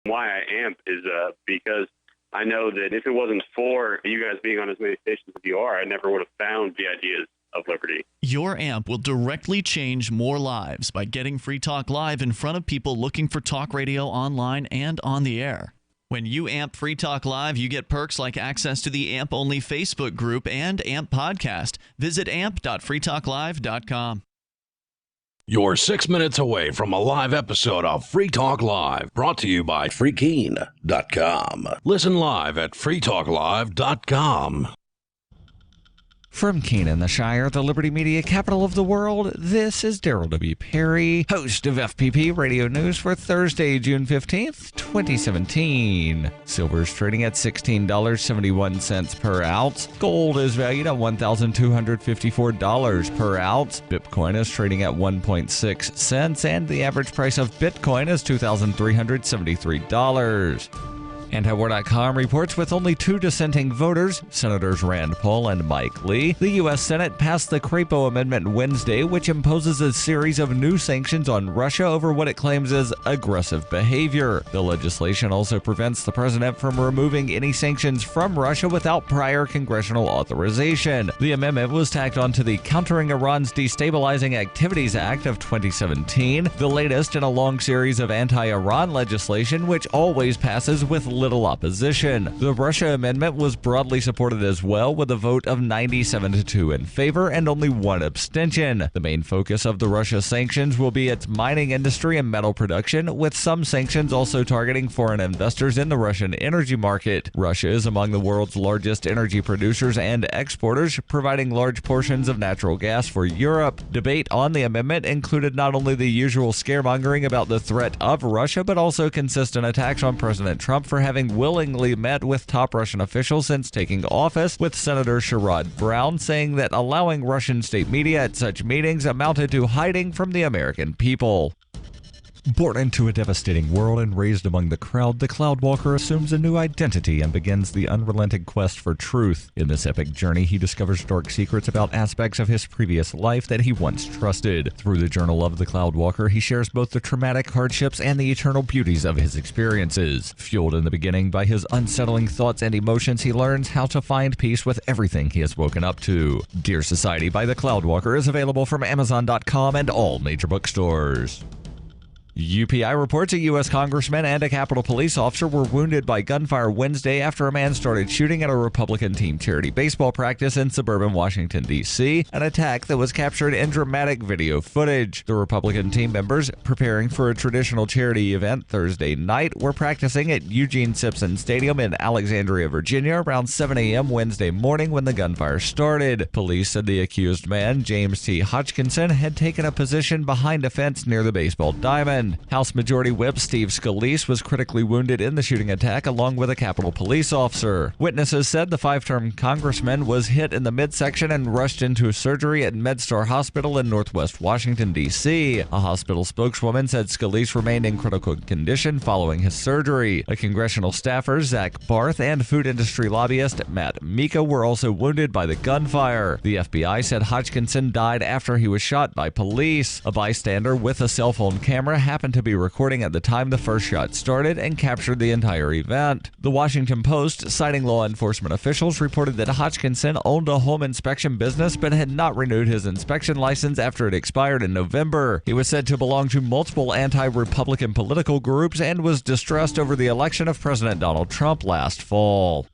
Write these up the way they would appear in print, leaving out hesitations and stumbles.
Why I amp is because I know that if it wasn't for you guys being on as many stations as you are, I never would have found the ideas of liberty. Your amp will directly change more lives by getting Free Talk Live in front of people looking for talk radio online and on the air. When you amp Free Talk Live, you get perks like access to the AMP-only Facebook group and AMP podcast. Visit amp.freetalklive.com. You're 6 minutes away from a live episode of Free Talk Live, brought to you by Freekeen.com. Listen live at freetalklive.com. From Keene in the Shire, the Liberty Media capital of the world, this is Daryl W. Perry, host of FPP Radio News for Thursday, June 15th, 2017. Silver is trading at $16.71 per ounce. Gold is valued at $1,254 per ounce. Bitcoin is trading at 1.6 cents, and the average price of Bitcoin is $2,373. Antiwar.com reports with only 2 dissenting voters, Senators Rand Paul and Mike Lee, the U.S. Senate passed the Crapo Amendment Wednesday, which imposes a series of new sanctions on Russia over what it claims is aggressive behavior. The legislation also prevents the president from removing any sanctions from Russia without prior congressional authorization. The amendment was tacked onto the Countering Iran's Destabilizing Activities Act of 2017, the latest in a long series of anti-Iran legislation which always passes with little opposition. The Russia amendment was broadly supported as well, with a vote of 97-2 in favor and only 1 abstention. The main focus of the Russia sanctions will be its mining industry and metal production, with some sanctions also targeting foreign investors in the Russian energy market. Russia is among the world's largest energy producers and exporters, providing large portions of natural gas for Europe. Debate on the amendment included not only the usual scaremongering about the threat of Russia, but also consistent attacks on President Trump for having willingly met with top Russian officials since taking office, with Senator Sherrod Brown saying that allowing Russian state media at such meetings amounted to hiding from the American people. Born into a devastating world and raised among the crowd, the Cloudwalker assumes a new identity and begins the unrelenting quest for truth. In this epic journey, he discovers dark secrets about aspects of his previous life that he once trusted. Through the Journal of the Cloudwalker, he shares both the traumatic hardships and the eternal beauties of his experiences. Fueled in the beginning by his unsettling thoughts and emotions, he learns how to find peace with everything he has woken up to. Dear Society by the Cloudwalker is available from Amazon.com and all major bookstores. UPI reports a U.S. congressman and a Capitol Police officer were wounded by gunfire Wednesday after a man started shooting at a Republican team charity baseball practice in suburban Washington, D.C., an attack that was captured in dramatic video footage. The Republican team members, preparing for a traditional charity event Thursday night, were practicing at Eugene Simpson Stadium in Alexandria, Virginia, around 7 a.m. Wednesday morning when the gunfire started. Police said the accused man, James T. Hodgkinson, had taken a position behind a fence near the baseball diamond. House Majority Whip Steve Scalise was critically wounded in the shooting attack, along with a Capitol Police officer. Witnesses said the 5-term congressman was hit in the midsection and rushed into surgery at MedStar Hospital in Northwest Washington, D.C. A hospital spokeswoman said Scalise remained in critical condition following his surgery. A congressional staffer, Zach Barth, and food industry lobbyist Matt Mika were also wounded by the gunfire. The FBI said Hodgkinson died after he was shot by police. A bystander with a cell phone camera happened to be recording at the time the first shot started and captured the entire event. The Washington Post, citing law enforcement officials, reported that Hodgkinson owned a home inspection business but had not renewed his inspection license after it expired in November. He was said to belong to multiple anti-Republican political groups and was distressed over the election of President Donald Trump last fall.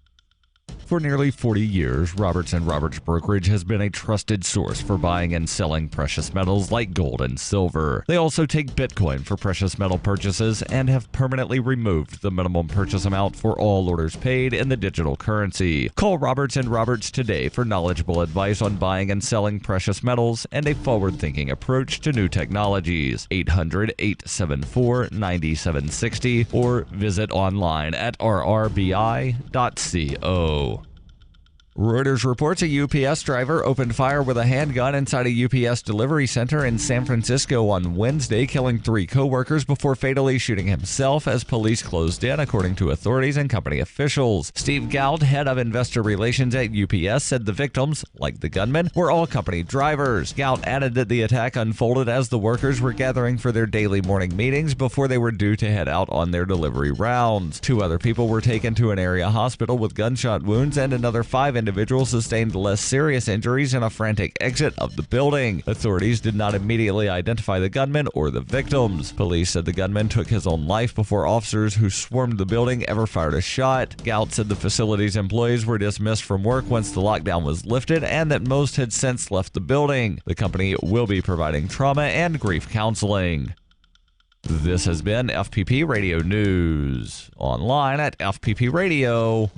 For nearly 40 years, Roberts & Roberts Brokerage has been a trusted source for buying and selling precious metals like gold and silver. They also take Bitcoin for precious metal purchases and have permanently removed the minimum purchase amount for all orders paid in the digital currency. Call Roberts & Roberts today for knowledgeable advice on buying and selling precious metals and a forward-thinking approach to new technologies. 800-874-9760 or visit online at rrbi.co. Reuters reports a UPS driver opened fire with a handgun inside a UPS delivery center in San Francisco on Wednesday, killing 3 coworkers before fatally shooting himself as police closed in, according to authorities and company officials. Steve Gauld, head of investor relations at UPS, said the victims, like the gunman, were all company drivers. Gauld added that the attack unfolded as the workers were gathering for their daily morning meetings before they were due to head out on their delivery rounds. 2 other people were taken to an area hospital with gunshot wounds, and another 5 individuals sustained less serious injuries in a frantic exit of the building. Authorities did not immediately identify the gunman or the victims. Police said the gunman took his own life before officers who swarmed the building ever fired a shot. Gauld said the facility's employees were dismissed from work once the lockdown was lifted and that most had since left the building. The company will be providing trauma and grief counseling. This has been FPP Radio News, online at fppradio.com.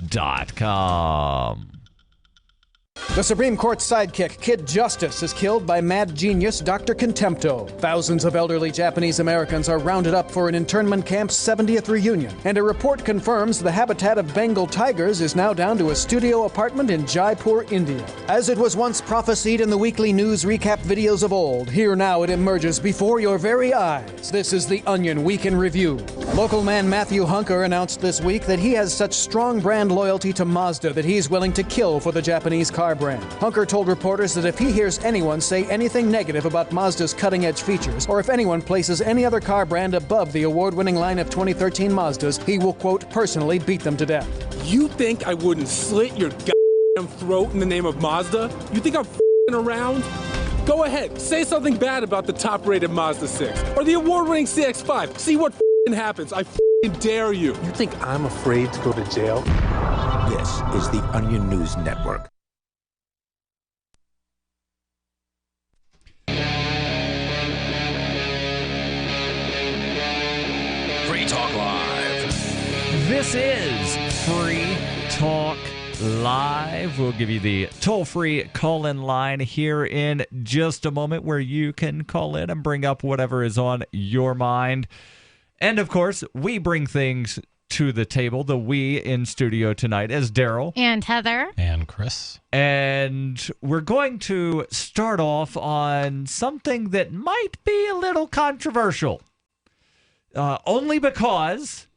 The Supreme Court's sidekick, Kid Justice, is killed by mad genius Dr. Contempto. Thousands of elderly Japanese Americans are rounded up for an internment camp's 70th reunion, and a report confirms the habitat of Bengal tigers is now down to a studio apartment in Jaipur, India. As it was once prophesied in the weekly news recap videos of old, here now it emerges before your very eyes. This is the Onion Week in Review. Local man Matthew Hunker announced this week that he has such strong brand loyalty to Mazda that he's willing to kill for the Japanese car brand. Hunker told reporters that if he hears anyone say anything negative about Mazda's cutting-edge features, or if anyone places any other car brand above the award-winning line of 2013 Mazdas, he will, quote, personally beat them to death. You think I wouldn't slit your goddamn throat in the name of Mazda? You think I'm f***ing around? Go ahead, say something bad about the top-rated Mazda 6, or the award-winning CX-5. See what f***ing happens. I f***ing dare you. You think I'm afraid to go to jail? This is the Onion News Network. Free Talk Live. This is Free Talk Live. We'll give you the toll-free call-in line here in just a moment where you can call in and bring up whatever is on your mind. And, of course, we bring things to the table. The we in studio tonight is Daryl. And Heather. And Chris. And we're going to start off on something that might be a little controversial. Only because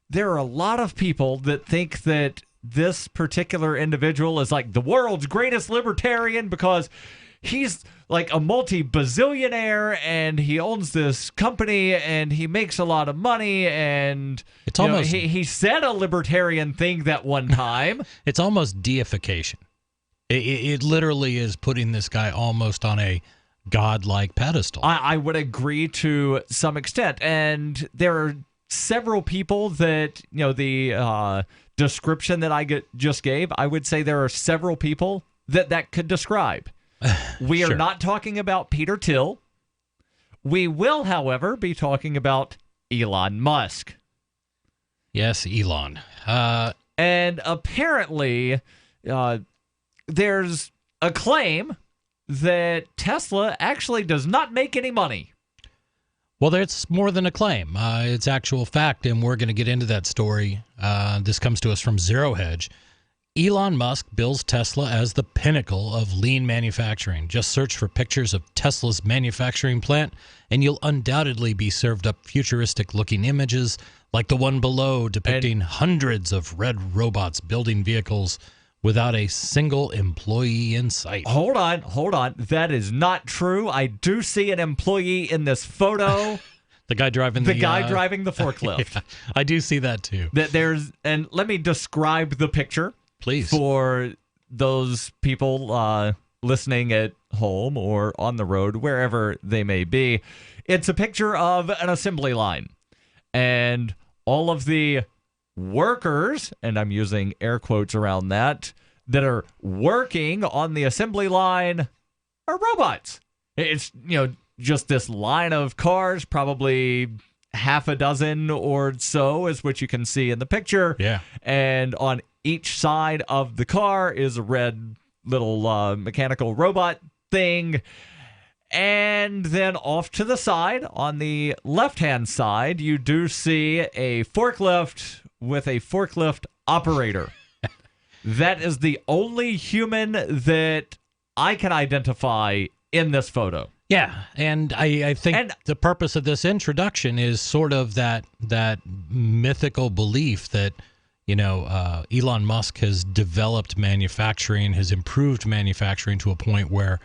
there are a lot of people that think that this particular individual is like the world's greatest libertarian because he's like a multi-bazillionaire and he owns this company and he makes a lot of money and it's almost he said a libertarian thing that one time. It's almost deification. It literally is putting this guy almost on a godlike pedestal. I would agree to some extent. And there are several people that, the description that I just gave, I would say there are several people that could describe. We Sure. are not talking about Peter Thiel. We will, however, be talking about Elon Musk. Yes, Elon. And apparently, there's a claim that Tesla actually does not make any money. Well, it's more than a claim. It's actual fact, and we're going to get into that story. This comes to us from Zero Hedge. Elon Musk bills Tesla as the pinnacle of lean manufacturing. Just search for pictures of Tesla's manufacturing plant, and you'll undoubtedly be served up futuristic-looking images like the one below depicting hundreds of red robots building vehicles without a single employee in sight. Hold on. That is not true. I do see an employee in this photo. The guy driving the forklift. Yeah, I do see that too. And let me describe the picture, please, for those people listening at home or on the road, wherever they may be. It's a picture of an assembly line, and all of the workers, and I'm using air quotes around that are working on the assembly line are robots. It's, just this line of cars, probably half a dozen or so is what you can see in the picture. Yeah. And on each side of the car is a red little mechanical robot thing. And then off to the side, on the left-hand side, you do see a forklift with a forklift operator. That is the only human that I can identify in this photo. Yeah, and I think the purpose of this introduction is sort of that mythical belief that, Elon Musk has developed manufacturing, has improved manufacturing to a point where,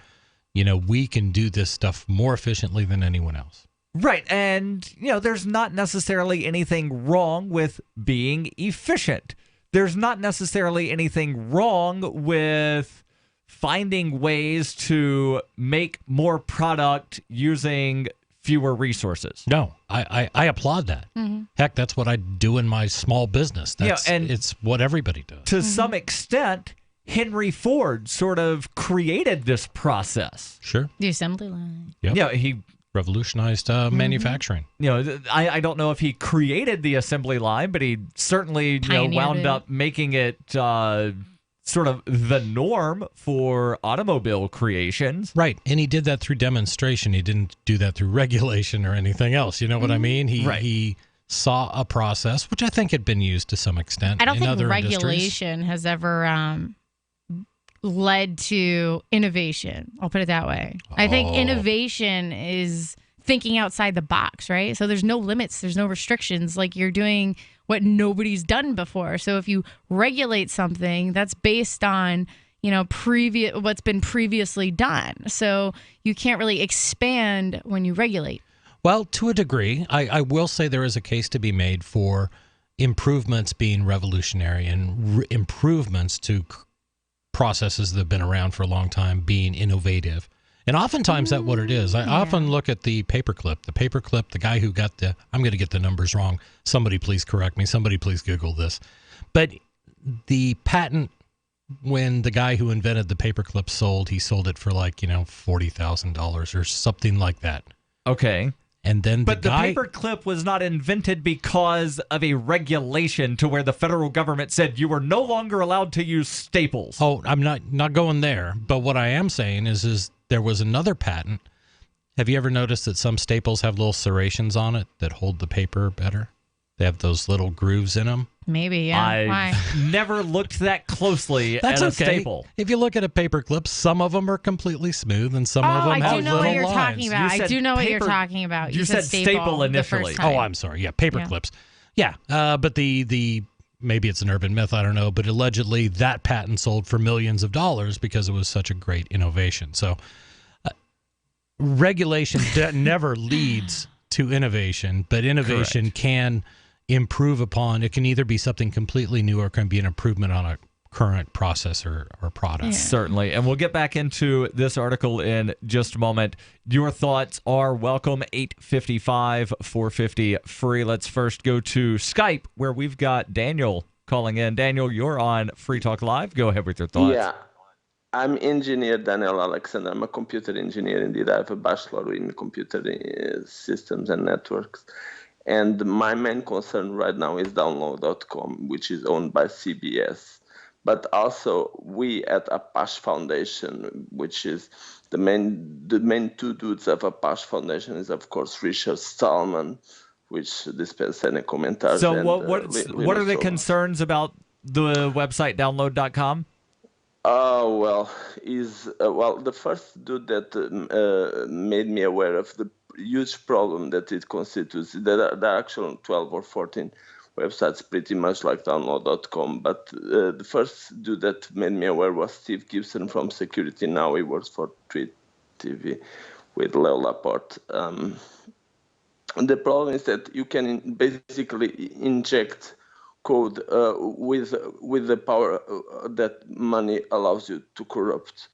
we can do this stuff more efficiently than anyone else. Right, and, there's not necessarily anything wrong with being efficient. There's not necessarily anything wrong with finding ways to make more product using fewer resources. No, I applaud that. Mm-hmm. Heck, that's what I do in my small business. It's what everybody does. To some extent, Henry Ford sort of created this process. Sure. The assembly line. Yep. Yeah, he revolutionized manufacturing. I don't know if he created the assembly line, but he certainly wound up making it sort of the norm for automobile creations. Right, and he did that through demonstration. He didn't do that through regulation or anything else. You know what I mean? He saw a process, which I think had been used to some extent. I don't in think other regulation has ever led to innovation. I'll put it that way. I think innovation is thinking outside the box, right? So there's no limits, there's no restrictions. Like, you're doing what nobody's done before. So if you regulate something, that's based on, what's been previously done. So you can't really expand when you regulate. Well, to a degree, I will say there is a case to be made for improvements being revolutionary and improvements to processes that have been around for a long time being innovative. And oftentimes that's what it is. I often look at the paperclip, the guy who got I'm going to get the numbers wrong. Somebody please correct me. Somebody please Google this. But the patent, when the guy who invented the paperclip sold, he sold it for $40,000 or something like that. Okay. And then the paperclip was not invented because of a regulation to where the federal government said you were no longer allowed to use staples. Oh, I'm not going there. But what I am saying is there was another patent. Have you ever noticed that some staples have little serrations on it that hold the paper better? They have those little grooves in them. Maybe, yeah. I've never looked that closely at a staple. If you look at a paper clip, some of them are completely smooth and some of them have little lines. I do know what you're talking about. I do know what you're talking about. You said staple initially. Oh, I'm sorry. Yeah, paper clips. Yeah, but the maybe it's an urban myth, I don't know, but allegedly that patent sold for millions of dollars because it was such a great innovation. So regulation never leads to innovation, but innovation can improve upon. It can either be something completely new or it can be an improvement on a current process or product. Yeah. Certainly. And we'll get back into this article in just a moment. Your thoughts are welcome. 855-450-FREE. Let's first go to Skype, where we've got Daniel calling in. Daniel, you're on Free Talk Live. Go ahead with your thoughts. Yeah. I'm engineer Daniel Alexander. I'm a computer engineer. Indeed, I have a bachelor in computer systems and networks. And my main concern right now is Download.com, which is owned by CBS. But also, we at Apache Foundation, which is the main two dudes of Apache Foundation is, of course, Richard Stallman, which dispense any commentaries. So what are the concerns about the website Download.com? The first dude that made me aware of the huge problem that it constitutes. There are actually 12 or 14 websites pretty much like Download.com, but the first dude that made me aware was Steve Gibson from Security Now. He works for Tweet TV with Leo Laporte. The problem is that you can basically inject code with the power that money allows you to corrupt.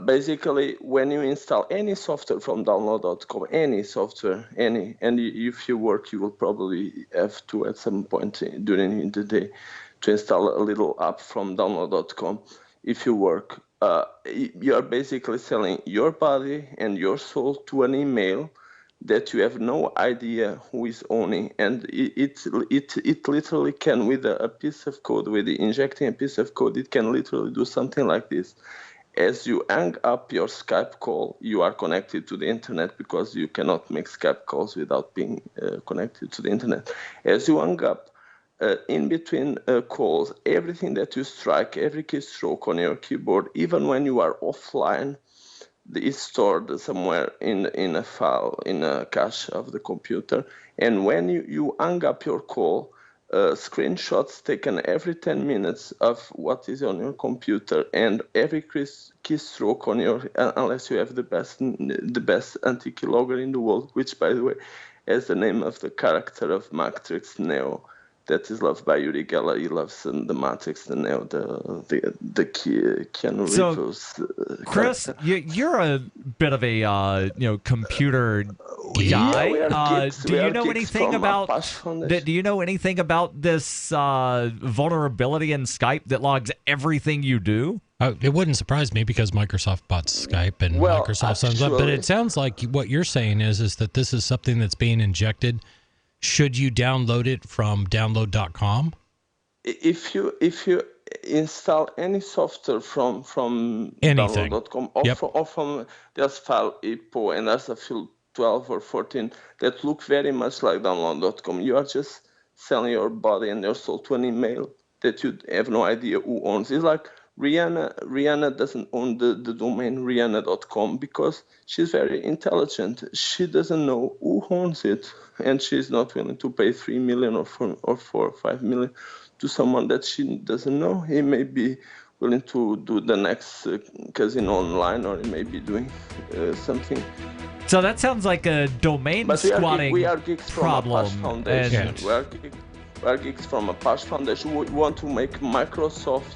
Basically, when you install any software from Download.com, any software, and if you work, you will probably have to at some point during the day to install a little app from Download.com. If you work, you are basically selling your body and your soul to an email that you have no idea who is owning, and it literally can, with a piece of code, with injecting a piece of code, it can literally do something like this. As you hang up your Skype call, you are connected to the internet because you cannot make Skype calls without being connected to the internet. As you hang up, in between calls, everything that you strike, every keystroke on your keyboard, even when you are offline, is stored somewhere in a file, in a cache of the computer. And when you hang up your call, screenshots taken every 10 minutes of what is on your computer, and every keystroke on your, unless you have the best anti-keylogger in the world, which, by the way, has the name of the character of Matrix Neo, that is loved by Uri Geller. He loves the Matrix, the Neo, the Keanu Reeves. Chris, you're a bit of a computer guy. Do you know anything about this vulnerability in Skype that logs everything you do? It wouldn't surprise me because Microsoft bought Skype and Microsoft sends up. But it sounds like what you're saying is that this is something that's being injected. Should you download it from download.com? If you install any software from download.com or from there's file IPO and there's a field 12 or 14 that look very much like download.com, you are just selling your body and your soul to an email that you have no idea who owns. It's like Rihanna doesn't own the domain Rihanna.com because she's very intelligent. She doesn't know who owns it, and she's not willing to pay $3 million or 4 or 5 million to someone that she doesn't know. He may be willing to do the next casino online, or he may be doing something. So that sounds like a domain squatting we are geeks problem. From a Apache Foundation. We are geeks from a Apache Foundation. We want to make Microsoft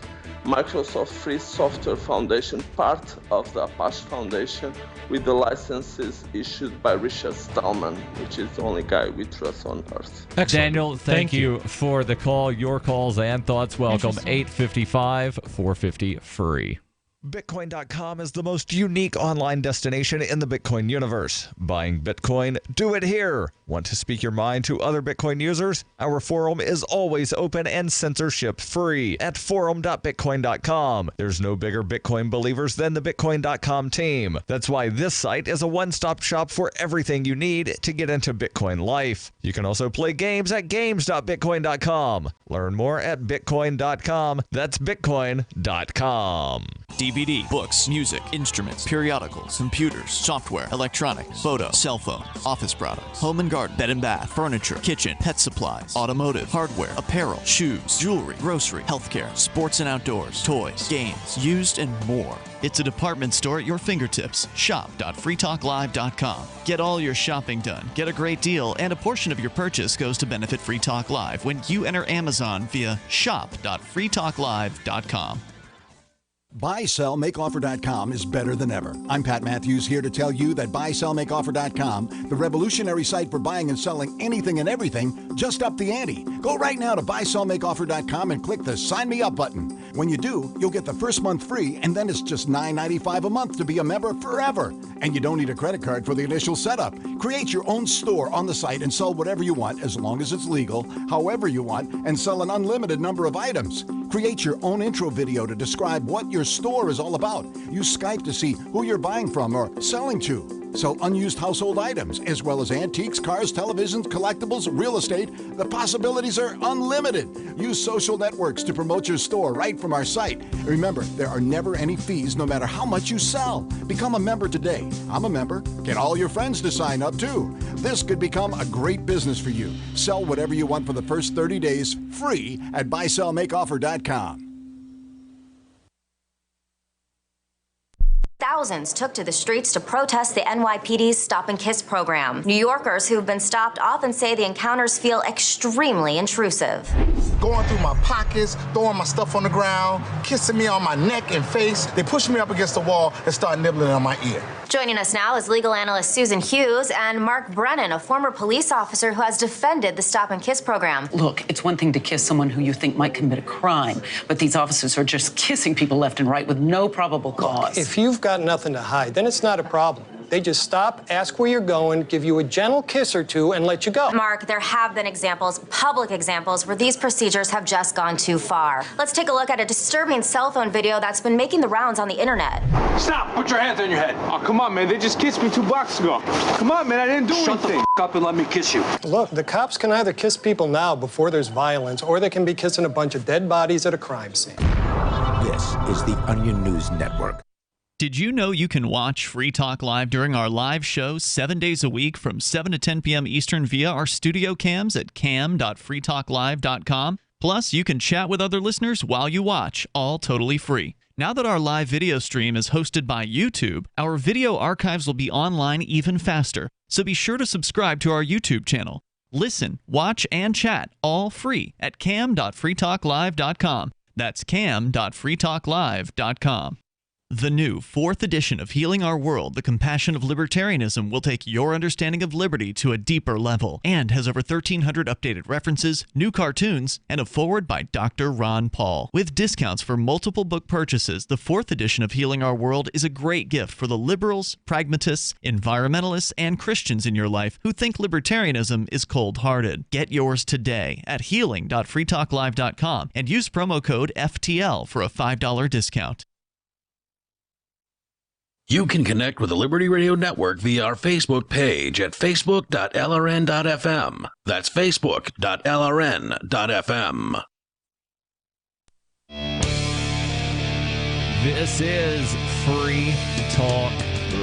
Free Software Foundation part of the Apache Foundation with the licenses issued by Richard Stallman, which is the only guy we trust on earth. Excellent. Daniel, thank you for the call. Your calls and thoughts welcome. 855-450-FREE. Bitcoin.com is the most unique online destination in the Bitcoin universe. Buying Bitcoin? Do it here. Want to speak your mind to other Bitcoin users? Our forum is always open and censorship-free at forum.bitcoin.com. There's no bigger Bitcoin believers than the Bitcoin.com team. That's why this site is a one-stop shop for everything you need to get into Bitcoin life. You can also play games at games.bitcoin.com. Learn more at bitcoin.com. That's bitcoin.com. DVD, books, music, instruments, periodicals, computers, software, electronics, photo, cell phones, office products, home and garden, bed and bath, furniture, kitchen, pet supplies, automotive, hardware, apparel, shoes, jewelry, grocery, healthcare, sports and outdoors, toys, games, used, and more. It's a department store at your fingertips. Shop.freetalklive.com. Get all your shopping done, get a great deal, and a portion of your purchase goes to benefit Free Talk Live when you enter Amazon via shop.freetalklive.com. BuySellMakeOffer.com is better than ever. I'm Pat Matthews here to tell you that BuySellMakeOffer.com, the revolutionary site for buying and selling anything and everything, just upped the ante. Go right now to BuySellMakeOffer.com and click the Sign Me Up button. When you do, you'll get the first month free, and then it's just $9.95 a month to be a member forever. And you don't need a credit card for the initial setup. Create your own store on the site and sell whatever you want, as long as it's legal, however you want, and sell an unlimited number of items. Create your own intro video to describe what your store is all about. Use Skype to see who you're buying from or selling to. Sell unused household items, as well as antiques, cars, televisions, collectibles, real estate. The possibilities are unlimited. Use social networks to promote your store right from our site. Remember, there are never any fees, no matter how much you sell. Become a member today. I'm a member. Get all your friends to sign up, too. This could become a great business for you. Sell whatever you want for the first 30 days, free at BuySellMakeOffer.com. Thousands took to the streets to protest the NYPD's Stop and Kiss program. New Yorkers who've been stopped often say the encounters feel extremely intrusive. Going through my pockets, throwing my stuff on the ground, kissing me on my neck and face. They push me up against the wall and start nibbling on my ear. Joining us now is legal analyst Susan Hughes and Mark Brennan, a former police officer who has defended the Stop and Kiss program. Look, it's one thing to kiss someone who you think might commit a crime, but these officers are just kissing people left and right with no probable cause. If you've got nothing to hide, then it's not a problem. They just stop, ask where you're going, give you a gentle kiss or two, and let you go. Mark, there have been examples, public examples, where these procedures have just gone too far. Let's take a look at a disturbing cell phone video that's been making the rounds on the internet. Stop! Put your hands on your head. Oh, come on, man. They just kissed me 2 blocks ago. Come on, man. I didn't do anything. Shut the f*** up and let me kiss you. Look, the cops can either kiss people now before there's violence, or they can be kissing a bunch of dead bodies at a crime scene. This is the Onion News Network. Did you know you can watch Free Talk Live during our live show 7 days a week from 7 to 10 p.m. Eastern via our studio cams at cam.freetalklive.com? Plus, you can chat with other listeners while you watch, all totally free. Now that our live video stream is hosted by YouTube, our video archives will be online even faster, so be sure to subscribe to our YouTube channel. Listen, watch, and chat all free at cam.freetalklive.com. That's cam.freetalklive.com. The new 4th edition of Healing Our World, The Compassion of Libertarianism, will take your understanding of liberty to a deeper level and has over 1,300 updated references, new cartoons, and a foreword by Dr. Ron Paul. With discounts for multiple book purchases, the 4th edition of Healing Our World is a great gift for the liberals, pragmatists, environmentalists, and Christians in your life who think libertarianism is cold-hearted. Get yours today at healing.freetalklive.com and use promo code FTL for a $5 discount. You can connect with the Liberty Radio Network via our Facebook page at facebook.lrn.fm. That's facebook.lrn.fm. This is Free Talk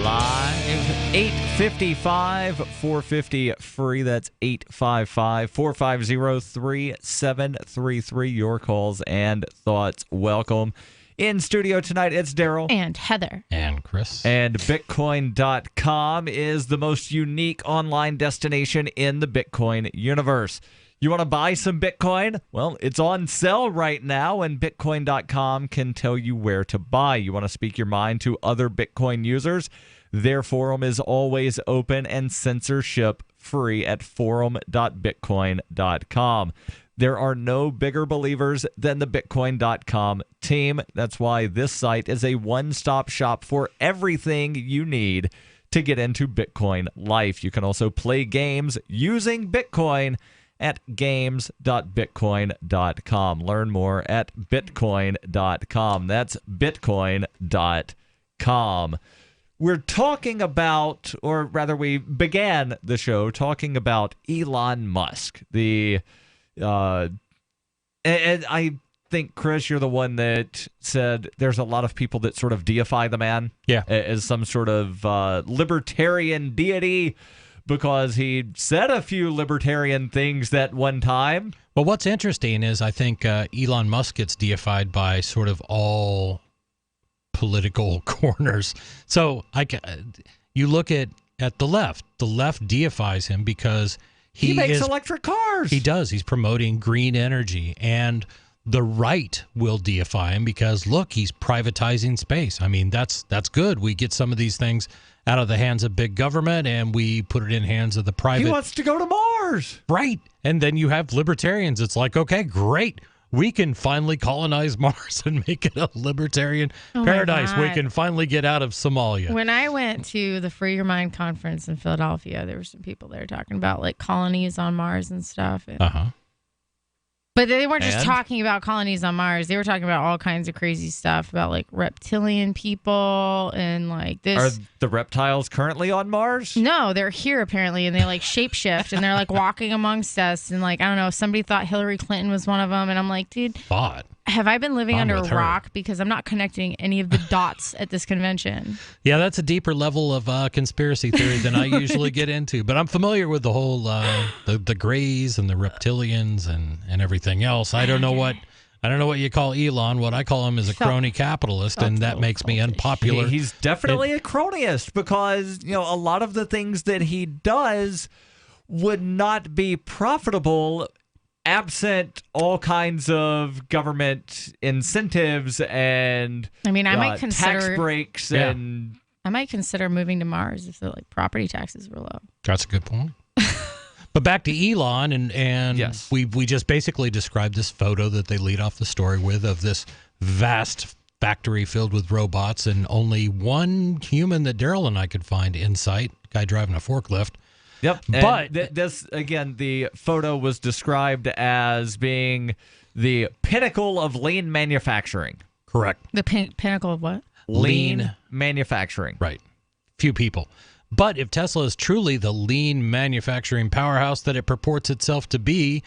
Live. 855-450-FREE. That's 855-450-3733. Your calls and thoughts welcome. In studio tonight, it's Daryl. And Heather. And Chris. And Bitcoin.com is the most unique online destination in the Bitcoin universe. You want to buy some Bitcoin? Well, it's on sale right now, and Bitcoin.com can tell you where to buy. You want to speak your mind to other Bitcoin users? Their forum is always open and censorship-free at forum.bitcoin.com. There are no bigger believers than the Bitcoin.com team. That's why this site is a one-stop shop for everything you need to get into Bitcoin life. You can also play games using Bitcoin at games.bitcoin.com. Learn more at bitcoin.com. That's bitcoin.com. We're talking about, or rather we began the show talking about Elon Musk, and I think, Chris, you're the one that said there's a lot of people that sort of deify the man as some sort of libertarian deity because he said a few libertarian things that one time. Well, what's interesting is I think Elon Musk gets deified by sort of all political corners. So you look at the left. The left deifies him because he makes electric cars. He does. He's promoting green energy. And the right will deify him because, look, he's privatizing space. I mean, that's good. We get some of these things out of the hands of big government and we put it in hands of the private. He wants to go to Mars. Right. And then you have libertarians. It's like, okay, great. We can finally colonize Mars and make it a libertarian paradise. We can finally get out of Somalia. When I went to the Free Your Mind conference in Philadelphia, there were some people there talking about like colonies on Mars and stuff. But they weren't just talking about colonies on Mars. They were talking about all kinds of crazy stuff about like reptilian people and like this. Are the reptiles currently on Mars? No, they're here apparently, and they like shapeshift and they're like walking amongst us. And like, I don't know, somebody thought Hillary Clinton was one of them. And I'm like, dude, have I been living under a rock? Because I'm not connecting any of the dots at this convention. Yeah, that's a deeper level of conspiracy theory than I usually get into. But I'm familiar with the whole the Greys and the reptilians and everything else. I don't know what you call Elon. What I call him is a crony capitalist, and that makes me unpopular. He's definitely a cronyist because a lot of the things that he does would not be profitable absent all kinds of government incentives and I might consider tax breaks and I might consider moving to Mars if the property taxes were low. That's a good point. But back to Elon and yes. we just basically described this photo that they lead off the story with of this vast factory filled with robots and only one human that Daryl and I could find in sight, guy driving a forklift. Yep. But this, again, the photo was described as being the pinnacle of lean manufacturing. Correct. The pinnacle of what? Lean manufacturing. Right. Few people. But if Tesla is truly the lean manufacturing powerhouse that it purports itself to be,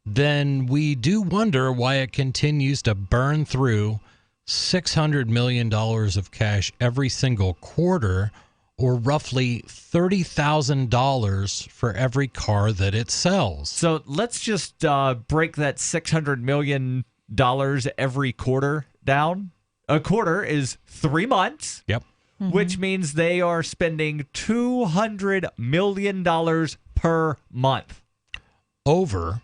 then we do wonder why it continues to burn through $600 million of cash every single quarter, or roughly $30,000 for every car that it sells. So let's just break that $600 million every quarter down. A quarter is 3 months. Yep. Which means they are spending $200 million per month. Over.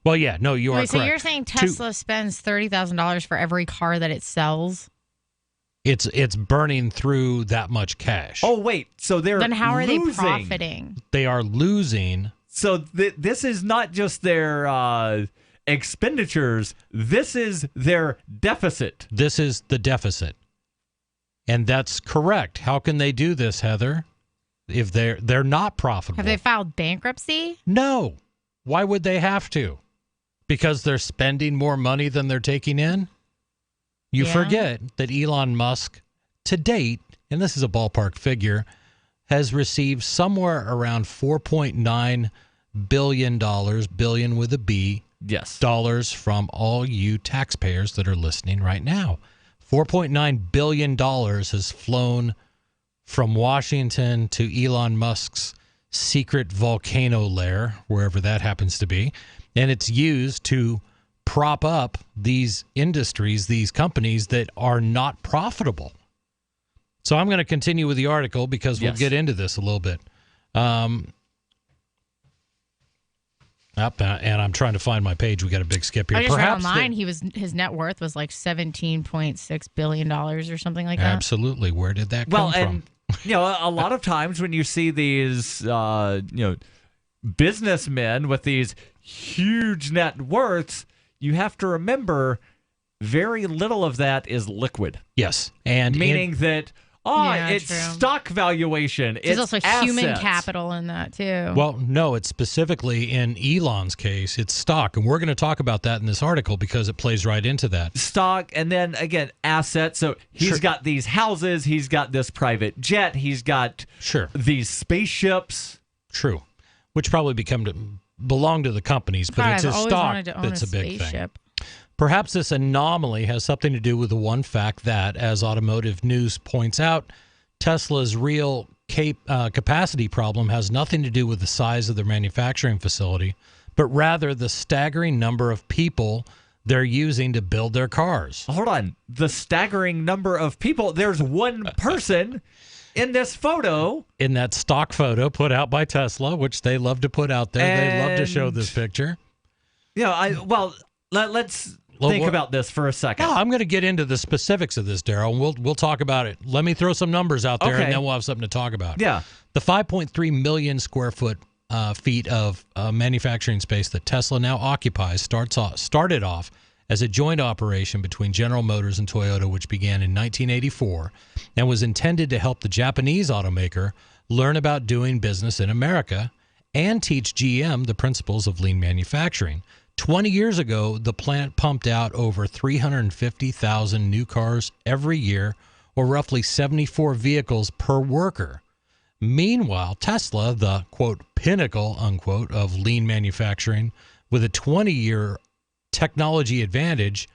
Well, yeah, no, you are correct. So you're saying Tesla spends $30,000 for every car that it sells? It's burning through that much cash. Oh, wait. So then how are they losing. profiting? They are losing. So this is not just their expenditures. This is their deficit. This is the deficit. And that's correct. How can they do this, Heather, if they're not profitable? Have they filed bankruptcy? No. Why would they have to? Because they're spending more money than they're taking in? You forget that Elon Musk, to date, and this is a ballpark figure, has received somewhere around $4.9 billion, billion with a B, yes, dollars from all you taxpayers that are listening right now. $4.9 billion has flown from Washington to Elon Musk's secret volcano lair, wherever that happens to be, and it's used to prop up these industries, these companies that are not profitable. So I'm going to continue with the article because we'll get into this a little bit. And I'm trying to find my page. We got a big skip here. I just read online his net worth was like $17.6 billion or something like that. Absolutely. Where did that come from? And a lot of times when you see these businessmen with these huge net worths, you have to remember very little of that is liquid. Yes. And meaning that it's true. Stock valuation. There's it's also assets. human capital in that too. Well, no, it's specifically in Elon's case, it's stock. And we're going to talk about that in this article because it plays right into that. Stock, and then again, assets. So he's got these houses, he's got this private jet, he's got these spaceships. True. Which probably belong to the companies, but it's his stock that's a big thing. Perhaps this anomaly has something to do with the one fact that, as Automotive News points out, Tesla's real capacity problem has nothing to do with the size of their manufacturing facility, but rather the staggering number of people they're using to build their cars. Hold on. The staggering number of people. There's one person in this photo. In that stock photo put out by Tesla, which they love to put out there. They love to show this picture. Let's think about this for a second. No, I'm going to get into the specifics of this, Daryl, and we'll talk about it. Let me throw some numbers out there, and then we'll have something to talk about. Yeah. The 5.3 million square feet of manufacturing space that Tesla now occupies started off as a joint operation between General Motors and Toyota, which began in 1984, and was intended to help the Japanese automaker learn about doing business in America and teach GM the principles of lean manufacturing. 20 years ago, the plant pumped out over 350,000 new cars every year, or roughly 74 vehicles per worker. Meanwhile, Tesla, the, quote, pinnacle, unquote, of lean manufacturing, with a 20-year technology advantage,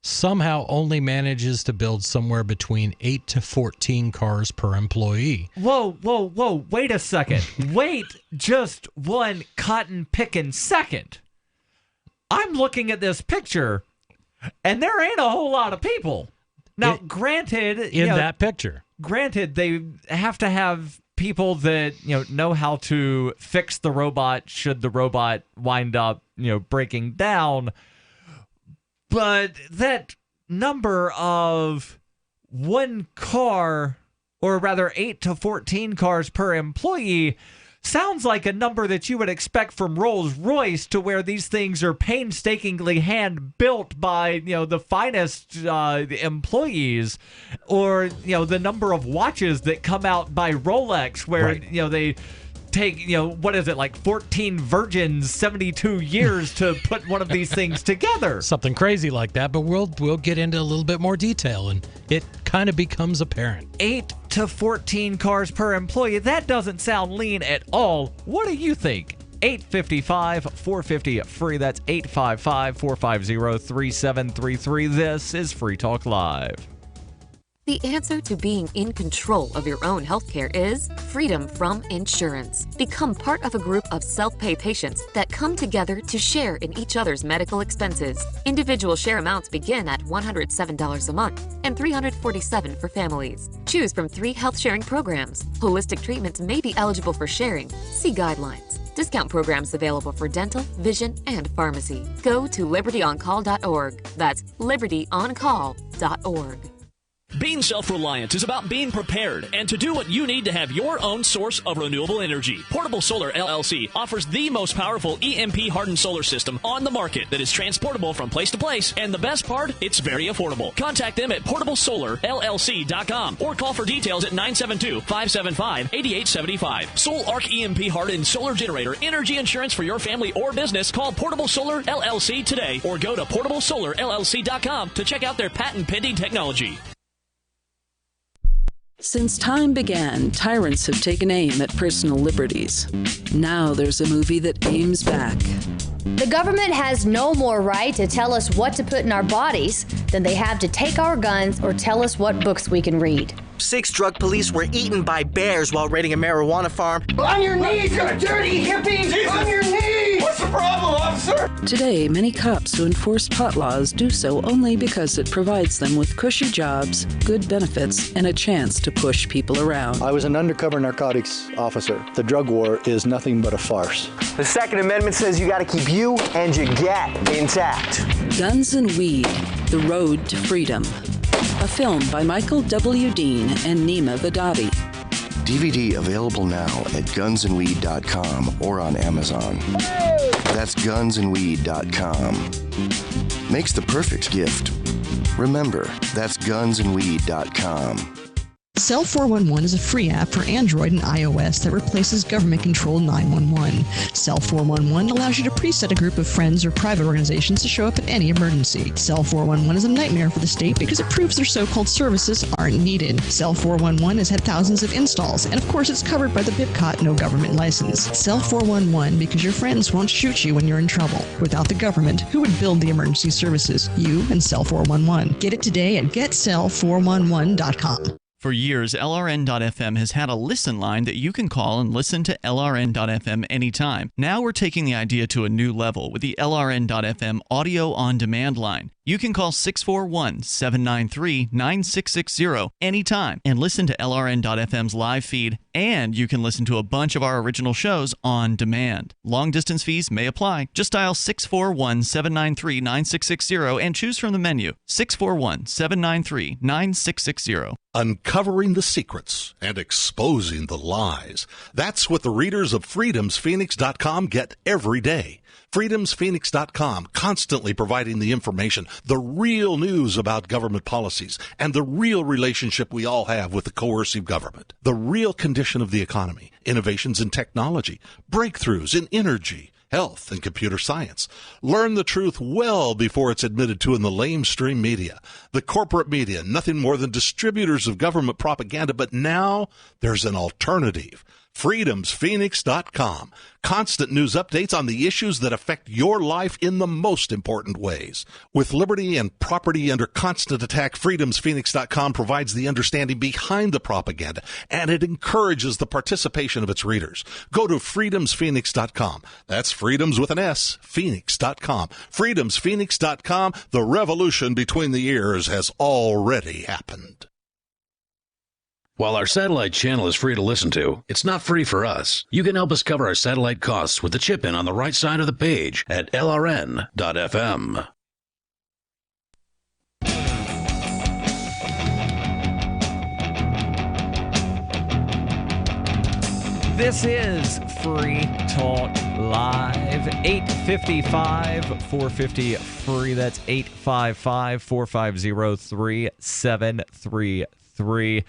somehow only manages to build somewhere between 8 to 14 cars per employee. Whoa. Wait a second. Wait just one cotton-picking second. I'm looking at this picture, and there ain't a whole lot of people. Now, granted, in that picture, they have to have people that know how to fix the robot should the robot wind up breaking down. But that number of one car, or rather 8 to 14 cars per employee, sounds like a number that you would expect from Rolls-Royce, to where these things are painstakingly hand-built by, the finest employees, or, the number of watches that come out by Rolex, where, they take, what is it, like 14 virgins, 72 years to put one of these things together. Something crazy like that, but we'll get into a little bit more detail, and it kind of becomes apparent. 8 to 14 cars per employee. That doesn't sound lean at all. What do you think? 855-450-FREE. That's 855-450-3733. This is Free Talk Live. The answer to being in control of your own healthcare is freedom from insurance. Become part of a group of self-pay patients that come together to share in each other's medical expenses. Individual share amounts begin at $107 a month and $347 for families. Choose from 3 health-sharing programs. Holistic treatments may be eligible for sharing. See guidelines. Discount programs available for dental, vision, and pharmacy. Go to libertyoncall.org. That's libertyoncall.org. Being self-reliant is about being prepared and to do what you need to have your own source of renewable energy. Portable Solar LLC offers the most powerful EMP-hardened solar system on the market that is transportable from place to place, and the best part, it's very affordable. Contact them at portablesolarllc.com or call for details at 972-575-8875. Soul Arc EMP-hardened solar generator energy insurance for your family or business. Call Portable Solar LLC today or go to portablesolarllc.com to check out their patent-pending technology. Since time began, tyrants have taken aim at personal liberties. Now there's a movie that aims back. The government has no more right to tell us what to put in our bodies than they have to take our guns or tell us what books we can read. 6 drug police were eaten by bears while raiding a marijuana farm. On your knees, you dirty hippie! Jesus. On your knees! What's the problem, officer? Today, many cops who enforce pot laws do so only because it provides them with cushy jobs, good benefits, and a chance to push people around. I was an undercover narcotics officer. The drug war is nothing but a farce. The Second Amendment says you gotta keep you and your gat intact. Guns and Weed, The Road to Freedom. A film by Michael W. Dean and Nima Vadadi. DVD available now at gunsandweed.com or on Amazon. That's gunsandweed.com. Makes the perfect gift. Remember, that's gunsandweed.com. Cell 411 is a free app for Android and iOS that replaces government-controlled 911. Cell 411 allows you to preset a group of friends or private organizations to show up in any emergency. Cell 411 is a nightmare for the state because it proves their so-called services aren't needed. Cell 411 has had thousands of installs, and of course it's covered by the BIPCOT no government license. Cell 411 because your friends won't shoot you when you're in trouble. Without the government, who would build the emergency services? You and Cell 411. Get it today at getcell411.com. For years, LRN.FM has had a listen line that you can call and listen to LRN.FM anytime. Now we're taking the idea to a new level with the LRN.FM audio on demand line. You can call 641-793-9660 anytime and listen to LRN.FM's live feed, and you can listen to a bunch of our original shows on demand. Long distance fees may apply. Just dial 641-793-9660 and choose from the menu. 641-793-9660. Uncovering the secrets and exposing the lies. That's what the readers of freedomsphoenix.com get every day. freedomsphoenix.com, constantly providing the information, the real news about government policies, and the real relationship we all have with the coercive government, the real condition of the economy, innovations in technology, breakthroughs in energy, health, and computer science. Learn the truth well before it's admitted to in the lamestream media. The corporate media, nothing more than distributors of government propaganda, but now there's an alternative. freedomsphoenix.com. Constant news updates on the issues that affect your life in the most important ways. With liberty and property under constant attack, freedomsphoenix.com provides the understanding behind the propaganda, and it encourages the participation of its readers. Go to freedomsphoenix.com. That's freedoms with an S, phoenix.com. freedomsphoenix.com. The revolution between the ears has already happened. While our satellite channel is free to listen to, it's not free for us. You can help us cover our satellite costs with the chip-in on the right side of the page at LRN.FM. This is Free Talk Live. 855-450-FREE. That's 855-450-3733.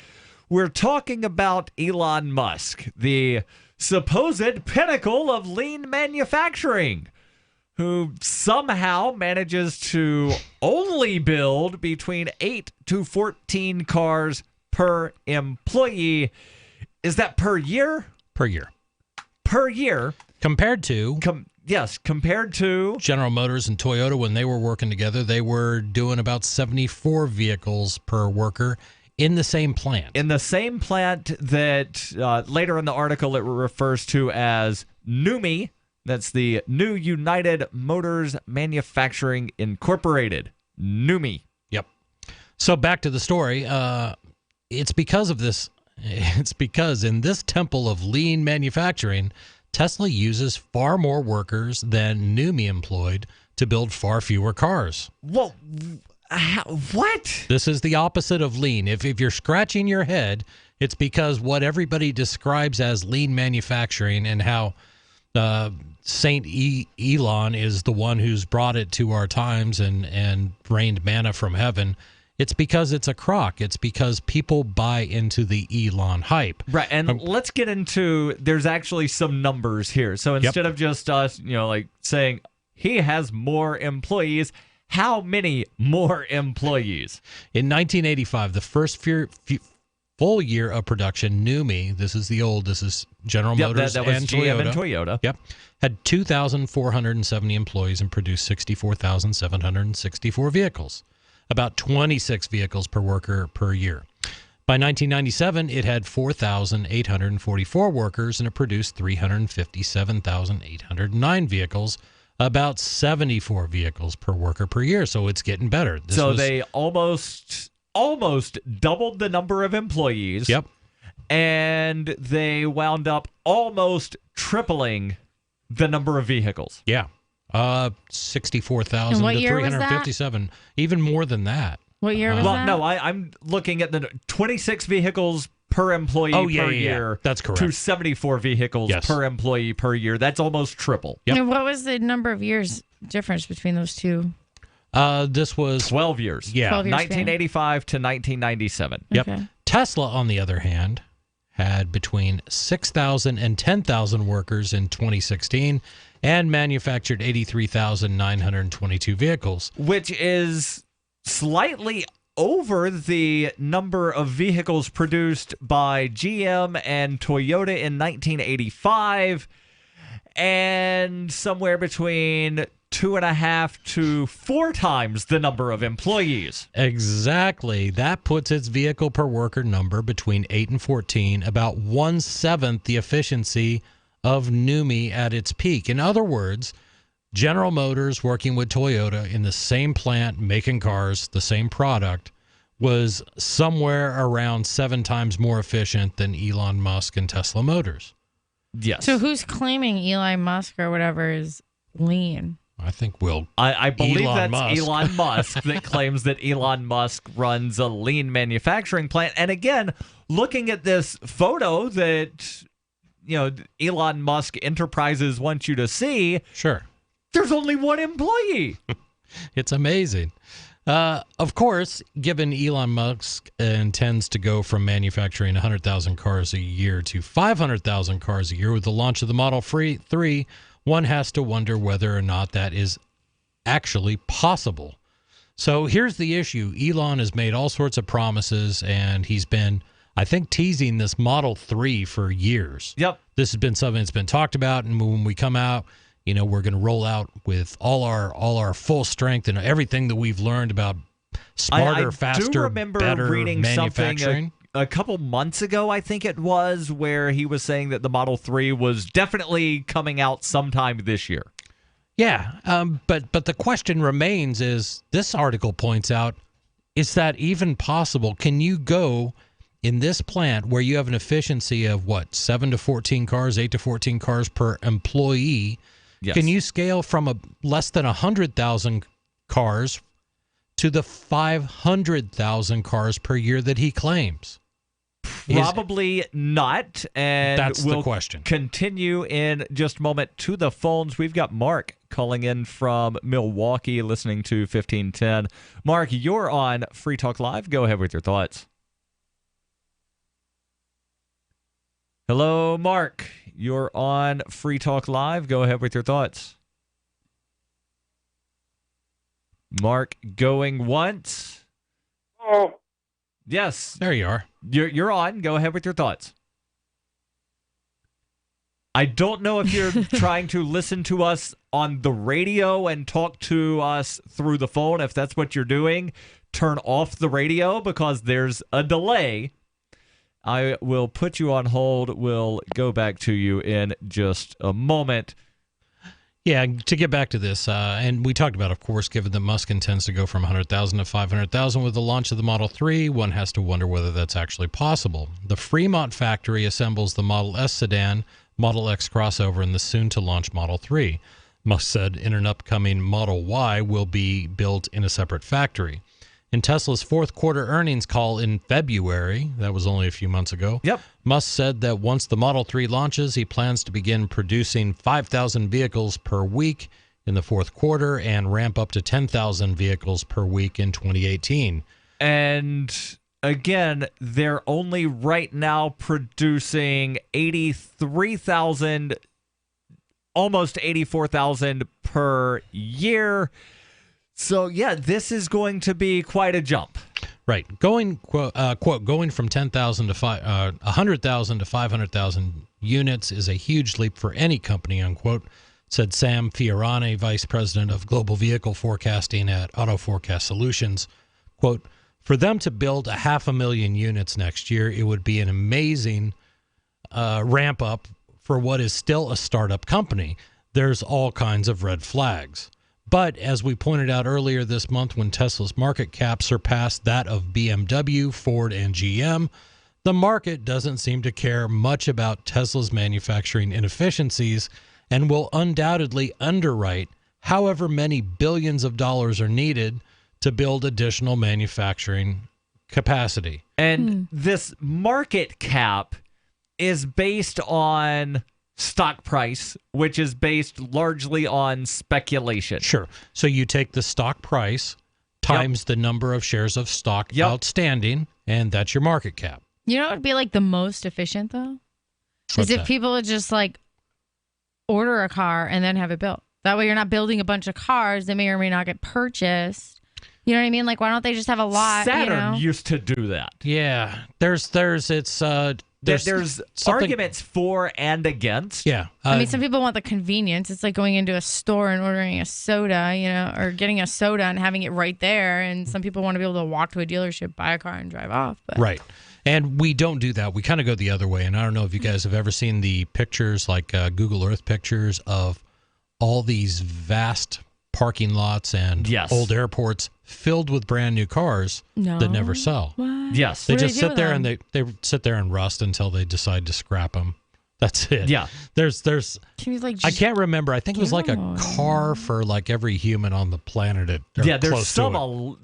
We're talking about Elon Musk, the supposed pinnacle of lean manufacturing, who somehow manages to only build between 8 to 14 cars per employee. Is that per year? Per year. Per year. Compared to? Compared to General Motors and Toyota, when they were working together, they were doing about 74 vehicles per worker in the same plant. In the same plant that later in the article it refers to as NUMMI. That's the New United Motors Manufacturing Incorporated. NUMMI. Yep. So back to the story. It's because of this. It's because in this temple of lean manufacturing, Tesla uses far more workers than NUMMI employed to build far fewer cars. Well, what? This is the opposite of lean. If you're scratching your head, it's because what everybody describes as lean manufacturing and how Saint Elon is the one who's brought it to our times and rained manna from heaven. It's because it's a crock. It's because people buy into the Elon hype. Right, and let's get into, there's actually some numbers here. So instead of just us, like saying he has more employees, how many more employees? In 1985, the first full year of production, NUMMI, this is General Motors that was and GM Toyota. and Toyota. Yep, had 2,470 employees and produced 64,764 vehicles. About 26 vehicles per worker per year. By 1997, it had 4,844 workers, and it produced 357,809 vehicles, about 74 vehicles per worker per year. So it's getting better. They almost doubled the number of employees. Yep. And they wound up almost tripling the number of vehicles. Yeah. 64,000 to 357, even more than that. What year was that? No, I'm looking at the 26 vehicles per employee per year. That's correct. To 74 vehicles per employee per year. That's almost triple. Yep. And what was the number of years difference between those two? This was 12 years. Yeah, 12 years 1985 to 1997. Yep. Okay. Tesla, on the other hand, had between 6,000 and 10,000 workers in 2016 and manufactured 83,922 vehicles. Which is slightly over the number of vehicles produced by GM and Toyota in 1985, and somewhere between 2.5 to 4 times the number of employees. Exactly. That puts its vehicle per worker number between 8 and 14, about 1/7 the efficiency of NUMMI at its peak. In other words, General Motors working with Toyota in the same plant making cars, the same product, was somewhere around 7 times more efficient than Elon Musk and Tesla Motors. Yes. So who's claiming Elon Musk or whatever is lean? I think I believe Elon that's Musk. Elon Musk that claims that Elon Musk runs a lean manufacturing plant. And again, looking at this photo that Elon Musk Enterprises wants you to see, sure, there's only one employee. It's amazing. Of course, given Elon Musk intends to go from manufacturing 100,000 cars a year to 500,000 cars a year with the launch of the Model 3, one has to wonder whether or not that is actually possible. So here's the issue. Elon has made all sorts of promises, and he's been, I think, teasing this Model 3 for years. Yep. This has been something that's been talked about, and when we come out, we're going to roll out with all our full strength and everything that we've learned about smarter, faster, I do remember better reading manufacturing. Something a couple months ago, I think it was, where he was saying that the Model 3 was definitely coming out sometime this year. Yeah, but the question remains is, this article points out, is that even possible? Can you go in this plant where you have an efficiency of 7 to 14 cars, 8 to 14 cars per employee? Yes. Can you scale from less than 100,000 cars to the 500,000 cars per year that he claims? Probably not. And that's we'll the question. Continue in just a moment to the phones. We've got Mark calling in from Milwaukee, listening to 1510. Mark, you're on Free Talk Live. Go ahead with your thoughts. Hello, Mark. You're on Free Talk Live. Go ahead with your thoughts. Mark going once. Oh. Yes. There you are. You're on. Go ahead with your thoughts. I don't know if you're trying to listen to us on the radio and talk to us through the phone. If that's what you're doing, turn off the radio because there's a delay. I will put you on hold. We'll go back to you in just a moment. Yeah, to get back to this, and we talked about, of course, given that Musk intends to go from 100,000 to 500,000 with the launch of the Model 3, one has to wonder whether that's actually possible. The Fremont factory assembles the Model S sedan, Model X crossover, and the soon-to-launch Model 3. Musk said in an upcoming Model Y will be built in a separate factory. In Tesla's fourth quarter earnings call in February, that was only a few months ago, Musk said that once the Model 3 launches, he plans to begin producing 5,000 vehicles per week in the fourth quarter and ramp up to 10,000 vehicles per week in 2018. And again, they're only right now producing 83,000, almost 84,000 per year. So, yeah, this is going to be quite a jump. Right. Going, quote, going from 10,000 to 100,000 to 500,000 units is a huge leap for any company, unquote, said Sam Fiorani, Vice President of Global Vehicle Forecasting at Auto Forecast Solutions. Quote, for them to build 500,000 units next year, it would be an amazing ramp up for what is still a startup company. There's all kinds of red flags. But as we pointed out earlier this month, when Tesla's market cap surpassed that of BMW, Ford, and GM, the market doesn't seem to care much about Tesla's manufacturing inefficiencies and will undoubtedly underwrite however many billions of dollars are needed to build additional manufacturing capacity. And this market cap is based on stock price, which is based largely on speculation. Sure. So you take the stock price times the number of shares of stock outstanding, and that's your market cap. You know what would be like the most efficient, though? Is if people would just like order a car and then have it built. That way you're not building a bunch of cars that may or may not get purchased. You know what I mean? Like, why don't they just have a lot? Saturn used to do that. Yeah. There's arguments for and against. Yeah. I mean, some people want the convenience. It's like going into a store and ordering a soda, you know, or getting a soda and having it right there. And some people want to be able to walk to a dealership, buy a car, and drive off. But. Right. And we don't do that. We kind of go the other way. And I don't know if you guys have ever seen the pictures, like Google Earth pictures of all these vast parking lots and old airports filled with brand new cars that never sell. What? Yes. They just sit there and they sit there and rust until they decide to scrap them. That's it. Yeah. There's Can you, like, I can't remember. I think it was like a car for like every human on the planet. There's some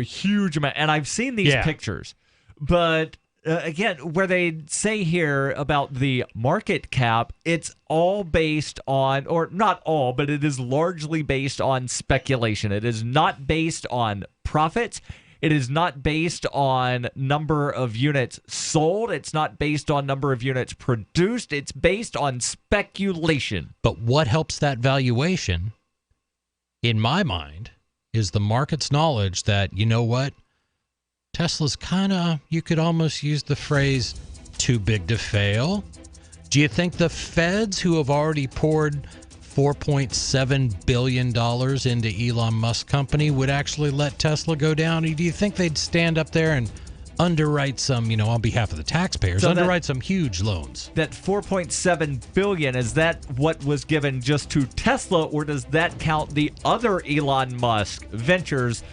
huge amount, and I've seen these pictures. But again, where they say here about the market cap, it's all based on, or not all, but it is largely based on speculation. It is not based on profits. It is not based on number of units sold. It's not based on number of units produced. It's based on speculation. But what helps that valuation, in my mind, is the market's knowledge that, you know what, Tesla's kind of, you could almost use the phrase, too big to fail. Do you think the feds, who have already poured $4.7 billion into Elon Musk's company, would actually let Tesla go down? Or do you think they'd stand up there and underwrite some, on behalf of the taxpayers, underwrite some huge loans? That $4.7 billion, is that what was given just to Tesla, or does that count the other Elon Musk ventures?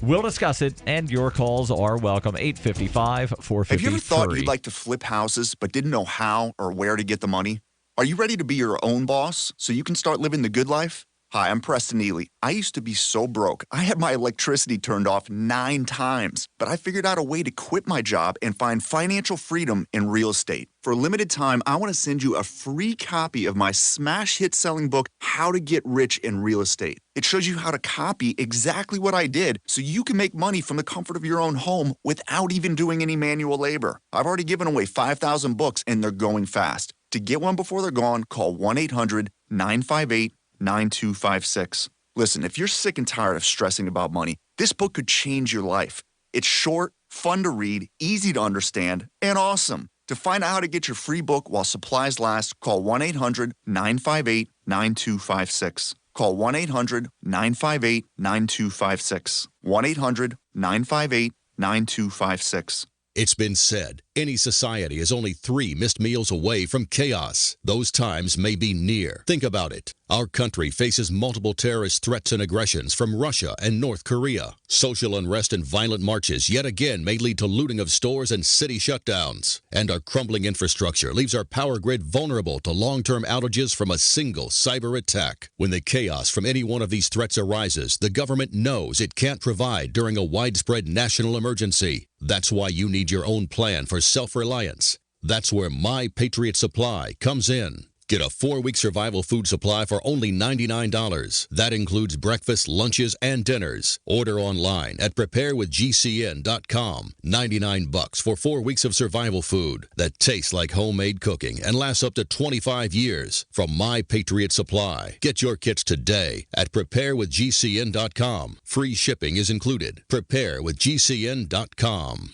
We'll discuss it, and your calls are welcome. 855-453. Have you ever thought you'd like to flip houses but didn't know how or where to get the money? Are you ready to be your own boss so you can start living the good life? Hi, I'm Preston Neely. I used to be so broke. I had my electricity turned off 9 times, but I figured out a way to quit my job and find financial freedom in real estate. For a limited time, I want to send you a free copy of my smash hit selling book, How to Get Rich in Real Estate. It shows you how to copy exactly what I did so you can make money from the comfort of your own home without even doing any manual labor. I've already given away 5,000 books and they're going fast. To get one before they're gone, call 1-800-958-9256. Listen, if you're sick and tired of stressing about money, this book could change your life. It's short, fun to read, easy to understand, and awesome. To find out how to get your free book while supplies last, call 1-800-958-9256. Call 1-800-958-9256. 1-800-958-9256. It's been said, any society is only 3 missed meals away from chaos. Those times may be near. Think about it. Our country faces multiple terrorist threats and aggressions from Russia and North Korea. Social unrest and violent marches yet again may lead to looting of stores and city shutdowns. And our crumbling infrastructure leaves our power grid vulnerable to long-term outages from a single cyber attack. When the chaos from any one of these threats arises, the government knows it can't provide during a widespread national emergency. That's why you need your own plan for self-reliance. That's where My Patriot Supply comes in. Get a 4-week survival food supply for only $99. That includes breakfast, lunches, and dinners. Order online at preparewithgcn.com. $99 for 4 weeks of survival food that tastes like homemade cooking and lasts up to 25 years. From My Patriot Supply. Get your kits today at preparewithgcn.com. Free shipping is included. Preparewithgcn.com.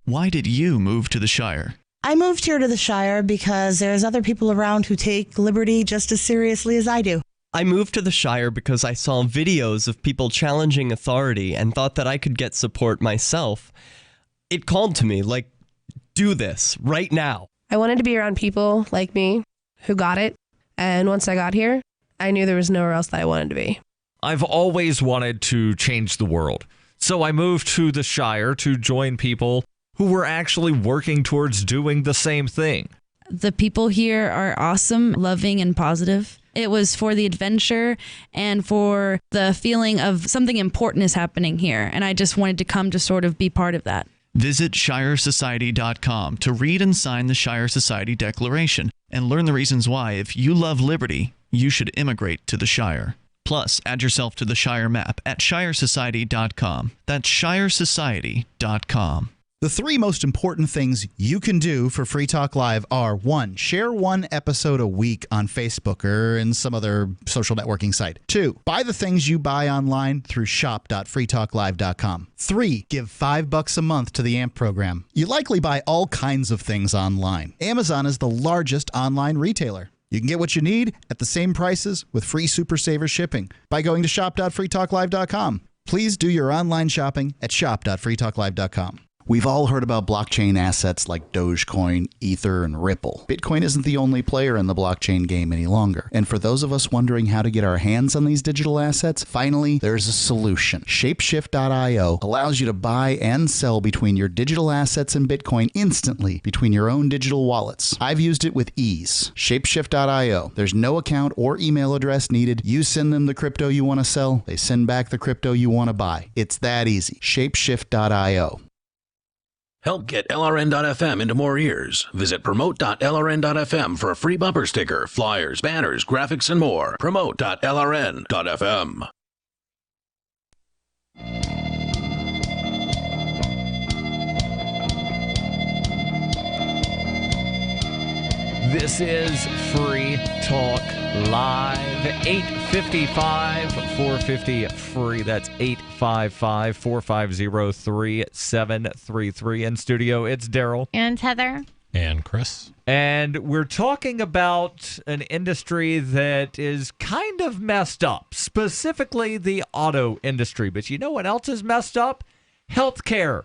Why did you move to the Shire? I moved here to the Shire because there's other people around who take liberty just as seriously as I do. I moved to the Shire because I saw videos of people challenging authority and thought that I could get support myself. It called to me, like, do this right now. I wanted to be around people like me who got it. And once I got here, I knew there was nowhere else that I wanted to be. I've always wanted to change the world. So I moved to the Shire to join people who were actually working towards doing the same thing. The people here are awesome, loving, and positive. It was for the adventure and for the feeling of something important is happening here. And I just wanted to come to sort of be part of that. Visit ShireSociety.com to read and sign the Shire Society Declaration and learn the reasons why, if you love liberty, you should immigrate to the Shire. Plus, add yourself to the Shire map at ShireSociety.com. That's ShireSociety.com. The 3 most important things you can do for Free Talk Live are: 1, share 1 episode a week on Facebook or in some other social networking site. 2, buy the things you buy online through shop.freetalklive.com. 3, give $5 a month to the AMP program. You likely buy all kinds of things online. Amazon is the largest online retailer. You can get what you need at the same prices with free Super Saver shipping by going to shop.freetalklive.com. Please do your online shopping at shop.freetalklive.com. We've all heard about blockchain assets like Dogecoin, Ether, and Ripple. Bitcoin isn't the only player in the blockchain game any longer. And for those of us wondering how to get our hands on these digital assets, finally, there's a solution. Shapeshift.io allows you to buy and sell between your digital assets and Bitcoin instantly between your own digital wallets. I've used it with ease. Shapeshift.io. There's no account or email address needed. You send them the crypto you want to sell. They send back the crypto you want to buy. It's that easy. Shapeshift.io. Help get LRN.FM into more ears. Visit promote.lrn.fm for a free bumper sticker, flyers, banners, graphics, and more. Promote.lrn.fm. This is Free Talk Live, 855 450 free. That's 855 450 3733. In studio, it's Daryl. And Heather. And Chris. And we're talking about an industry that is kind of messed up, specifically the auto industry. But you know what else is messed up? Healthcare.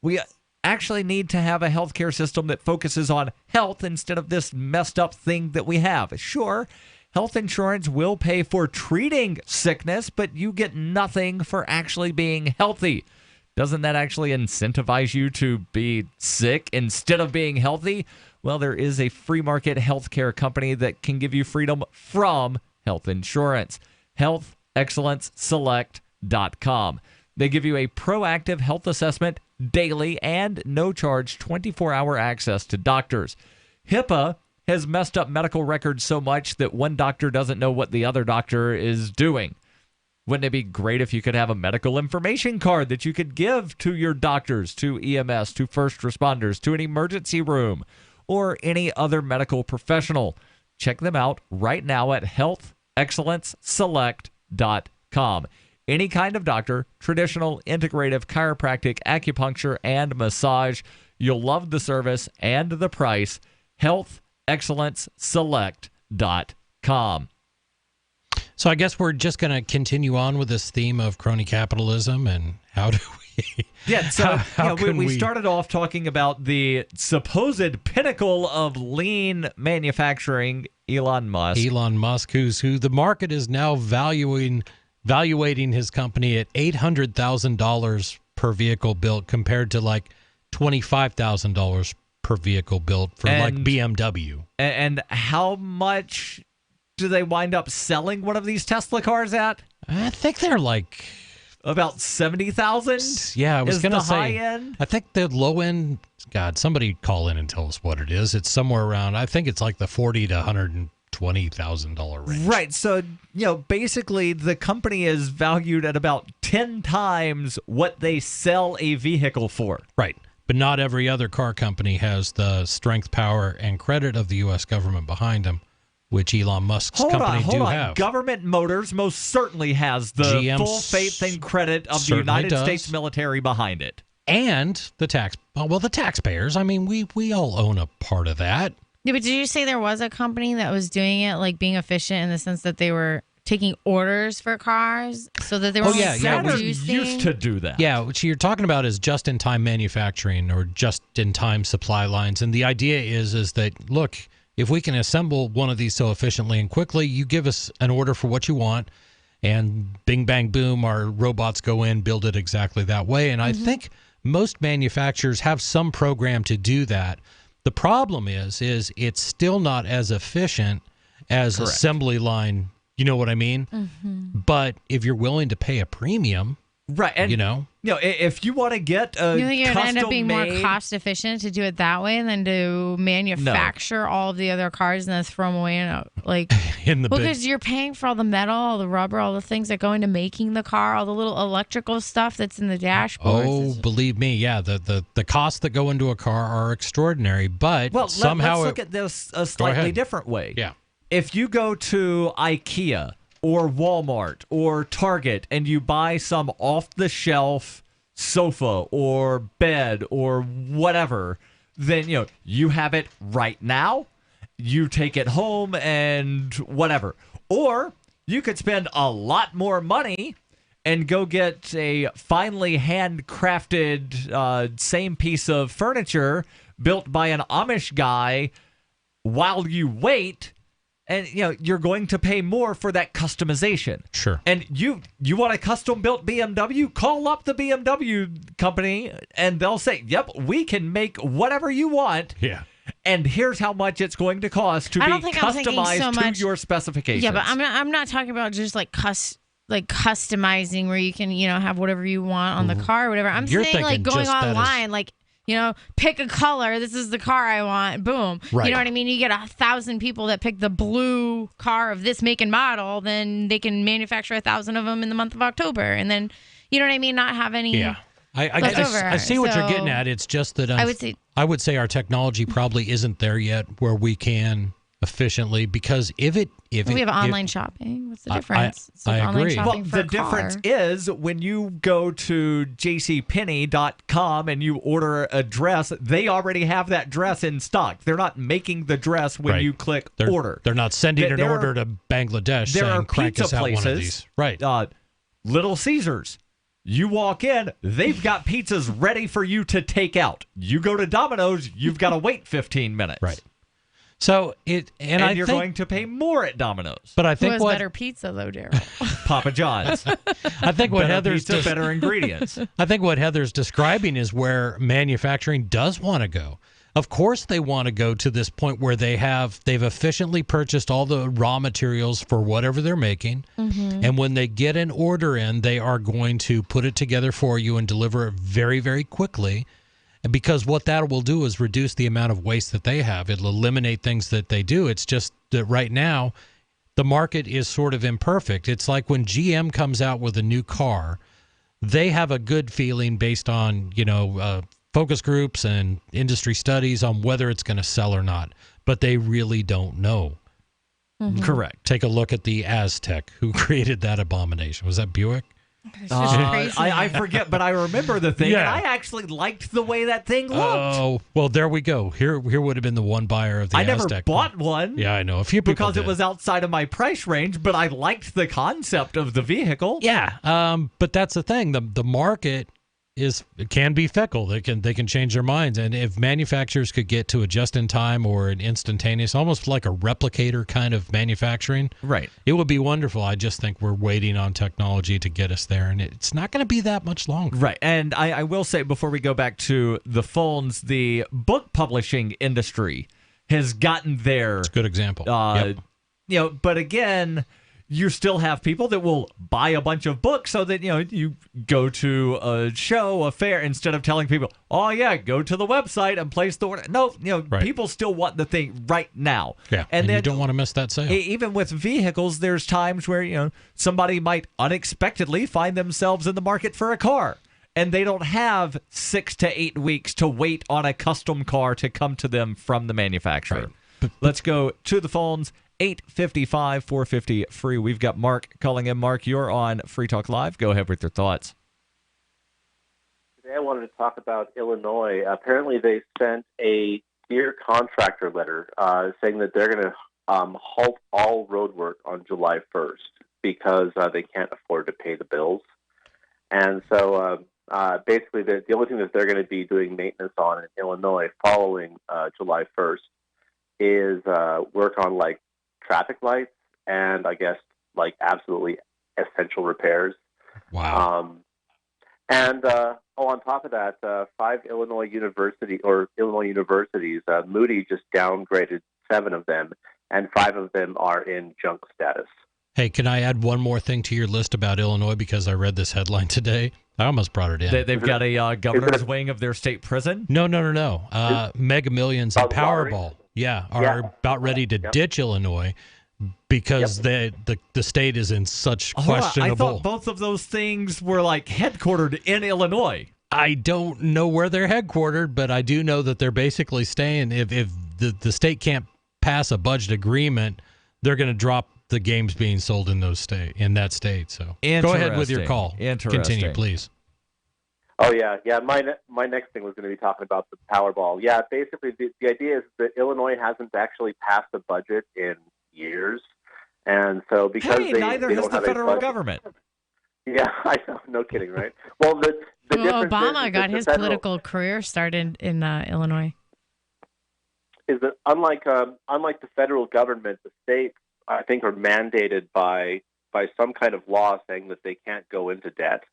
We actually need to have a healthcare system that focuses on health instead of this messed up thing that we have. Sure, health insurance will pay for treating sickness, but you get nothing for actually being healthy. Doesn't that actually incentivize you to be sick instead of being healthy? Well, there is a free market healthcare company that can give you freedom from health insurance. HealthExcellenceSelect.com. They give you a proactive health assessment daily and no charge 24-hour access to doctors. HIPAA has messed up medical records so much that one doctor doesn't know what the other doctor is doing. Wouldn't it be great if you could have a medical information card that you could give to your doctors, to EMS, to first responders, to an emergency room, or any other medical professional? Check them out right now at HealthExcellenceSelect.com. Any kind of doctor, traditional, integrative, chiropractic, acupuncture, and massage. You'll love the service and the price. HealthExcellenceSelect.com. So I guess we're just going to continue on with this theme of crony capitalism, and how do we? Yeah, so how we started off talking about the supposed pinnacle of lean manufacturing, Elon Musk. Elon Musk, who the market is now valuating his company at $800,000 per vehicle built, compared to like $25,000 per vehicle built for like BMW. And how much do they wind up selling one of these Tesla cars at? I think they're like about 70,000. Yeah, I was going to say. High end? I think the low end. God, somebody call in and tell us what it is. It's somewhere around. I think it's like the $40,000 to $120,000 range. Right. So basically, the company is valued at about 10 times what they sell a vehicle for. Right. But not every other car company has the strength, power, and credit of the U.S. government behind them, which Elon Musk's company do have. Government Motors most certainly has the GM full faith and credit of the United States military behind it. And the taxpayers. I mean, we all own a part of that. Yeah, but did you say there was a company that was doing it, like being efficient in the sense that they were taking orders for cars so that they were used to do that. Yeah, what you're talking about is just-in-time manufacturing or just-in-time supply lines. And the idea is that, look, if we can assemble one of these so efficiently and quickly, you give us an order for what you want, and bing, bang, boom, our robots go in, build it exactly that way. And I think most manufacturers have some program to do that. The problem is it's still not as efficient as assembly line. You know what I mean? But if you're willing to pay a premium, right? And if you want to get a you think you're going to end up being more cost efficient to do it that way than to manufacture all of the other cars and then throw them away in the because you're paying for all the metal, all the rubber, all the things that go into making the car, all the little electrical stuff that's in the dashboard. Oh, believe me, yeah, the costs that go into a car are extraordinary. But somehow let's look at this a slightly different way. Yeah. If you go to IKEA or Walmart or Target and you buy some off-the-shelf sofa or bed or whatever, then you have it right now. You take it home and whatever. Or you could spend a lot more money and go get a finely handcrafted same piece of furniture built by an Amish guy while you wait. And you're going to pay more for that customization. Sure. And you want a custom built BMW? Call up the BMW company and they'll say, "Yep, we can make whatever you want." Yeah. And here's how much it's going to cost to be customized to your specifications. Yeah, but I'm not talking about just like customizing where you can have whatever you want on the car or whatever. I'm saying like going online, like. Pick a color. This is the car I want. Boom. Right. You know what I mean? You get 1,000 people that pick the blue car of this make and model, then they can manufacture 1,000 of them in the month of October. And then, you know what I mean? Not have any. Yeah. I see what you're getting at. It's just that I would say our technology probably isn't there yet where we can efficiently, because we have online shopping. What's the difference? I agree. Well, the difference is when you go to jcpenney.com and you order a dress, they already have that dress in stock. They're not making the dress when you click order. They're not sending an order to Bangladesh saying, crank us out one of these. Right. Little Caesars. You walk in, they've got pizzas ready for you to take out. You go to Domino's, you've got to wait 15 minutes. Right. So you're going to pay more at Domino's. But I think who has better pizza though, Daryl? Papa John's. I think what Heather's better ingredients. I think what Heather's describing is where manufacturing does want to go. Of course they want to go to this point where they've efficiently purchased all the raw materials for whatever they're making. Mm-hmm. And when they get an order in, they are going to put it together for you and deliver it very, very quickly. And because what that will do is reduce the amount of waste that they have. It'll eliminate things that they do. It's just that right now the market is sort of imperfect. It's like when GM comes out with a new car, they have a good feeling based on, focus groups and industry studies on whether it's going to sell or not, but they really don't know. Mm-hmm. Correct. Take a look at the Aztec, who created that abomination. Was that Buick? It's just crazy. I forget, but I remember the thing. Yeah. And I actually liked the way that thing looked. Oh, well, there we go. Here would have been the one buyer of the I Aztec. never bought one. Yeah, I know. A few people because did. it was outside of my price range, but I liked the concept of the vehicle. Yeah, but that's the thing. The market can be fickle. They can change their minds, and if manufacturers could get to a just-in-time or an instantaneous, almost like a replicator kind of manufacturing, right, it would be wonderful. I just think we're waiting on technology to get us there, and it's not going to be that much longer. Right, and I will say before we go back to the phones, the book publishing industry has gotten there. It's a good example. But again, you still have people that will buy a bunch of books so that, you go to a show, a fair, instead of telling people, oh, yeah, go to the website and place the order. No, Right. people still want the thing right now. Yeah, and then you don't want to miss that sale. Even with vehicles, there's times where, somebody might unexpectedly find themselves in the market for a car. And they don't have 6 to 8 weeks to wait on a custom car to come to them from the manufacturer. Right. Let's go to the phones. 855-450 free. We've got Mark calling in. Mark, you're on Free Talk Live. Go ahead with your thoughts. Today I wanted to talk about Illinois. Apparently they sent a Dear Contractor letter saying that they're going to halt all road work on July 1st because they can't afford to pay the bills. And so basically the only thing that they're going to be doing maintenance on in Illinois following July 1st is work on traffic lights and I guess absolutely essential repairs. Wow. On top of that, 5 Illinois universities, Moody just downgraded 7 of them, and 5 of them are in junk status. Hey, can I add one more thing to your list about Illinois because I read this headline today? I almost brought it in. They've got a governor's wing of their state prison? No. Mega Millions and Powerball. Are about ready to ditch Illinois because the state is in such questionable. I thought both of those things were headquartered in Illinois. I don't know where they're headquartered, but I do know that they're basically staying. If the state can't pass a budget agreement, they're going to drop the games being sold in that state. So go ahead with your call. Continue, please. Oh, yeah. My next thing was going to be talking about the Powerball. Yeah, basically the idea is that Illinois hasn't actually passed a budget in years. And so because neither has the federal government. Yeah, I know. No kidding, right? Well, the difference Obama is got the his federal, political career started in Illinois. Is that unlike the federal government, the states, I think, are mandated by some kind of law saying that they can't go into debt.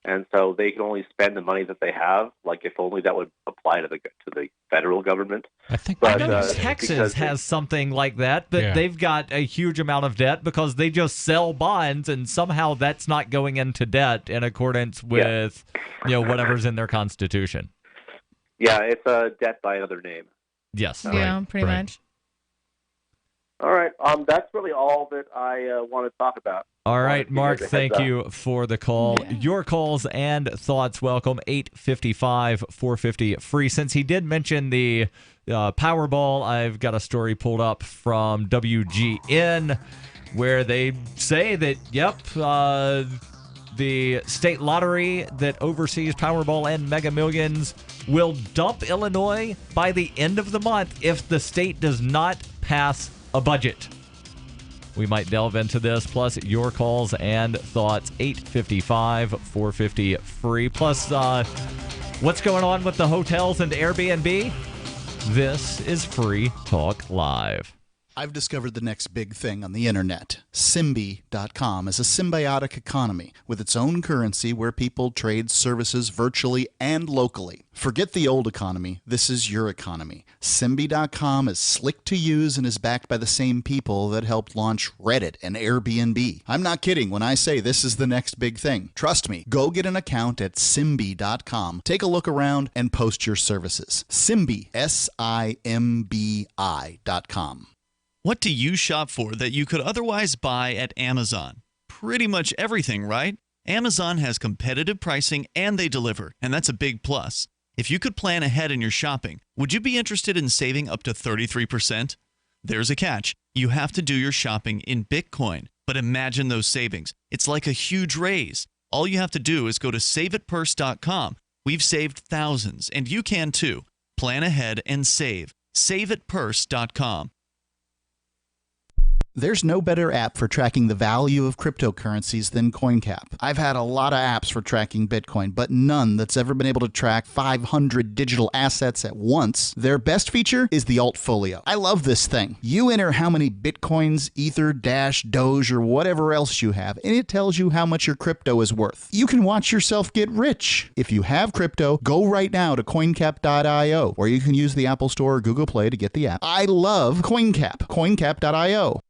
And so they can only spend the money that they have. If only that would apply to the federal government. I think Texas has something like that, but they've got a huge amount of debt because they just sell bonds, and somehow that's not going into debt in accordance with whatever's in their constitution. Yeah, it's a debt by another name. Yes. Yeah, pretty much. All right. That's really all that I want to talk about. All right, Mark, thank you for the call. Yeah. Your calls and thoughts welcome. 855-450 free. Since he did mention the Powerball, I've got a story pulled up from WGN where they say that, the state lottery that oversees Powerball and Mega Millions will dump Illinois by the end of the month if the state does not pass a budget. We might delve into this, plus your calls and thoughts. 855-450 free. Plus, what's going on with the hotels and Airbnb? This is Free Talk Live. I've discovered the next big thing on the internet. Symbi.com is a symbiotic economy with its own currency where people trade services virtually and locally. Forget the old economy. This is your economy. Symbi.com is slick to use and is backed by the same people that helped launch Reddit and Airbnb. I'm not kidding when I say this is the next big thing. Trust me. Go get an account at Symbi.com. Take a look around and post your services. Symbi, SIMBI.com. What do you shop for that you could otherwise buy at Amazon? Pretty much everything, right? Amazon has competitive pricing and they deliver, and that's a big plus. If you could plan ahead in your shopping, would you be interested in saving up to 33%? There's a catch. You have to do your shopping in Bitcoin. But imagine those savings. It's like a huge raise. All you have to do is go to saveatpurse.com. We've saved thousands, and you can too. Plan ahead and save. Saveatpurse.com. There's no better app for tracking the value of cryptocurrencies than CoinCap. I've had a lot of apps for tracking Bitcoin, but none that's ever been able to track 500 digital assets at once. Their best feature is the Altfolio. I love this thing. You enter how many Bitcoins, Ether, Dash, Doge, or whatever else you have, and it tells you how much your crypto is worth. You can watch yourself get rich. If you have crypto, go right now to coincap.io, or you can use the Apple Store or Google Play to get the app. I love CoinCap. coincap.io.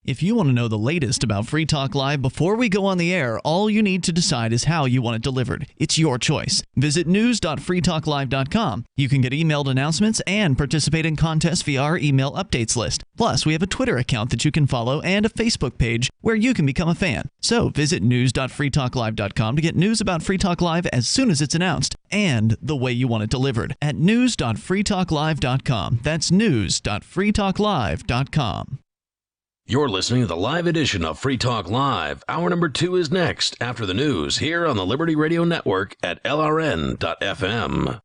If you want to know the latest about Free Talk Live before we go on the air, all you need to decide is how you want it delivered. It's your choice. Visit news.freetalklive.com. You can get emailed announcements and participate in contests via our email updates list. Plus, we have a Twitter account that you can follow and a Facebook page where you can become a fan. So visit news.freetalklive.com to get news about Free Talk Live as soon as it's announced and the way you want it delivered at news.freetalklive.com. That's news.freetalklive.com. You're listening to the live edition of Free Talk Live. Hour number 2 is next after the news here on the Liberty Radio Network at LRN.FM.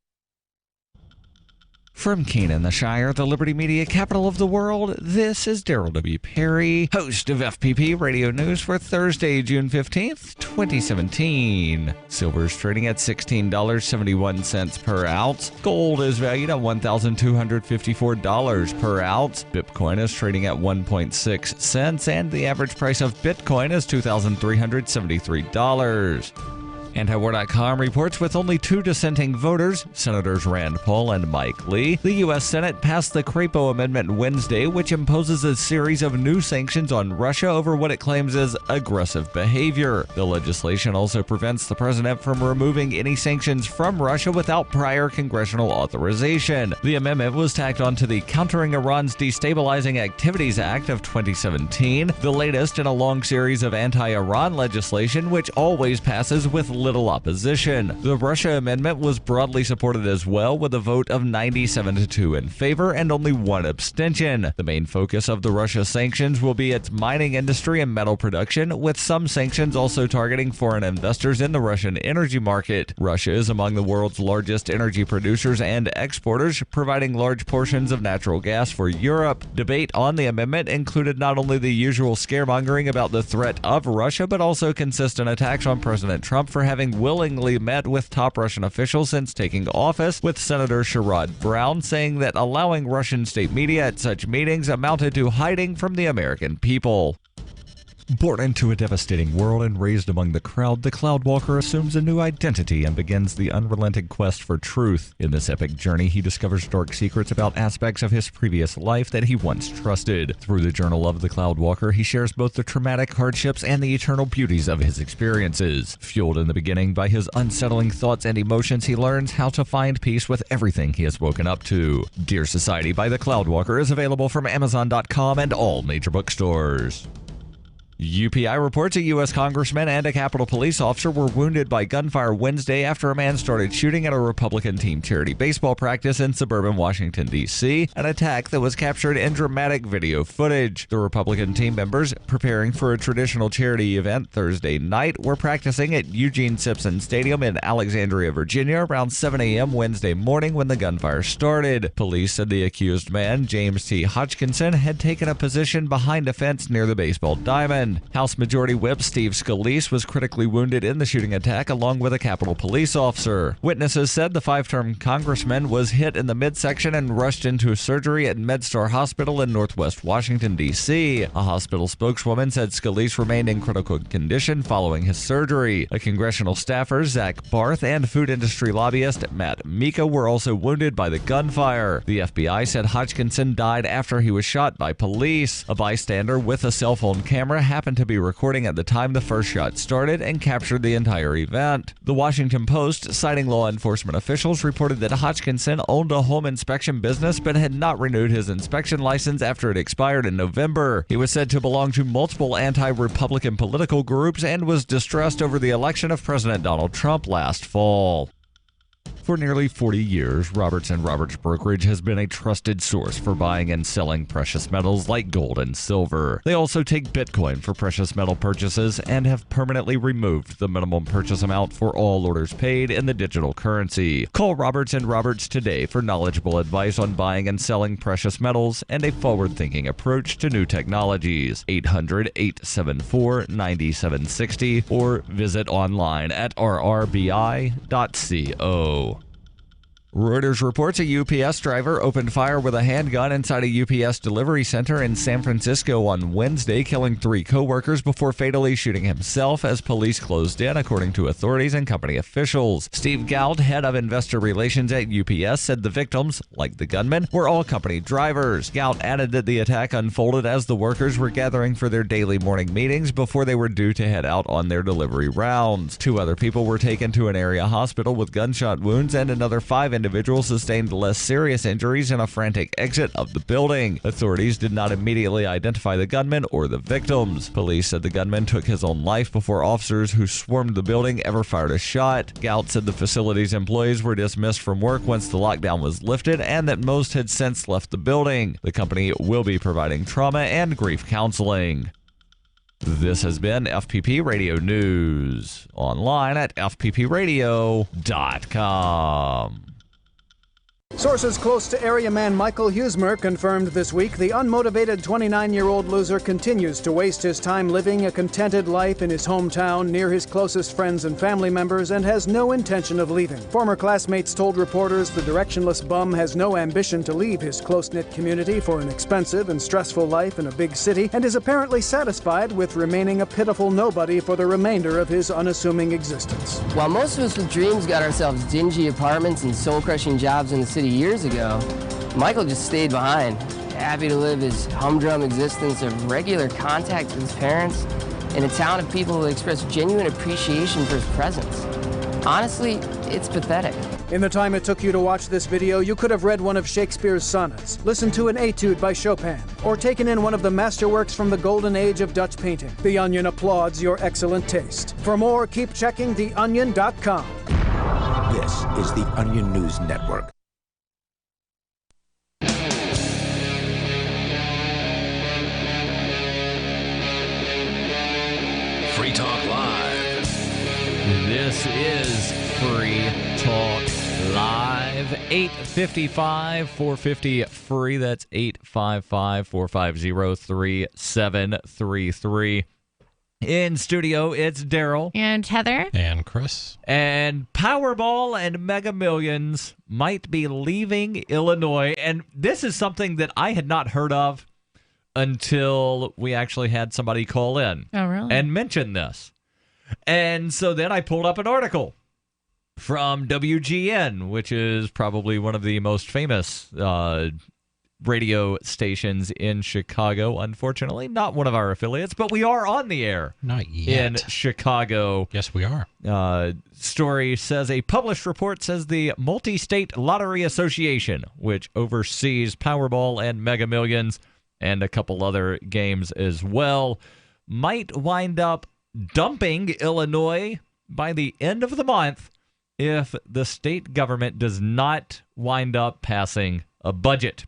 From Keene, the Shire, the Liberty Media capital of the world, this is Daryl W. Perry, host of FPP Radio News for Thursday, June 15th, 2017. Silver is trading at $16.71 per ounce. Gold is valued at $1,254 per ounce. Bitcoin is trading at 1.6 cents, and the average price of Bitcoin is $2,373. Antiwar.com reports with only 2 dissenting voters, Senators Rand Paul and Mike Lee, the U.S. Senate passed the Crapo Amendment Wednesday, which imposes a series of new sanctions on Russia over what it claims is aggressive behavior. The legislation also prevents the president from removing any sanctions from Russia without prior congressional authorization. The amendment was tacked onto the Countering Iran's Destabilizing Activities Act of 2017, the latest in a long series of anti-Iran legislation which always passes with little opposition. The Russia amendment was broadly supported as well, with a vote of 97-2 in favor and only 1 abstention. The main focus of the Russia sanctions will be its mining industry and metal production, with some sanctions also targeting foreign investors in the Russian energy market. Russia is among the world's largest energy producers and exporters, providing large portions of natural gas for Europe. Debate on the amendment included not only the usual scaremongering about the threat of Russia, but also consistent attacks on President Trump for having willingly met with top Russian officials since taking office, with Senator Sherrod Brown saying that allowing Russian state media at such meetings amounted to hiding from the American people. Born into a devastating world and raised among the crowd, the Cloudwalker assumes a new identity and begins the unrelenting quest for truth. In this epic journey, he discovers dark secrets about aspects of his previous life that he once trusted. Through the Journal of the Cloudwalker, he shares both the traumatic hardships and the eternal beauties of his experiences. Fueled in the beginning by his unsettling thoughts and emotions, he learns how to find peace with everything he has woken up to. Dear Society by the Cloudwalker is available from Amazon.com and all major bookstores. UPI reports a U.S. congressman and a Capitol Police officer were wounded by gunfire Wednesday after a man started shooting at a Republican team charity baseball practice in suburban Washington, D.C., an attack that was captured in dramatic video footage. The Republican team members, preparing for a traditional charity event Thursday night, were practicing at Eugene Simpson Stadium in Alexandria, Virginia, around 7 a.m. Wednesday morning when the gunfire started. Police said the accused man, James T. Hodgkinson, had taken a position behind a fence near the baseball diamond. Washington. House Majority Whip Steve Scalise was critically wounded in the shooting attack, along with a Capitol Police officer. Witnesses said the 5-term congressman was hit in the midsection and rushed into surgery at MedStar Hospital in Northwest Washington, D.C. A hospital spokeswoman said Scalise remained in critical condition following his surgery. A congressional staffer, Zach Barth, and food industry lobbyist Matt Mika were also wounded by the gunfire. The FBI said Hodgkinson died after he was shot by police. A bystander with a cell phone camera happened to be recording at the time the first shot started and captured the entire event. The Washington Post, citing law enforcement officials, reported that Hodgkinson owned a home inspection business but had not renewed his inspection license after it expired in November. He was said to belong to multiple anti-Republican political groups and was distressed over the election of President Donald Trump last fall. For nearly 40 years, Roberts & Roberts Brokerage has been a trusted source for buying and selling precious metals like gold and silver. They also take Bitcoin for precious metal purchases and have permanently removed the minimum purchase amount for all orders paid in the digital currency. Call Roberts & Roberts today for knowledgeable advice on buying and selling precious metals and a forward-thinking approach to new technologies. 800-874-9760 or visit online at rrbi.co. Reuters reports a UPS driver opened fire with a handgun inside a UPS delivery center in San Francisco on Wednesday, killing 3 co-workers before fatally shooting himself as police closed in, according to authorities and company officials. Steve Gauld, head of investor relations at UPS, said the victims, like the gunman, were all company drivers. Gauld added that the attack unfolded as the workers were gathering for their daily morning meetings before they were due to head out on their delivery rounds. 2 other people were taken to an area hospital with gunshot wounds, and another 5 individuals sustained less serious injuries in a frantic exit of the building. Authorities did not immediately identify the gunman or the victims. Police said the gunman took his own life before officers who swarmed the building ever fired a shot. Gault said the facility's employees were dismissed from work once the lockdown was lifted and that most had since left the building. The company will be providing trauma and grief counseling. This has been FPP Radio News, online at fppradio.com. Sources close to area man Michael Huesmer confirmed this week the unmotivated 29-year-old loser continues to waste his time living a contented life in his hometown near his closest friends and family members and has no intention of leaving. Former classmates told reporters the directionless bum has no ambition to leave his close-knit community for an expensive and stressful life in a big city and is apparently satisfied with remaining a pitiful nobody for the remainder of his unassuming existence. While most of us with dreams got ourselves dingy apartments and soul-crushing jobs in the city years ago, Michael just stayed behind, happy to live his humdrum existence of regular contact with his parents and a town of people who express genuine appreciation for his presence. Honestly, it's pathetic. In the time it took you to watch this video, you could have read one of Shakespeare's sonnets, listened to an etude by Chopin, or taken in one of the masterworks from the golden age of Dutch painting. The Onion applauds your excellent taste. For more, keep checking theonion.com. This is the Onion News Network. Free Talk Live. This is Free Talk Live. 855-450-FREE. That's 855-450-3733. In studio, it's Daryl. And Heather. And Chris. And Powerball and Mega Millions might be leaving Illinois. And this is something that I had not heard of until we actually had somebody call in and mention this. And so then I pulled up an article from WGN, which is probably one of the most famous radio stations in Chicago. Unfortunately, not one of our affiliates, but we are on the air. Not yet. In Chicago. Yes, we are. Story says a published report says the Multi-State Lottery Association, which oversees Powerball and Mega Millions and a couple other games as well, might wind up dumping Illinois by the end of the month if the state government does not wind up passing a budget.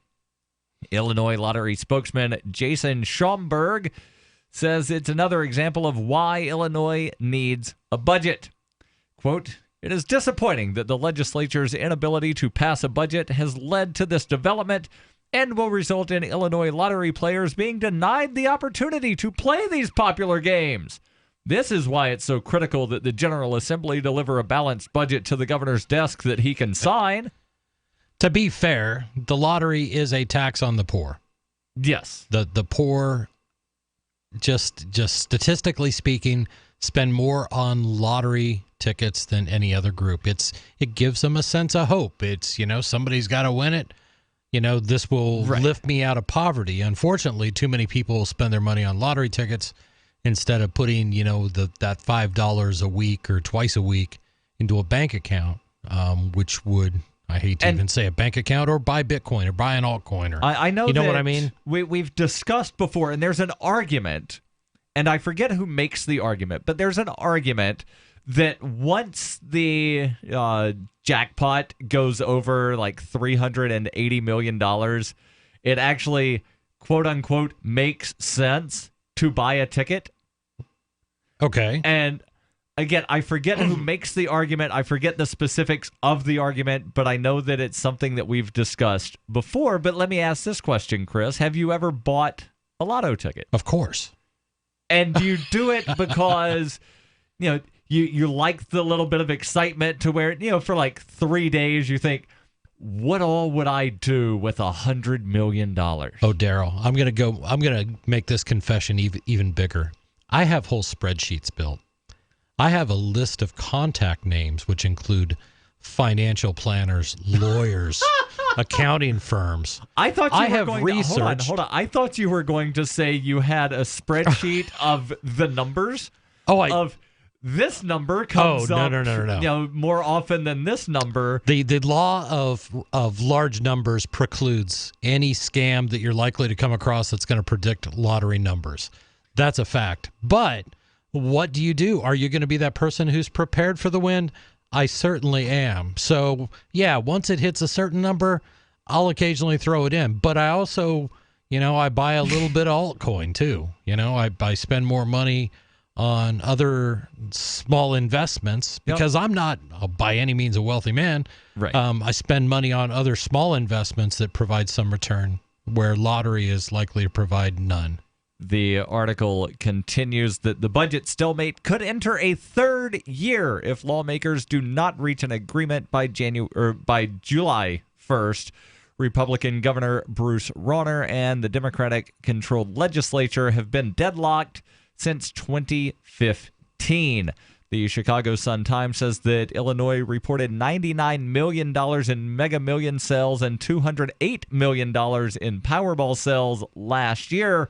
Illinois Lottery spokesman Jason Schomburg says it's another example of why Illinois needs a budget. Quote, "It is disappointing that the legislature's inability to pass a budget has led to this development, and will result in Illinois lottery players being denied the opportunity to play these popular games. This is why it's so critical that the General Assembly deliver a balanced budget to the governor's desk that he can sign. To be fair, the lottery is a tax on the poor. Yes. The poor, just statistically speaking, spend more on lottery tickets than any other group. It gives them a sense of hope. It's, somebody's got to win it. This will lift me out of poverty. Unfortunately, too many people will spend their money on lottery tickets instead of putting, that $5 a week or twice a week into a bank account, which would, I hate to even say a bank account, or buy Bitcoin or buy an altcoin. Or, I know you know that what I mean? We've discussed before, and there's an argument, and I forget who makes the argument, but there's an argument that once the jackpot goes over like $380 million, it actually, quote unquote, makes sense to buy a ticket. Okay. And again, I forget who makes the argument. I forget the specifics of the argument, but I know that it's something that we've discussed before. But let me ask this question, Chris. Have you ever bought a lotto ticket? Of course. And do you do it because, you like the little bit of excitement to where, for like 3 days you think, what all would I do with $100 million? Oh, Daryl, I'm going to make this confession even bigger. I have whole spreadsheets built. I have a list of contact names, which include financial planners, lawyers, accounting firms. I thought you I were have going researched. Hold on. I thought you were going to say you had a spreadsheet of the numbers. Of this number comes up. No. More often than this number. The law of large numbers precludes any scam that you're likely to come across that's going to predict lottery numbers. That's a fact. But what do you do? Are you going to be that person who's prepared for the win? I certainly am. So, yeah, once it hits a certain number, I'll occasionally throw it in. But I also, I buy a little bit of altcoin too. I spend more money on other small investments because I'm not by any means a wealthy man. Right. I spend money on other small investments that provide some return where lottery is likely to provide none. The article continues that the budget stalemate could enter a third year if lawmakers do not reach an agreement by July 1st. Republican Governor Bruce Rauner and the Democratic-controlled legislature have been deadlocked since 2015. The Chicago Sun-Times says that Illinois reported $99 million in Mega Millions sales and $208 million in Powerball sales last year,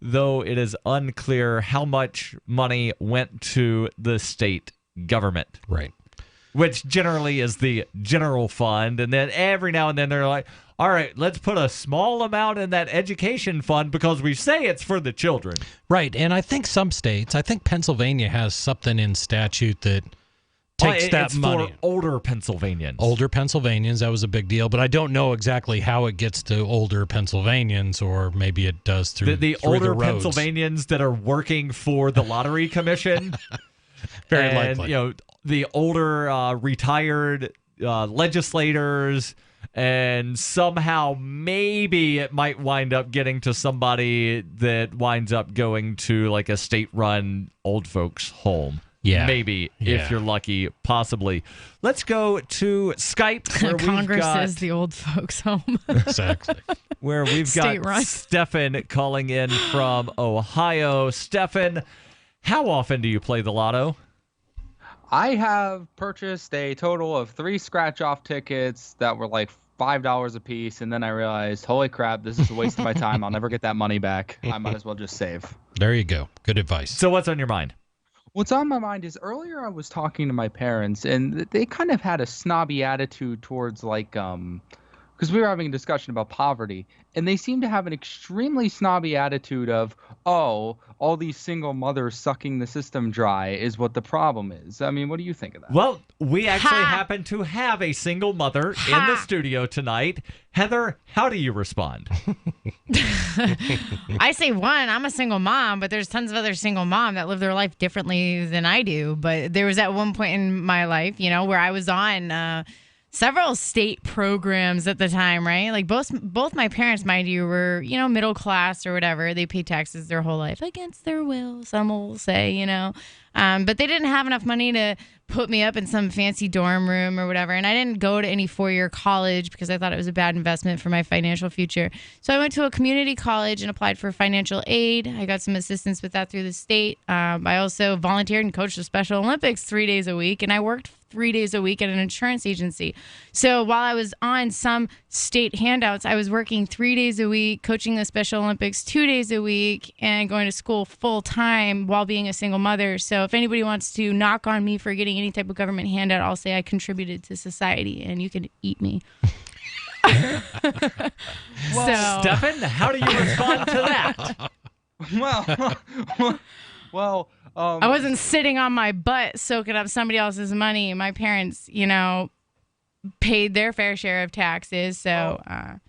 though it is unclear how much money went to the state government. Right. Which generally is the general fund. And then every now and then they're like, all right, let's put a small amount in that education fund because we say it's for the children. Right. And I think some states, Pennsylvania has something in statute that takes that money. For older Pennsylvanians. Older Pennsylvanians, that was a big deal. But I don't know exactly how it gets to older Pennsylvanians, or maybe it does through the through older the roads. Pennsylvanians that are working for the Lottery Commission. Very likely. The older retired legislators, and somehow maybe it might wind up getting to somebody that winds up going to like a state-run old folks home. Yeah. Maybe, if you're lucky, possibly. Let's go to Skype. Where Congress is the old folks' home. Exactly. Where we've got Stefan calling in from Ohio. Stefan, how often do you play the lotto? I have purchased a total of 3 scratch-off tickets that were like $5 a piece, and then I realized, holy crap, this is a waste of my time. I'll never get that money back. I might as well just save. There you go. Good advice. So what's on your mind? What's on my mind is earlier I was talking to my parents, and they kind of had a snobby attitude towards because we were having a discussion about poverty, and they seem to have an extremely snobby attitude of, oh, all these single mothers sucking the system dry is what the problem is. I mean, what do you think of that? Well, we actually happen to have a single mother in the studio tonight. Heather, how do you respond? I say one, I'm a single mom, but there's tons of other single moms that live their life differently than I do. But there was at one point in my life, where I was on several state programs at the time, right? Like both my parents, mind you, were, middle class or whatever. They paid taxes their whole life against their will, some will say, but they didn't have enough money to put me up in some fancy dorm room or whatever. And I didn't go to any 4-year college because I thought it was a bad investment for my financial future. So I went to a community college and applied for financial aid. I got some assistance with that through the state. I also volunteered and coached the Special Olympics 3 days a week, and I worked 3 days a week at an insurance agency. So while I was on some state handouts, I was working 3 days a week, coaching the Special Olympics 2 days a week, and going to school full time while being a single mother. So if anybody wants to knock on me for getting any type of government handout, I'll say I contributed to society, and you can eat me. Stefan, how do you respond to that? Well, I wasn't sitting on my butt soaking up somebody else's money. My parents, paid their fair share of taxes. So,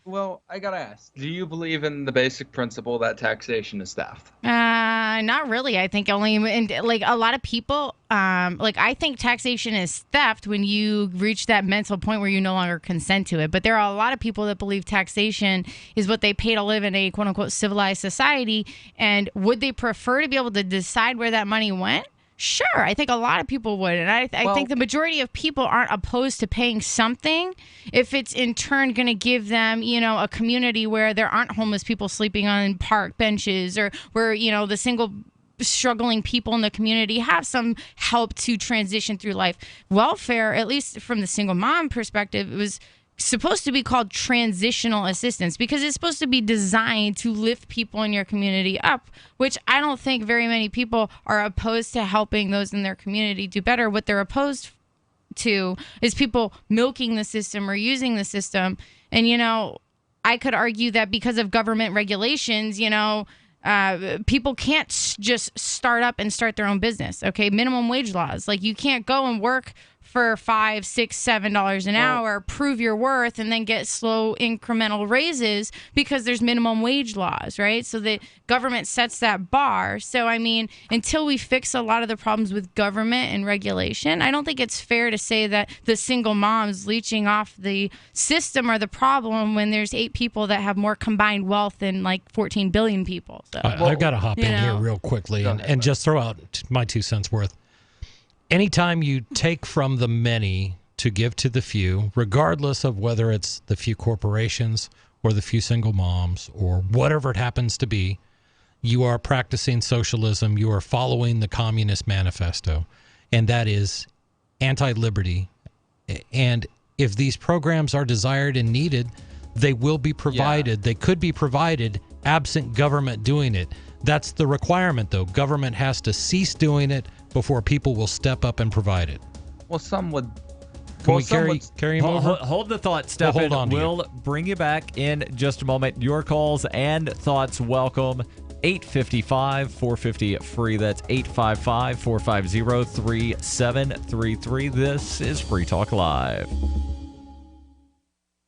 well, I gotta ask: do you believe in the basic principle that taxation is theft? Not really. I think only a lot of people. I think taxation is theft when you reach that mental point where you no longer consent to it. But there are a lot of people that believe taxation is what they pay to live in a quote unquote civilized society. And would they prefer to be able to decide where that money went? Sure, I think a lot of people would. And I think the majority of people aren't opposed to paying something if it's in turn going to give them, a community where there aren't homeless people sleeping on park benches, or where, the single struggling people in the community have some help to transition through life. Welfare, at least from the single mom perspective, it was supposed to be called transitional assistance because it's supposed to be designed to lift people in your community up, which I don't think very many people are opposed to helping those in their community do better. What they're opposed to is people milking the system or using the system. And, I could argue that because of government regulations, people can't just start up and start their own business. Okay. Minimum wage laws. Like, you can't go and work for $5, $6, $7 an hour, prove your worth, and then get slow incremental raises because there's minimum wage laws, right? So the government sets that bar. So, until we fix a lot of the problems with government and regulation, I don't think it's fair to say that the single moms leeching off the system are the problem when there's 8 people that have more combined wealth than 14 billion people. So, I've got to hop in here real quickly and just throw out my 2 cents worth. Anytime you take from the many to give to the few, regardless of whether it's the few corporations or the few single moms or whatever it happens to be, you are practicing socialism. You are following the Communist Manifesto, and that is anti-liberty. And if these programs are desired and needed, they will be provided. They could be provided absent government doing it. That's the requirement, though. Government has to cease doing it before people will step up and provide it. Well, some would. Can we carry him over? Hold the thought, Stefan. We'll bring you back in just a moment. Your calls and thoughts welcome. 855-450-FREE. That's 855-450-3733. This is Free Talk Live.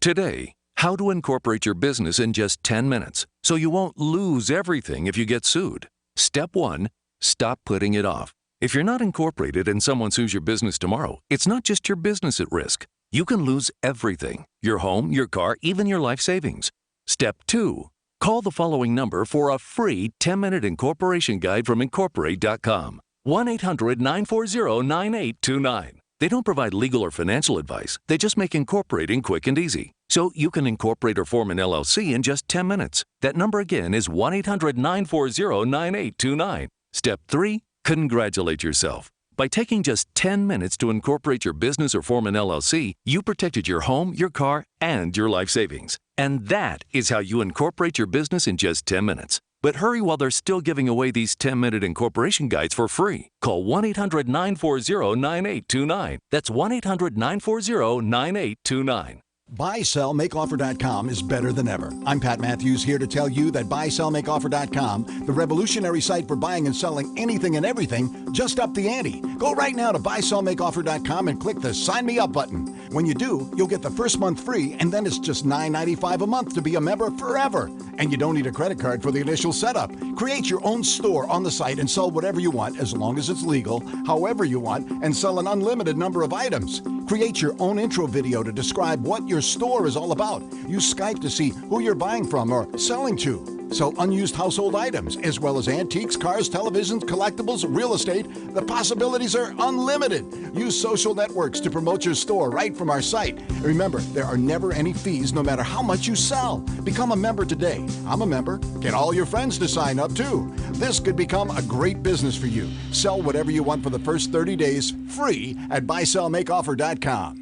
Today, how to incorporate your business in just 10 minutes so you won't lose everything if you get sued. Step 1, stop putting it off. If you're not incorporated and someone sues your business tomorrow, it's not just your business at risk. You can lose everything: your home, your car, even your life savings. Step 2, call the following number for a free 10-minute incorporation guide from Incorporate.com. 1-800-940-9829. They don't provide legal or financial advice. They just make incorporating quick and easy. So you can incorporate or form an LLC in just 10 minutes. That number again is 1-800-940-9829. Step 3, congratulate yourself. By taking just 10 minutes to incorporate your business or form an LLC, you protected your home, your car, and your life savings. And that is how you incorporate your business in just 10 minutes. But hurry while they're still giving away these 10-minute incorporation guides for free. Call 1-800-940-9829. That's 1-800-940-9829. BuySellMakeOffer.com is better than ever. I'm Pat Matthews, here to tell you that BuySellMakeOffer.com, the revolutionary site for buying and selling anything and everything, just upped the ante. Go right now to BuySellMakeOffer.com and click the Sign Me Up button. When you do, you'll get the first month free, and then it's just $9.95 a month to be a member forever. And you don't need a credit card for the initial setup. Create your own store on the site and sell whatever you want, as long as it's legal, however you want, and sell an unlimited number of items. Create your own intro video to describe what your store is all about. Use Skype to see who you're buying from or selling to. Sell unused household items, as well as antiques, cars, televisions, collectibles, real estate. The possibilities are unlimited. Use social networks to promote your store right from our site. Remember, there are never any fees, no matter how much you sell. Become a member today. I'm a member. Get all your friends to sign up, too. This could become a great business for you. Sell whatever you want for the first 30 days, free at buysellmakeoffer.com.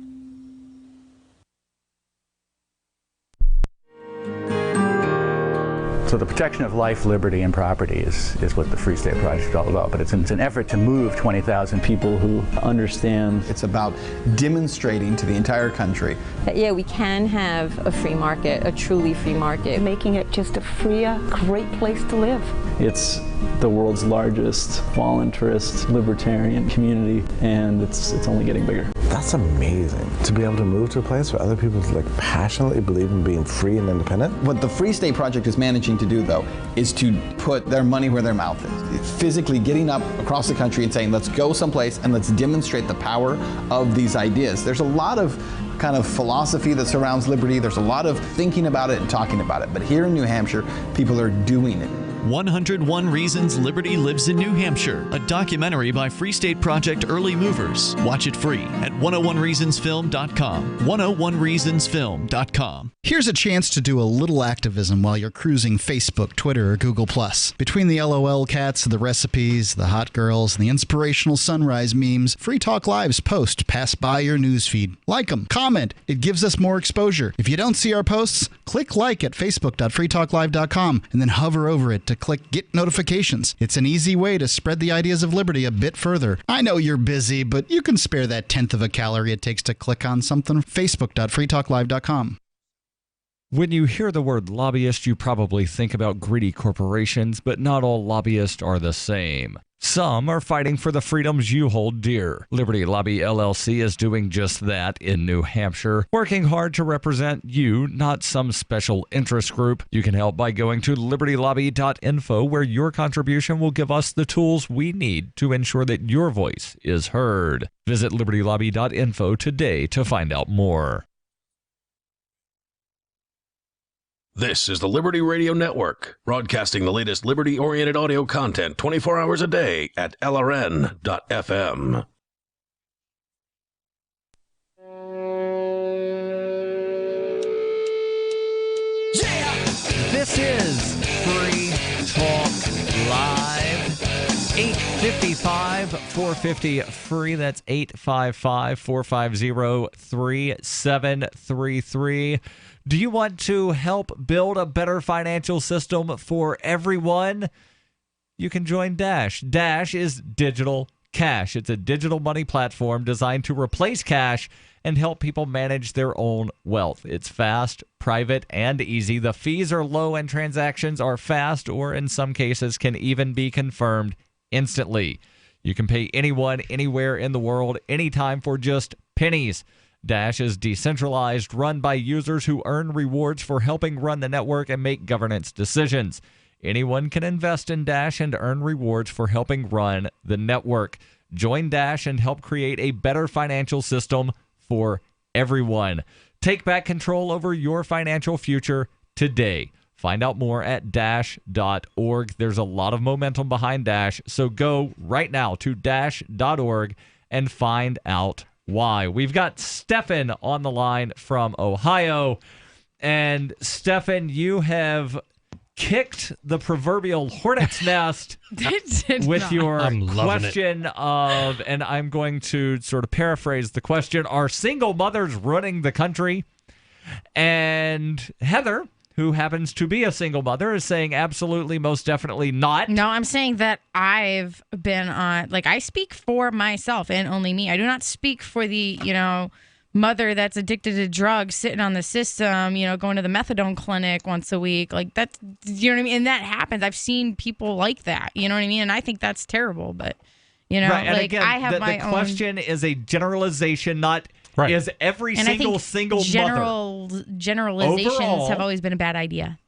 So the protection of life, liberty, and property is what the Free State Project is all about. But it's an effort to move 20,000 people who understand. It's about demonstrating to the entire country that, yeah, we can have a free market, a truly free market. Making it just a freer, great place to live. It's the world's largest voluntarist libertarian community, and it's only getting bigger. That's amazing, to be able to move to a place where other people passionately believe in being free and independent. What the Free State Project is managing to do, though, is to put their money where their mouth is. It's physically getting up across the country and saying, let's go someplace and let's demonstrate the power of these ideas. There's a lot of kind of philosophy that surrounds liberty. There's a lot of thinking about it and talking about it. But here in New Hampshire, people are doing it. 101 Reasons Liberty Lives in New Hampshire, a documentary by Free State Project Early Movers. Watch it free at 101reasonsfilm.com. 101reasonsfilm.com. Here's a chance to do a little activism while you're cruising Facebook, Twitter, or Google+. Between the LOL cats, the recipes, the hot girls, and the inspirational sunrise memes, Free Talk Live's posts pass by your newsfeed. Like them, comment. It gives us more exposure. If you don't see our posts, click like at facebook.freetalklive.com and then hover over it to click Get Notifications. It's an easy way to spread the ideas of liberty a bit further. I know you're busy, but you can spare that 1/10 of a calorie it takes to click on something. Facebook.freetalklive.com. When you hear the word lobbyist, you probably think about greedy corporations, but not all lobbyists are the same. Some are fighting for the freedoms you hold dear. Liberty Lobby LLC is doing just that in New Hampshire, working hard to represent you, not some special interest group. You can help by going to libertylobby.info, where your contribution will give us the tools we need to ensure that your voice is heard. Visit libertylobby.info today to find out more. This is the Liberty Radio Network, broadcasting the latest liberty-oriented audio content 24 hours a day at LRN.FM. This is Free Talk Live. 855-450-FREE. That's 855-450-3733. Do you want to help build a better financial system for everyone? You can join Dash. Dash is digital cash. It's a digital money platform designed to replace cash and help people manage their own wealth. It's fast, private, and easy. The fees are low and transactions are fast, or in some cases can even be confirmed instantly. You can pay anyone, anywhere in the world, anytime for just pennies. Dash is decentralized, run by users who earn rewards for helping run the network and make governance decisions. Anyone can invest in Dash and earn rewards for helping run the network. Join Dash and help create a better financial system for everyone. Take back control over your financial future today. Find out more at dash.org. There's a lot of momentum behind Dash, so go right now to dash.org and find out why. We've got Stefan on the line from Ohio. And Stefan, you have kicked the proverbial hornet's nest with your question of, and I'm going to sort of paraphrase the question, are single mothers running the country? And Heather, who happens to be a single mother, is saying absolutely, most definitely not. No, I'm saying that I've been on, I speak for myself and only me. I do not speak for the, mother that's addicted to drugs, sitting on the system, going to the methadone clinic once a week. That's, you know what I mean? And that happens. I've seen people like that, you know what I mean? And I think that's terrible, but, right. And again, I have the question is a generalization, not Right. is every And I single think mother. generalizations Overall- have always been a bad idea.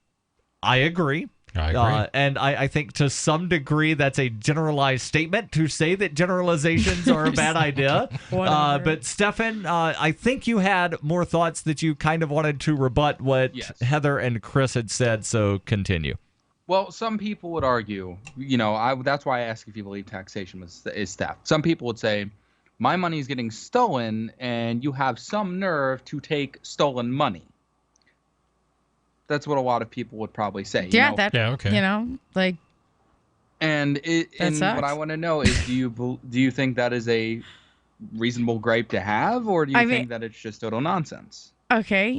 I agree. I agree. And I think to some degree that's a generalized statement to say that generalizations are a bad idea. But Stefan, I think you had more thoughts that you kind of wanted to rebut what Heather and Chris had said, so continue. Well, some people would argue, that's why I ask if you believe taxation is theft. Some people would say, my money is getting stolen, and you have some nerve to take stolen money. That's what a lot of people would probably say. Yeah, And what I want to know is, do you think that is a reasonable gripe to have, or do you think that it's just total nonsense? Okay,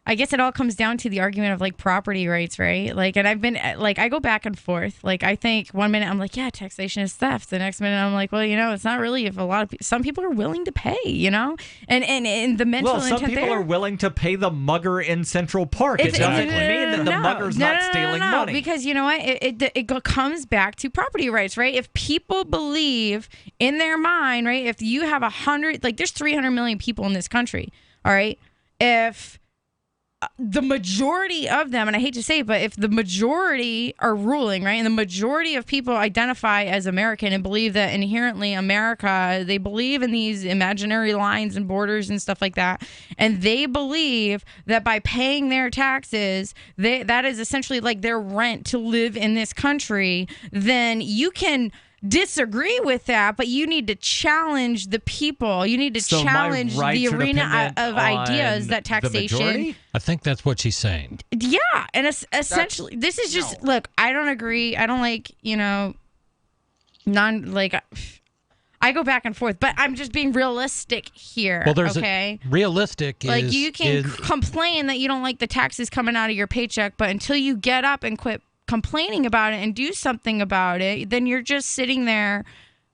I guess it all comes down to the argument of like property rights, right? Like, and I've been like, I go back and forth. Like, I think one minute I'm like, yeah, taxation is theft. The next minute I'm like, well, it's not really. If some people are willing to pay, and the mental intent some people there. are willing to pay the mugger in Central Park. It doesn't mean that the mugger's not stealing money. Because you know what? It comes back to property rights, right? If people believe in their mind, right? If you have 100, like there's 300 million people in this country, all right? If the majority of them, and I hate to say it, but if the majority are ruling, right, and the majority of people identify as American and believe that inherently America, they believe in these imaginary lines and borders and stuff like that, and they believe that by paying their taxes, that is essentially like their rent to live in this country, then you can disagree with that, but you need to challenge the people. You need to challenge the arena of ideas that taxation. I think that's what she's saying. Yeah, and essentially, this is just look. I don't agree. I don't like I go back and forth, but I'm just being realistic here. Well, there's realistic. Like you can complain that you don't like the taxes coming out of your paycheck, but until you get up and quit complaining about it and do something about it, then you're just sitting there,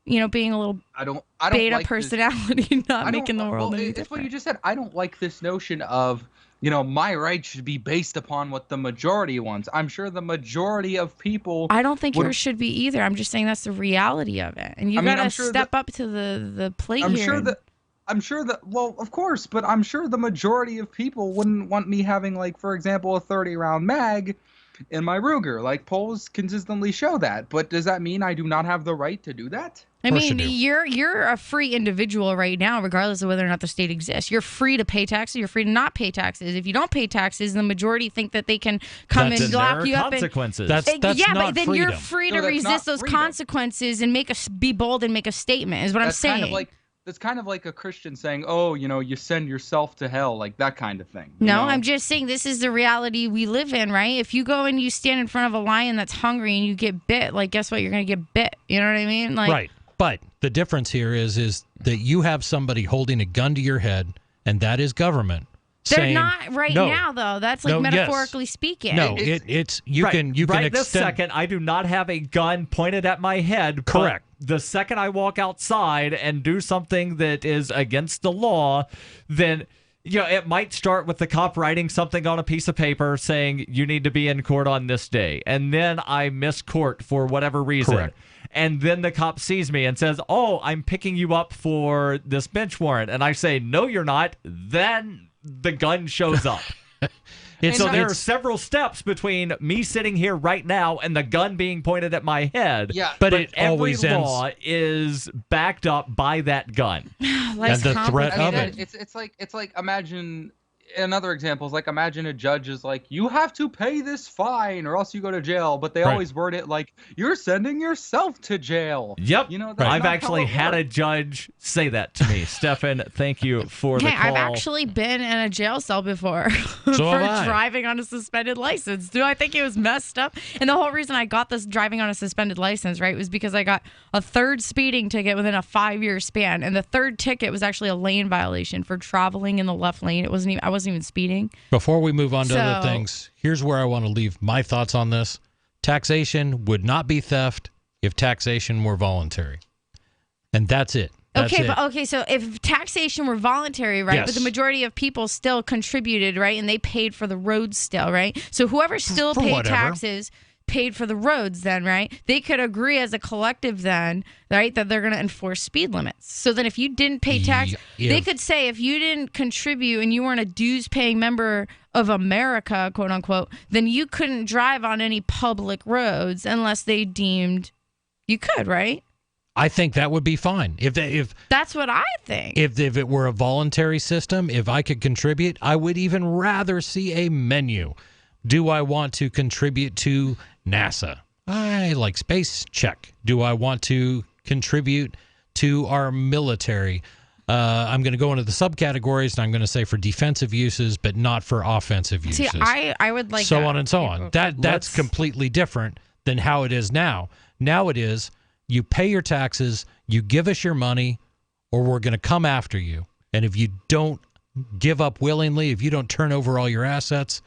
being a little I don't beta like personality, not making the world any different. It's what you just said. I don't like this notion of, my rights should be based upon what the majority wants. I'm sure the majority of people. I don't think yours should be either. I'm just saying that's the reality of it, and you gotta step up to the plate here. I'm sure that, well, of course, but I'm sure the majority of people wouldn't want me having, like, for example, a 30-round mag in my Ruger. Like, polls consistently show that. But does that mean I do not have the right to do that? I mean, you're a free individual right now, regardless of whether or not the state exists. You're free to pay taxes. You're free to not pay taxes. If you don't pay taxes, the majority think that they can come and lock you up. Consequences. That's yeah, not but then freedom. you're free to resist those consequences and be bold and make a statement. Is what I'm saying. That's kind of like a Christian saying, oh, you send yourself to hell, like that kind of thing. No, I'm just saying this is the reality we live in, right? If you go and you stand in front of a lion that's hungry and you get bit, like, guess what? You're going to get bit. You know what I mean? Like, right. But the difference here is that you have somebody holding a gun to your head, and that is government. They're not now, though. That's like metaphorically speaking. No, it's you can right extend. This second, I do not have a gun pointed at my head. Correct. The second I walk outside and do something that is against the law, then it might start with the cop writing something on a piece of paper saying you need to be in court on this day, and then I miss court for whatever reason. Correct. And then the cop sees me and says, "Oh, I'm picking you up for this bench warrant," and I say, "No, you're not." Then the gun shows up. So there are several steps between me sitting here right now and the gun being pointed at my head. Yeah, but it every always law is backed up by that gun. And the threat of it. It's like imagine another example is like imagine a judge is like, you have to pay this fine or else you go to jail, but they always word it like you're sending yourself to jail. Yep. I've actually had a judge say that to me. Stefan, thank you for the call. I've actually been in a jail cell before for driving on a suspended license. Do I think it was messed up? And the whole reason I got this driving on a suspended license, right, was because I got a third speeding ticket within a 5-year span, and the third ticket was actually a lane violation for traveling in the left lane. I wasn't even speeding. Before we move on to other things, here's where I want to leave my thoughts on this. Taxation would not be theft if taxation were voluntary. And that's it. So if taxation were voluntary, right, but the majority of people still contributed, right, and they paid for the roads still, right? So whoever still paid taxes paid for the roads then, right? They could agree as a collective then, right, that they're going to enforce speed limits. So then if you didn't pay tax, they could say if you didn't contribute and you weren't a dues-paying member of America, quote unquote, then you couldn't drive on any public roads unless they deemed you could, right? I think that would be fine. If that's what I think. If it were a voluntary system, if I could contribute, I would even rather see a menu. Do I want to contribute to NASA? I like space. Check. Do I want to contribute to our military? I'm going to go into the subcategories, and I'm going to say for defensive uses, but not for offensive uses. See, I would like so on and so on. That's completely different than how it is now. Now it is you pay your taxes, you give us your money, or we're going to come after you. And if you don't give up willingly, if you don't turn over all your assets,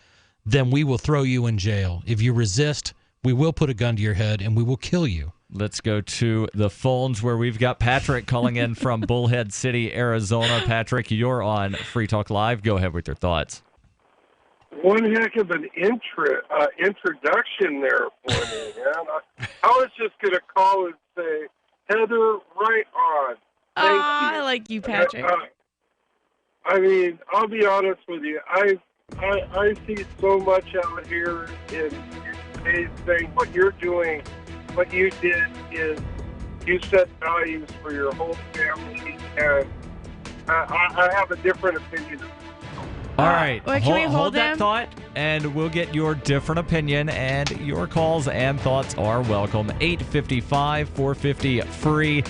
then we will throw you in jail. If you resist, we will put a gun to your head and we will kill you. Let's go to the phones where we've got Patrick calling in from Bullhead City, Arizona. Patrick, you're on Free Talk Live. Go ahead with your thoughts. One heck of an introduction there for me, man. I was just going to call and say, Heather, right on. Thank you. I like you, Patrick. I mean, I'll be honest with you. I see so much out here in today's thing. What you're doing, what you did is you set values for your whole family, and I have a different opinion. All right, Wait, can we hold that thought, and we'll get your different opinion, and your calls and thoughts are welcome. 855-450-FREE.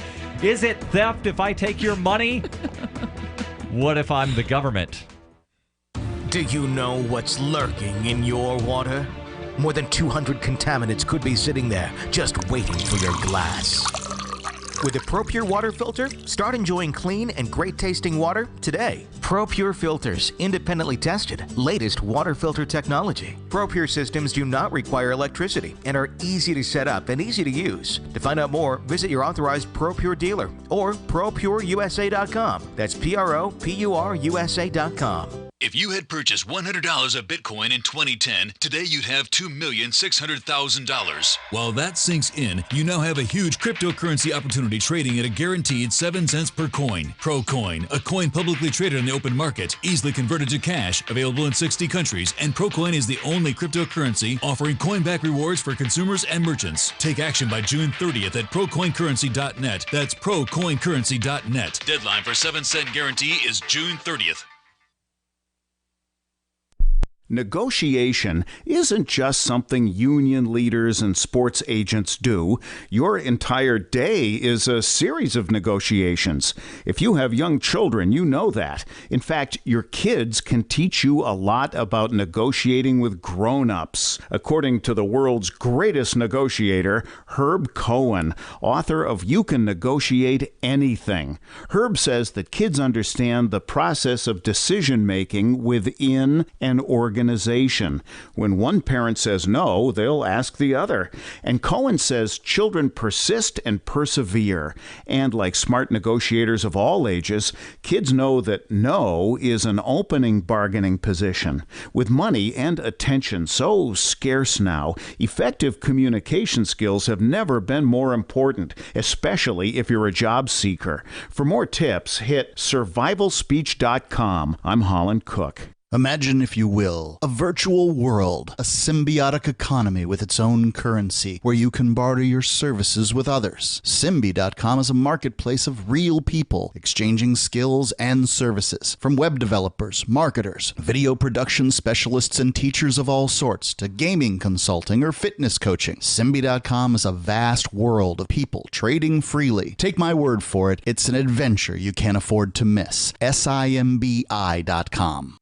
Is it theft if I take your money? What if I'm the government? Do you know what's lurking in your water? More than 200 contaminants could be sitting there, just waiting for your glass. With a ProPure water filter, start enjoying clean and great-tasting water today. ProPure filters, independently tested, latest water filter technology. ProPure systems do not require electricity and are easy to set up and easy to use. To find out more, visit your authorized ProPure dealer or ProPureUSA.com. That's ProPureUSA.com. If you had purchased $100 of Bitcoin in 2010, today you'd have $2,600,000. While that sinks in, you now have a huge cryptocurrency opportunity trading at a guaranteed 7 cents per coin. ProCoin, a coin publicly traded on the open market, easily converted to cash, available in 60 countries, and ProCoin is the only cryptocurrency offering coin-back rewards for consumers and merchants. Take action by June 30th at ProCoinCurrency.net. That's ProCoinCurrency.net. Deadline for 7-cent guarantee is June 30th. Negotiation isn't just something union leaders and sports agents do. Your entire day is a series of negotiations. If you have young children, you know that. In fact, your kids can teach you a lot about negotiating with grown-ups. According to the world's greatest negotiator, Herb Cohen, author of You Can Negotiate Anything. Herb says that kids understand the process of decision-making within an organization. When one parent says no, they'll ask the other. And Cohen says children persist and persevere. And like smart negotiators of all ages, kids know that no is an opening bargaining position. With money and attention so scarce now, effective communication skills have never been more important, especially if you're a job seeker. For more tips, hit survivalspeech.com. I'm Holland Cook. Imagine, if you will, a virtual world, a symbiotic economy with its own currency, where you can barter your services with others. Symbi.com is a marketplace of real people exchanging skills and services, from web developers, marketers, video production specialists, and teachers of all sorts, to gaming consulting or fitness coaching. Symbi.com is a vast world of people trading freely. Take my word for it, it's an adventure you can't afford to miss. Simbi.com.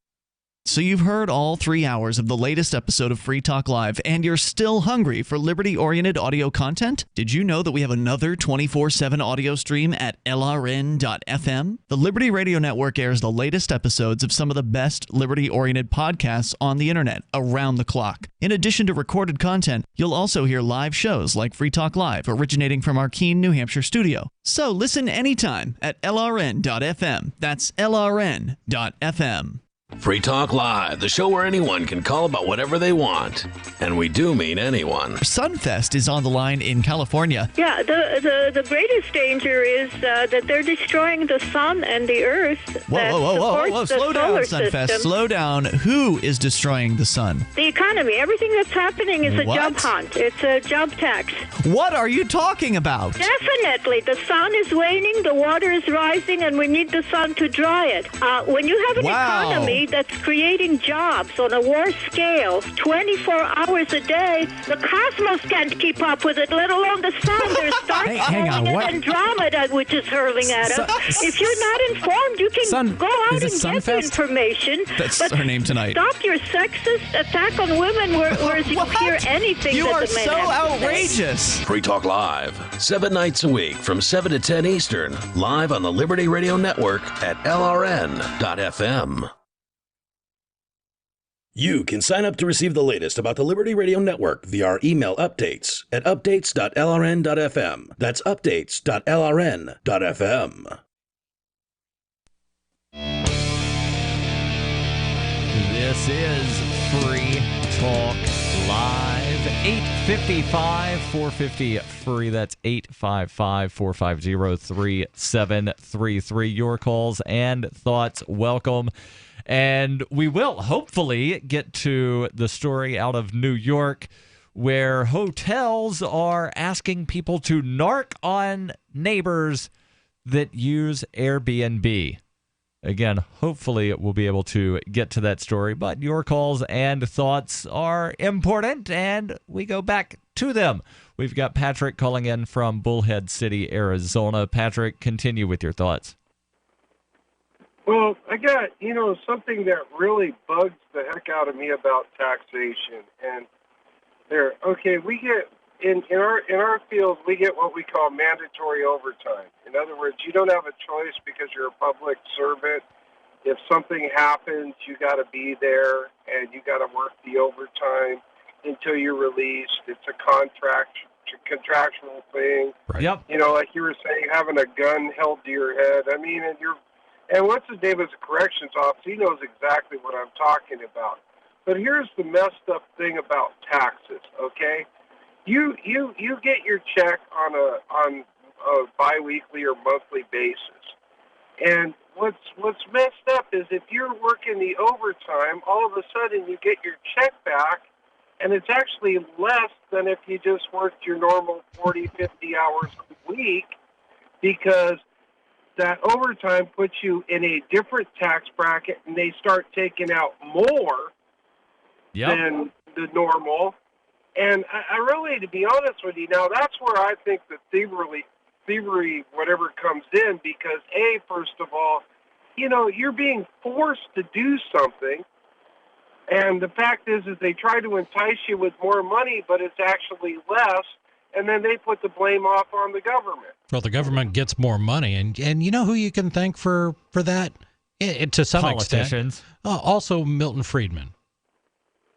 So you've heard all 3 hours of the latest episode of Free Talk Live, and you're still hungry for liberty-oriented audio content? Did you know that we have another 24/7 audio stream at LRN.FM? The Liberty Radio Network airs the latest episodes of some of the best liberty-oriented podcasts on the internet around the clock. In addition to recorded content, you'll also hear live shows like Free Talk Live, originating from our Keene, New Hampshire studio. So listen anytime at LRN.FM. That's LRN.FM. Free Talk Live, the show where anyone can call about whatever they want. And we do mean anyone. Sunfest is on the line in California. Yeah, the greatest danger is that they're destroying the sun and the earth. Whoa. Slow down, Sunfest. System. Slow down. Who is destroying the sun? The economy. Everything that's happening is a job hunt. It's a job tax. What are you talking about? Definitely. The sun is waning, the water is rising, and we need the sun to dry it. When you have an economy that's creating jobs on a war scale, 24 hours a day, the cosmos can't keep up with it, let alone the sun. There's dark Andromeda, which is hurling at us. If you're not informed, you can go out and get the information. That's but our name tonight. Stop your sexist attack on women, whereas you hear anything You that are the men so have to say. outrageous. Free Talk Live, 7 nights a week from 7 to 10 Eastern, live on the Liberty Radio Network at LRN.FM. You can sign up to receive the latest about the Liberty Radio Network via our email updates at updates.lrn.fm. That's updates.lrn.fm. This is Free Talk Live. 855-450-FREE. That's 855-450-3733. Your calls and thoughts welcome. And we will hopefully get to the story out of New York where hotels are asking people to narc on neighbors that use Airbnb. Again, hopefully we'll be able to get to that story, but your calls and thoughts are important, and we go back to them. We've got Patrick calling in from Bullhead City, Arizona. Patrick, continue with your thoughts. Well, I got, something that really bugs the heck out of me about taxation. And we get, in our field, we get what we call mandatory overtime. In other words, you don't have a choice because you're a public servant. If something happens, you got to be there and you got to work the overtime until you're released. It's a contractual thing. Right. Yep. Like you were saying, having a gun held to your head. I mean, and what's his name as a corrections officer? He knows exactly what I'm talking about. But here's the messed up thing about taxes. Okay, you get your check on a biweekly or monthly basis, and what's messed up is if you're working the overtime, all of a sudden you get your check back, and it's actually less than if you just worked your normal 40, 50 hours a week, because that overtime puts you in a different tax bracket, and they start taking out more than the normal. And I really, to be honest with you, now that's where I think the thievery, whatever comes in, because first of all, you're being forced to do something, and the fact is they try to entice you with more money, but it's actually less, and then they put the blame off on the government. Well, the government gets more money, and you know who you can thank for that? To some Politicians. extent. Also Milton Friedman.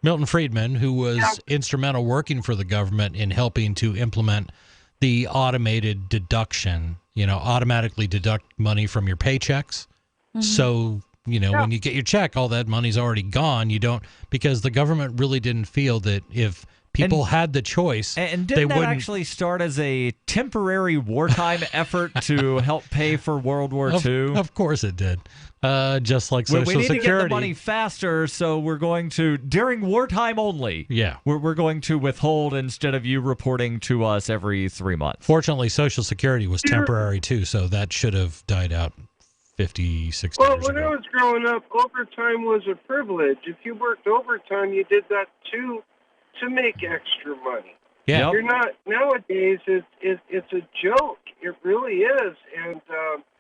Milton Friedman, who was instrumental working for the government in helping to implement the automated deduction, automatically deduct money from your paychecks. Mm-hmm. So, when you get your check, all that money's already gone. You don't, because the government really didn't feel that if people had the choice, and they didn't that wouldn't actually start as a temporary wartime effort to help pay for World War II? Of course it did. Just like Social we need Security. to get the money faster, so we're going to, during wartime only, we're going to withhold instead of you reporting to us every 3 months. Fortunately, Social Security was temporary too, so that should have died out 50, 60 years ago. Well, when I was growing up, overtime was a privilege. If you worked overtime, you did that to make extra money. Yeah. You're not, nowadays, it's a joke. It really is.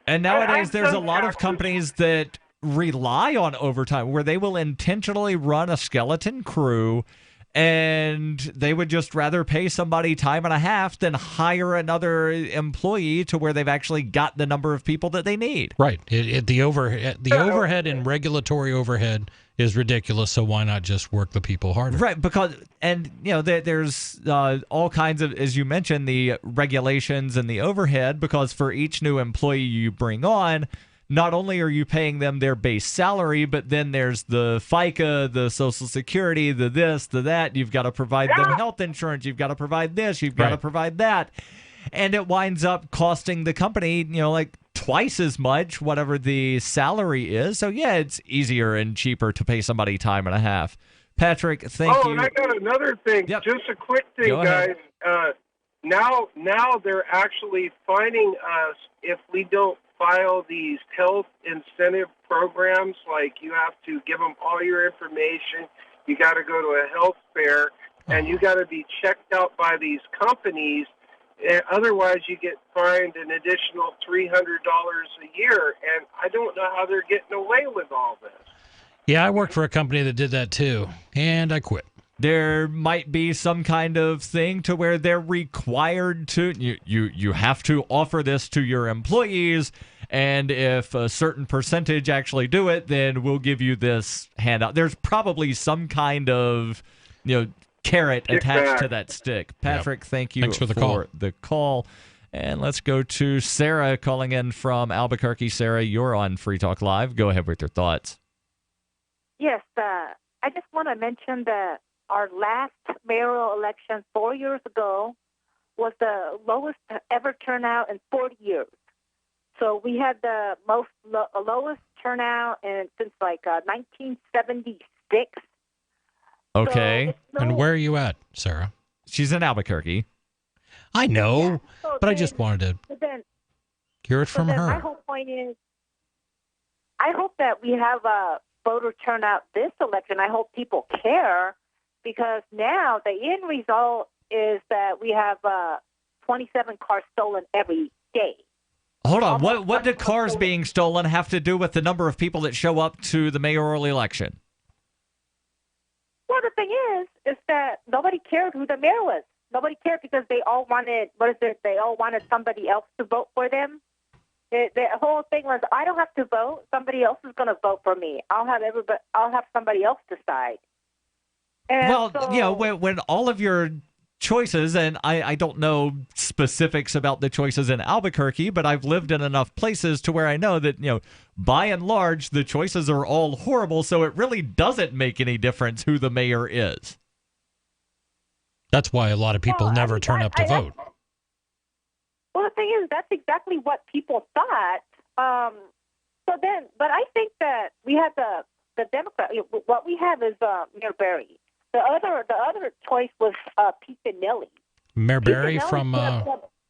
And nowadays, there's a lot of companies that rely on overtime where they will intentionally run a skeleton crew, and they would just rather pay somebody time and a half than hire another employee to where they've actually got the number of people that they need. Right. The overhead and regulatory overhead is ridiculous, so why not just work the people harder? Right, because, and there's all kinds of, as you mentioned, the regulations and the overhead, because for each new employee you bring on, not only are you paying them their base salary, but then there's the FICA, the Social Security, the this, the that. You've got to provide them health insurance. You've got to provide this. You've got to provide that. And it winds up costing the company, like twice as much, whatever the salary is. So, yeah, it's easier and cheaper to pay somebody time and a half. Patrick, thank you. Oh, and I got another thing. Yep. Just a quick thing, Go guys. ahead. Now they're actually fining us if we don't file these health incentive programs. Like you have to give them all your information. You got to go to a health fair, and you got to be checked out by these companies. Otherwise, you get fined an additional $300 a year. And I don't know how they're getting away with all this. Yeah, I worked for a company that did that too, and I quit. There might be some kind of thing to where they're required to, you have to offer this to your employees, and if a certain percentage actually do it, then we'll give you this handout. There's probably some kind of, carrot attached to that stick. Patrick, thank you Thanks for the call. And let's go to Sarah calling in from Albuquerque. Sarah, you're on Free Talk Live. Go ahead with your thoughts. Yes, I just want to mention that our last mayoral election 4 years ago was the lowest ever turnout in 40 years. So we had the lowest turnout since 1976. Okay. And where are you at, Sarah? She's in Albuquerque. I know, Yeah, so but I just wanted to hear it from her. My whole point is, I hope that we have a voter turnout this election. I hope people care, because now the end result is that we have 27 cars stolen every day. Hold on. What do cars being stolen have to do with the number of people that show up to the mayoral election? Well, the thing is that nobody cared who the mayor was. Nobody cared because they all wanted, they all wanted somebody else to vote for them. The whole thing was, I don't have to vote. Somebody else is going to vote for me. I'll have somebody else decide. And when all of your choices, and I don't know specifics about the choices in Albuquerque, but I've lived in enough places to where I know that, by and large, the choices are all horrible, so it really doesn't make any difference who the mayor is. That's why a lot of people never turn up to vote. Well, the thing is, that's exactly what people thought. But I think that we have the Democrat. What we have is Mayor Berry. The other choice was Pete Benelli. Mayor Berry from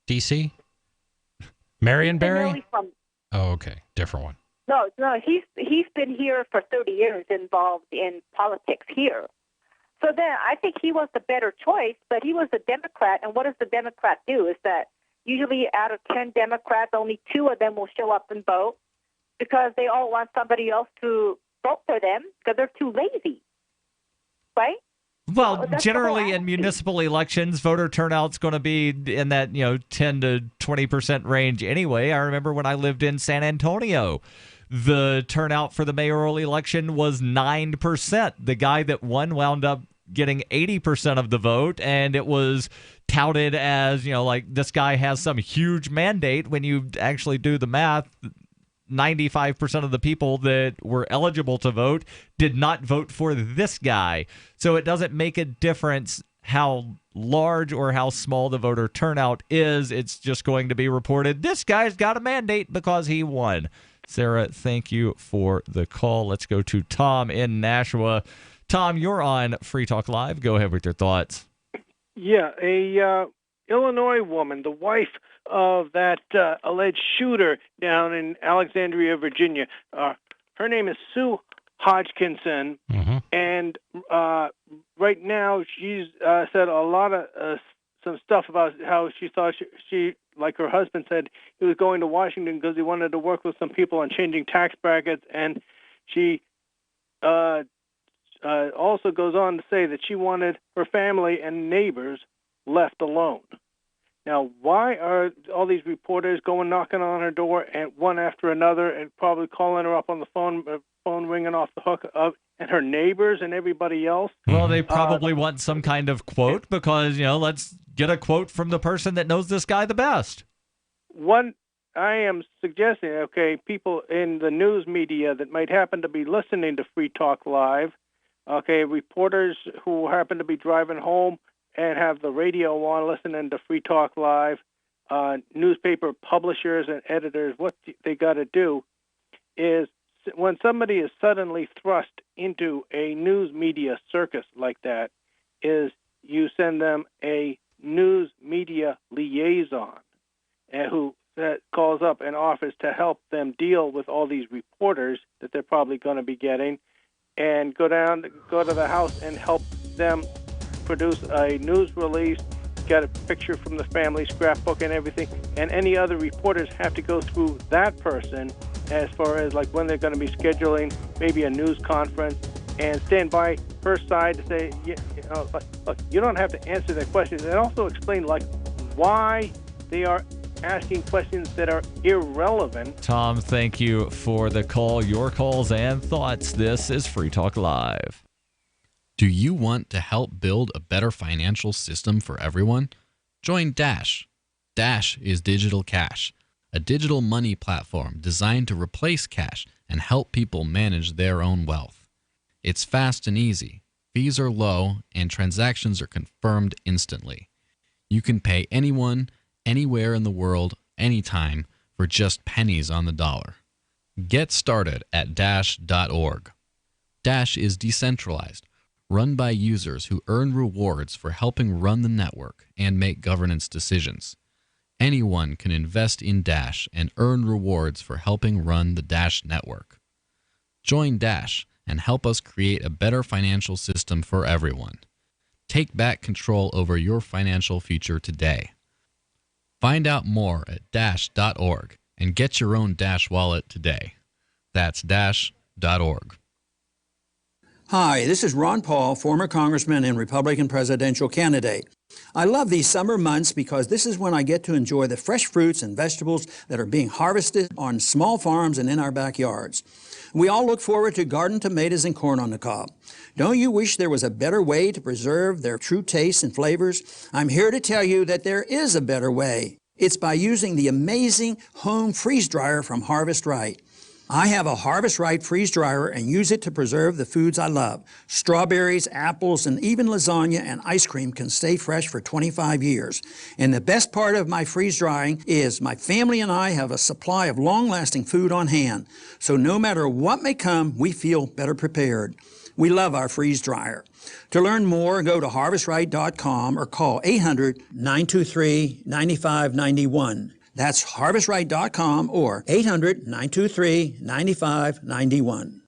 D.C.? Marion Berry? Oh, okay. Different one. No, he's been here for 30 years, involved in politics here. So then I think he was the better choice, but he was a Democrat, and what does the Democrat do is that usually out of 10 Democrats, only 2 of them will show up and vote because they all want somebody else to vote for them because they're too lazy, right? Well, generally in municipal elections, voter turnout's going to be in that 10 to 20% range anyway. I remember when I lived in San Antonio, the turnout for the mayoral election was 9%. The guy that won wound up getting 80% of the vote, and it was touted as this guy has some huge mandate. When you actually do the math, 95% of the people that were eligible to vote did not vote for this guy. So it doesn't make a difference how large or how small the voter turnout is. It's just going to be reported, this guy's got a mandate because he won. Sarah, thank you for the call. Let's go to Tom in Nashua. Tom, you're on Free Talk Live. Go ahead with your thoughts. Yeah, a Illinois woman, the wife of that alleged shooter down in Alexandria, Virginia. Her name is Sue Hodgkinson, and right now she's said a lot of some stuff about how she thought she, like her husband said, he was going to Washington because he wanted to work with some people on changing tax brackets, and she also goes on to say that she wanted her family and neighbors left alone. Now, why are all these reporters going knocking on her door and one after another and probably calling her up on the phone ringing off the hook, and her neighbors and everybody else? Well, they probably want some kind of quote because, let's get a quote from the person that knows this guy the best. One I am suggesting, okay, people in the news media that might happen to be listening to Free Talk Live, okay, reporters who happen to be driving home and have the radio on listening to Free Talk Live, newspaper publishers and editors, what they got to do is when somebody is suddenly thrust into a news media circus like that, is you send them a news media liaison who calls up and offers to help them deal with all these reporters that they're probably going to be getting, and go to the house and help them produce a news release, get a picture from the family scrapbook and everything, and any other reporters have to go through that person as far as like when they're going to be scheduling maybe a news conference, and stand by her side to say, look, you don't have to answer their questions, and also explain like why they are asking questions that are irrelevant. Tom, thank you for the call. Your calls and thoughts. This is Free Talk Live. Do you want to help build a better financial system for everyone? Join Dash. Dash is digital cash, a digital money platform designed to replace cash and help people manage their own wealth. It's fast and easy. Fees are low and transactions are confirmed instantly. You can pay anyone, anywhere in the world, anytime, for just pennies on the dollar. Get started at Dash.org. Dash is decentralized, run by users who earn rewards for helping run the network and make governance decisions. Anyone can invest in Dash and earn rewards for helping run the Dash network. Join Dash and help us create a better financial system for everyone. Take back control over your financial future today. Find out more at Dash.org and get your own Dash wallet today. That's Dash.org. Hi, this is Ron Paul, former Congressman and Republican presidential candidate. I love these summer months because this is when I get to enjoy the fresh fruits and vegetables that are being harvested on small farms and in our backyards. We all look forward to garden tomatoes and corn on the cob. Don't you wish there was a better way to preserve their true tastes and flavors? I'm here to tell you that there is a better way. It's by using the amazing home freeze dryer from Harvest Right. I have a Harvest Right freeze dryer and use it to preserve the foods I love. Strawberries, apples, and even lasagna and ice cream can stay fresh for 25 years. And the best part of my freeze drying is my family and I have a supply of long-lasting food on hand. So no matter what may come, we feel better prepared. We love our freeze dryer. To learn more, go to harvestright.com or call 800-923-9591. That's harvestright.com or 800-923-9591.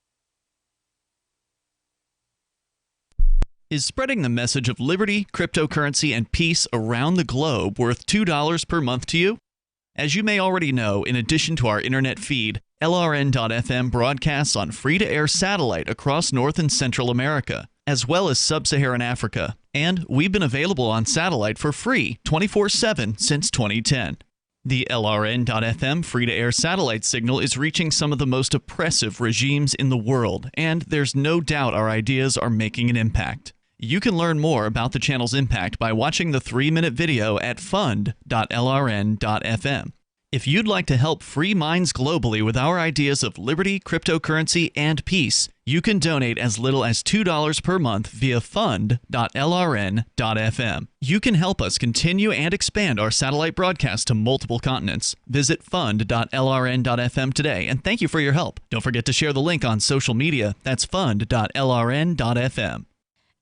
Is spreading the message of liberty, cryptocurrency, and peace around the globe worth $2 per month to you? As you may already know, in addition to our internet feed, LRN.FM broadcasts on free-to-air satellite across North and Central America, as well as Sub-Saharan Africa. And we've been available on satellite for free 24/7 since 2010. The LRN.FM free-to-air satellite signal is reaching some of the most oppressive regimes in the world, and there's no doubt our ideas are making an impact. You can learn more about the channel's impact by watching the 3-minute video at fund.lrn.fm. If you'd like to help free minds globally with our ideas of liberty, cryptocurrency, and peace, you can donate as little as $2 per month via fund.lrn.fm. You can help us continue and expand our satellite broadcast to multiple continents. Visit fund.lrn.fm today, and thank you for your help. Don't forget to share the link on social media. That's fund.lrn.fm.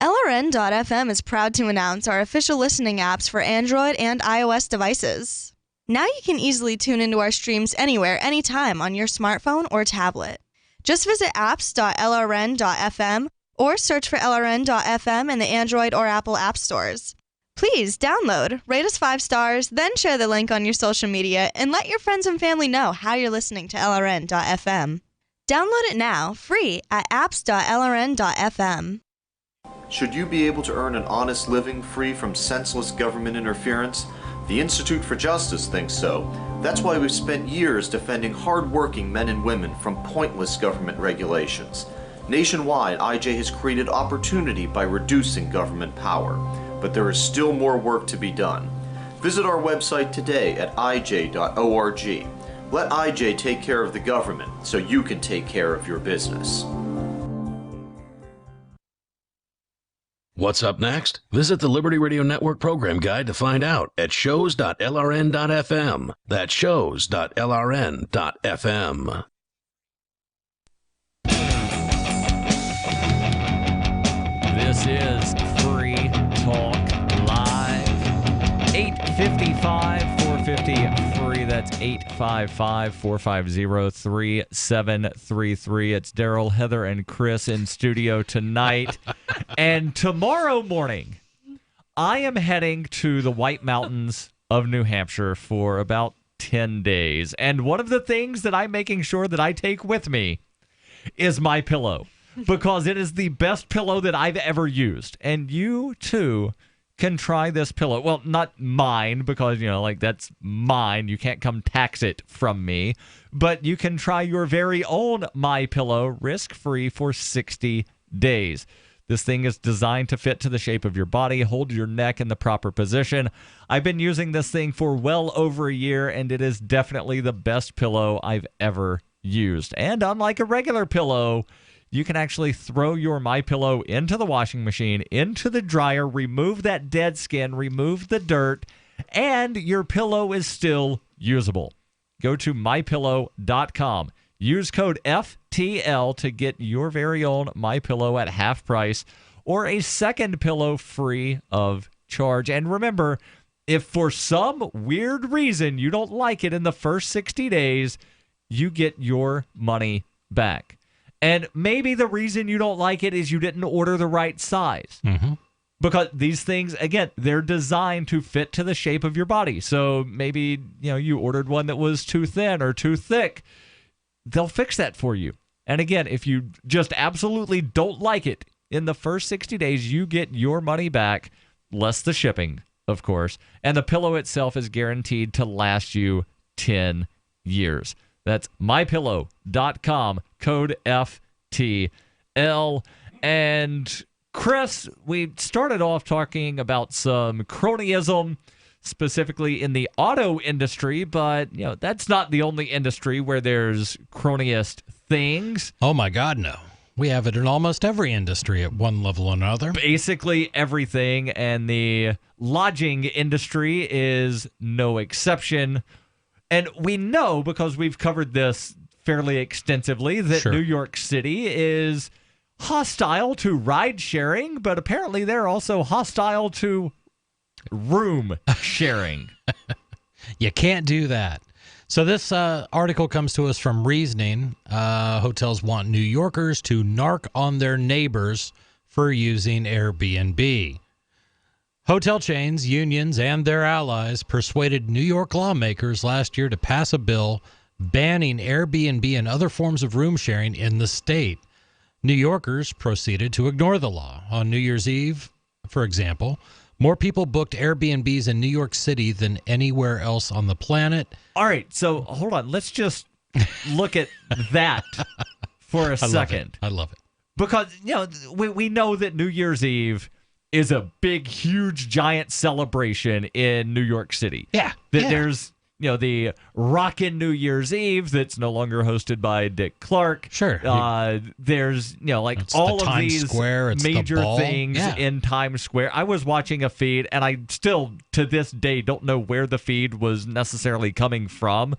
LRN.FM is proud to announce our official listening apps for Android and iOS devices. Now you can easily tune into our streams anywhere, anytime on your smartphone or tablet. Just visit apps.lrn.fm or search for LRN.FM in the Android or Apple app stores. Please download, rate us 5 stars, then share the link on your social media and let your friends and family know how you're listening to LRN.FM. Download it now, free at apps.lrn.fm. Should you be able to earn an honest living free from senseless government interference? The Institute for Justice thinks so. That's why we've spent years defending hard-working men and women from pointless government regulations. Nationwide, IJ has created opportunity by reducing government power, but there is still more work to be done. Visit our website today at ij.org. Let IJ take care of the government so you can take care of your business. What's up next? Visit the Liberty Radio Network program guide to find out at shows.lrn.fm. That's shows.lrn.fm. This is Free Talk Live. 855-450-FREE. That's 855-450-3733. It's Daryl, Heather, and Chris in studio tonight. And tomorrow morning, I am heading to the White Mountains of New Hampshire for about 10 days. And one of the things that I'm making sure that I take with me is my pillow, because it is the best pillow that I've ever used. And you, too, can try this pillow. Well, not mine, because, that's mine. You can't come tax it from me. But you can try your very own MyPillow risk-free for 60 days. This thing is designed to fit to the shape of your body, hold your neck in the proper position. I've been using this thing for well over a year, and it is definitely the best pillow I've ever used. And unlike a regular pillow, you can actually throw your MyPillow into the washing machine, into the dryer, remove that dead skin, remove the dirt, and your pillow is still usable. Go to MyPillow.com. Use code FTL to get your very own MyPillow at half price or a second pillow free of charge. And remember, if for some weird reason you don't like it in the first 60 days, you get your money back. And maybe the reason you don't like it is you didn't order the right size. Mm-hmm. Because these things, again, they're designed to fit to the shape of your body. So maybe, you ordered one that was too thin or too thick. They'll fix that for you. And again, if you just absolutely don't like it, in the first 60 days, you get your money back, less the shipping, of course. And the pillow itself is guaranteed to last you 10 years. That's MyPillow.com, code FTL. And Chris, we started off talking about some cronyism, specifically in the auto industry, but that's not the only industry where there's cronyist things. Oh my God, no. We have it in almost every industry at one level or another. Basically everything, and the lodging industry is no exception. And we know, because we've covered this fairly extensively, that Sure. New York City is hostile to ride sharing, but apparently they're also hostile to room sharing. You can't do that. So this article comes to us from Reasoning. Hotels want New Yorkers to narc on their neighbors for using Airbnb. Hotel chains, unions, and their allies persuaded New York lawmakers last year to pass a bill banning Airbnb and other forms of room sharing in the state. New Yorkers proceeded to ignore the law. On New Year's Eve, for example, more people booked Airbnbs in New York City than anywhere else on the planet. All right, so hold on. Let's just look at that for a second. I love it. Because, we know that New Year's Eve is a big, huge, giant celebration in New York City. Yeah. There's, the Rockin' New Year's Eve that's no longer hosted by Dick Clark. Sure. There's, It's all the of Times these Square, it's the major ball. things Yeah. in Times Square. I was watching a feed, and I still, to this day, don't know where the feed was necessarily coming from.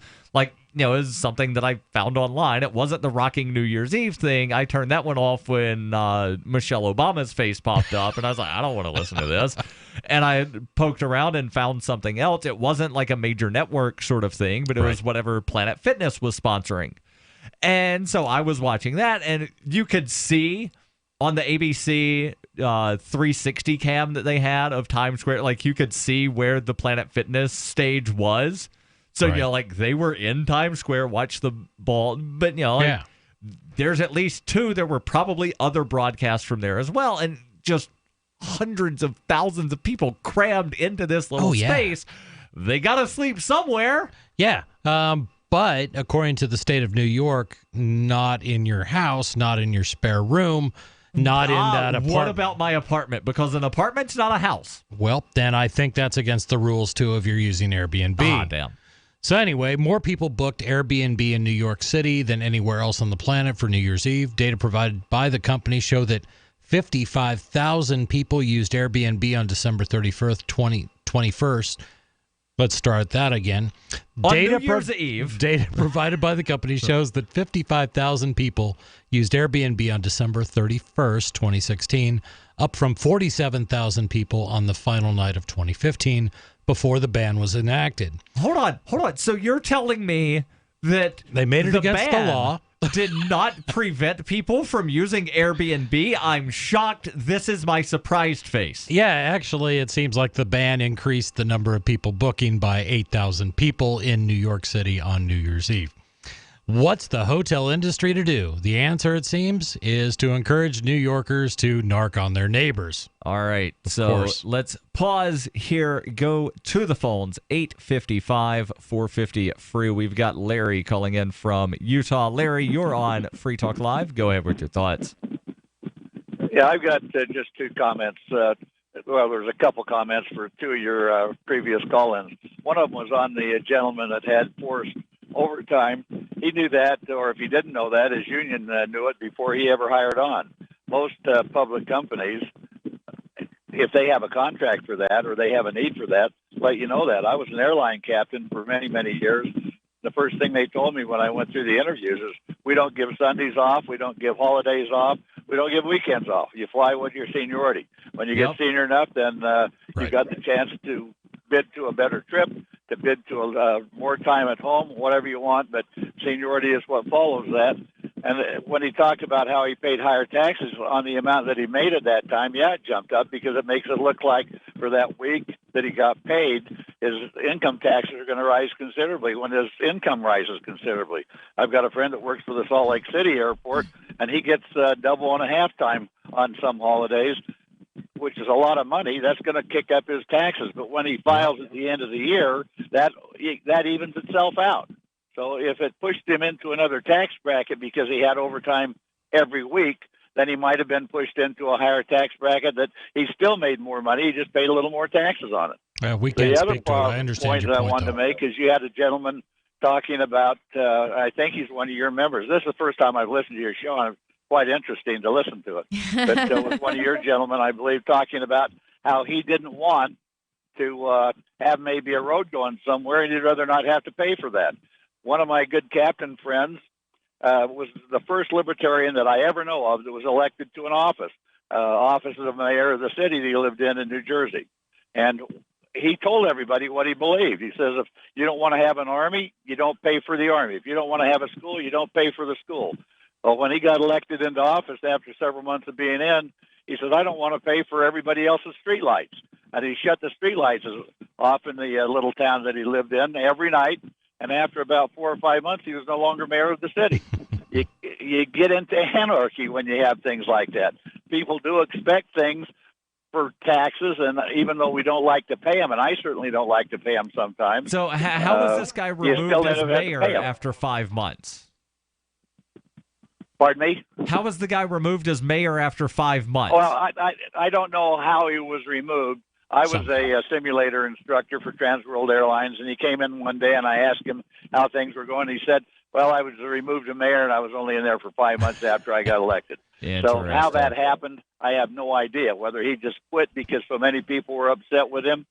It was something that I found online. It wasn't the Rocking New Year's Eve thing. I turned that one off when Michelle Obama's face popped up, and I was like, I don't want to listen to this. And I poked around and found something else. It wasn't like a major network sort of thing, but it was whatever Planet Fitness was sponsoring. And so I was watching that, and you could see on the ABC 360 cam that they had of Times Square, you could see where the Planet Fitness stage was. So, they were in Times Square, watch the ball. But, there's at least two. There were probably other broadcasts from there as well. And just hundreds of thousands of people crammed into this little space. They got to sleep somewhere. Yeah. But according to the state of New York, not in your house, not in your spare room, not in that apartment. What about my apartment? Because an apartment's not a house. Well, then I think that's against the rules, too, if you're using Airbnb. Ah, damn. So anyway, more people booked Airbnb in New York City than anywhere else on the planet for New Year's Eve. Data provided by the company show that 55,000 people used Airbnb on December 31st, 2021. Let's start that again. On New Year's Eve. Data provided by the company shows that 55,000 people used Airbnb on December 31st, 2016, up from 47,000 people on the final night of 2015 before the ban was enacted. Hold on. So you're telling me that they made it against the law. Did not prevent people from using Airbnb? I'm shocked. This is my surprised face. Yeah, actually, it seems like the ban increased the number of people booking by 8,000 people in New York City on New Year's Eve. What's the hotel industry to do? The answer, it seems, is to encourage New Yorkers to narc on their neighbors. All right, so let's pause here. Go to the phones, 855-450-FREE. We've got Larry calling in from Utah. Larry, you're on Free Talk Live. Go ahead with your thoughts. Yeah, I've got just two comments. Well, there's a couple comments for two of your previous call-ins. One of them was on the gentleman that had forced overtime. He knew that, or if he didn't know that, his union knew it before he ever hired on. Most public companies, if they have a contract for that or they have a need for that, let you know that. I was an airline captain for many, many years. The first thing they told me when I went through the interviews is, we don't give Sundays off, we don't give holidays off, we don't give weekends off. You fly with your seniority. When you get senior enough, then you got the chance to bid to a better trip, to bid to more time at home, whatever you want, but seniority is what follows that. And when he talked about how he paid higher taxes on the amount that he made at that time, yeah, it jumped up because it makes it look like for that week that he got paid, his income taxes are going to rise considerably when his income rises considerably. I've got a friend that works for the Salt Lake City airport, and he gets double and a half time on some holidays, which is a lot of money. That's going to kick up his taxes. But when he files at the end of the year, that evens itself out. So if it pushed him into another tax bracket because he had overtime every week, then he might have been pushed into a higher tax bracket that he still made more money. He just paid a little more taxes on it. We can't speak to it. I understand point your that point, I wanted though. to make is you had a gentleman talking about, I think he's one of your members. This is the first time I've listened to your show, and it's quite interesting to listen to it. But was one of your gentlemen, I believe, talking about how he didn't want to have maybe a road going somewhere, and he'd rather not have to pay for that. One of my good captain friends was the first libertarian that I ever know of that was elected to an office of the mayor of the city that he lived in New Jersey. And he told everybody what he believed. He says, if you don't want to have an army, you don't pay for the army. If you don't want to have a school, you don't pay for the school. Well, when he got elected into office after several months of being in, he said, I don't want to pay for everybody else's streetlights. And he shut the streetlights off in the little town that he lived in every night. And after about 4 or 5 months, he was no longer mayor of the city. You get into anarchy when you have things like that. People do expect things for taxes, and even though we don't like to pay them, and I certainly don't like to pay them sometimes. So how was this guy removed as mayor after 5 months? Pardon me? How was the guy removed as mayor after 5 months? Well, I don't know how he was removed. I was a simulator instructor for Trans World Airlines, and he came in one day, and I asked him how things were going. He said, well, I was removed as mayor, and I was only in there for 5 months after I got elected. So how that happened, I have no idea, whether he just quit because so many people were upset with him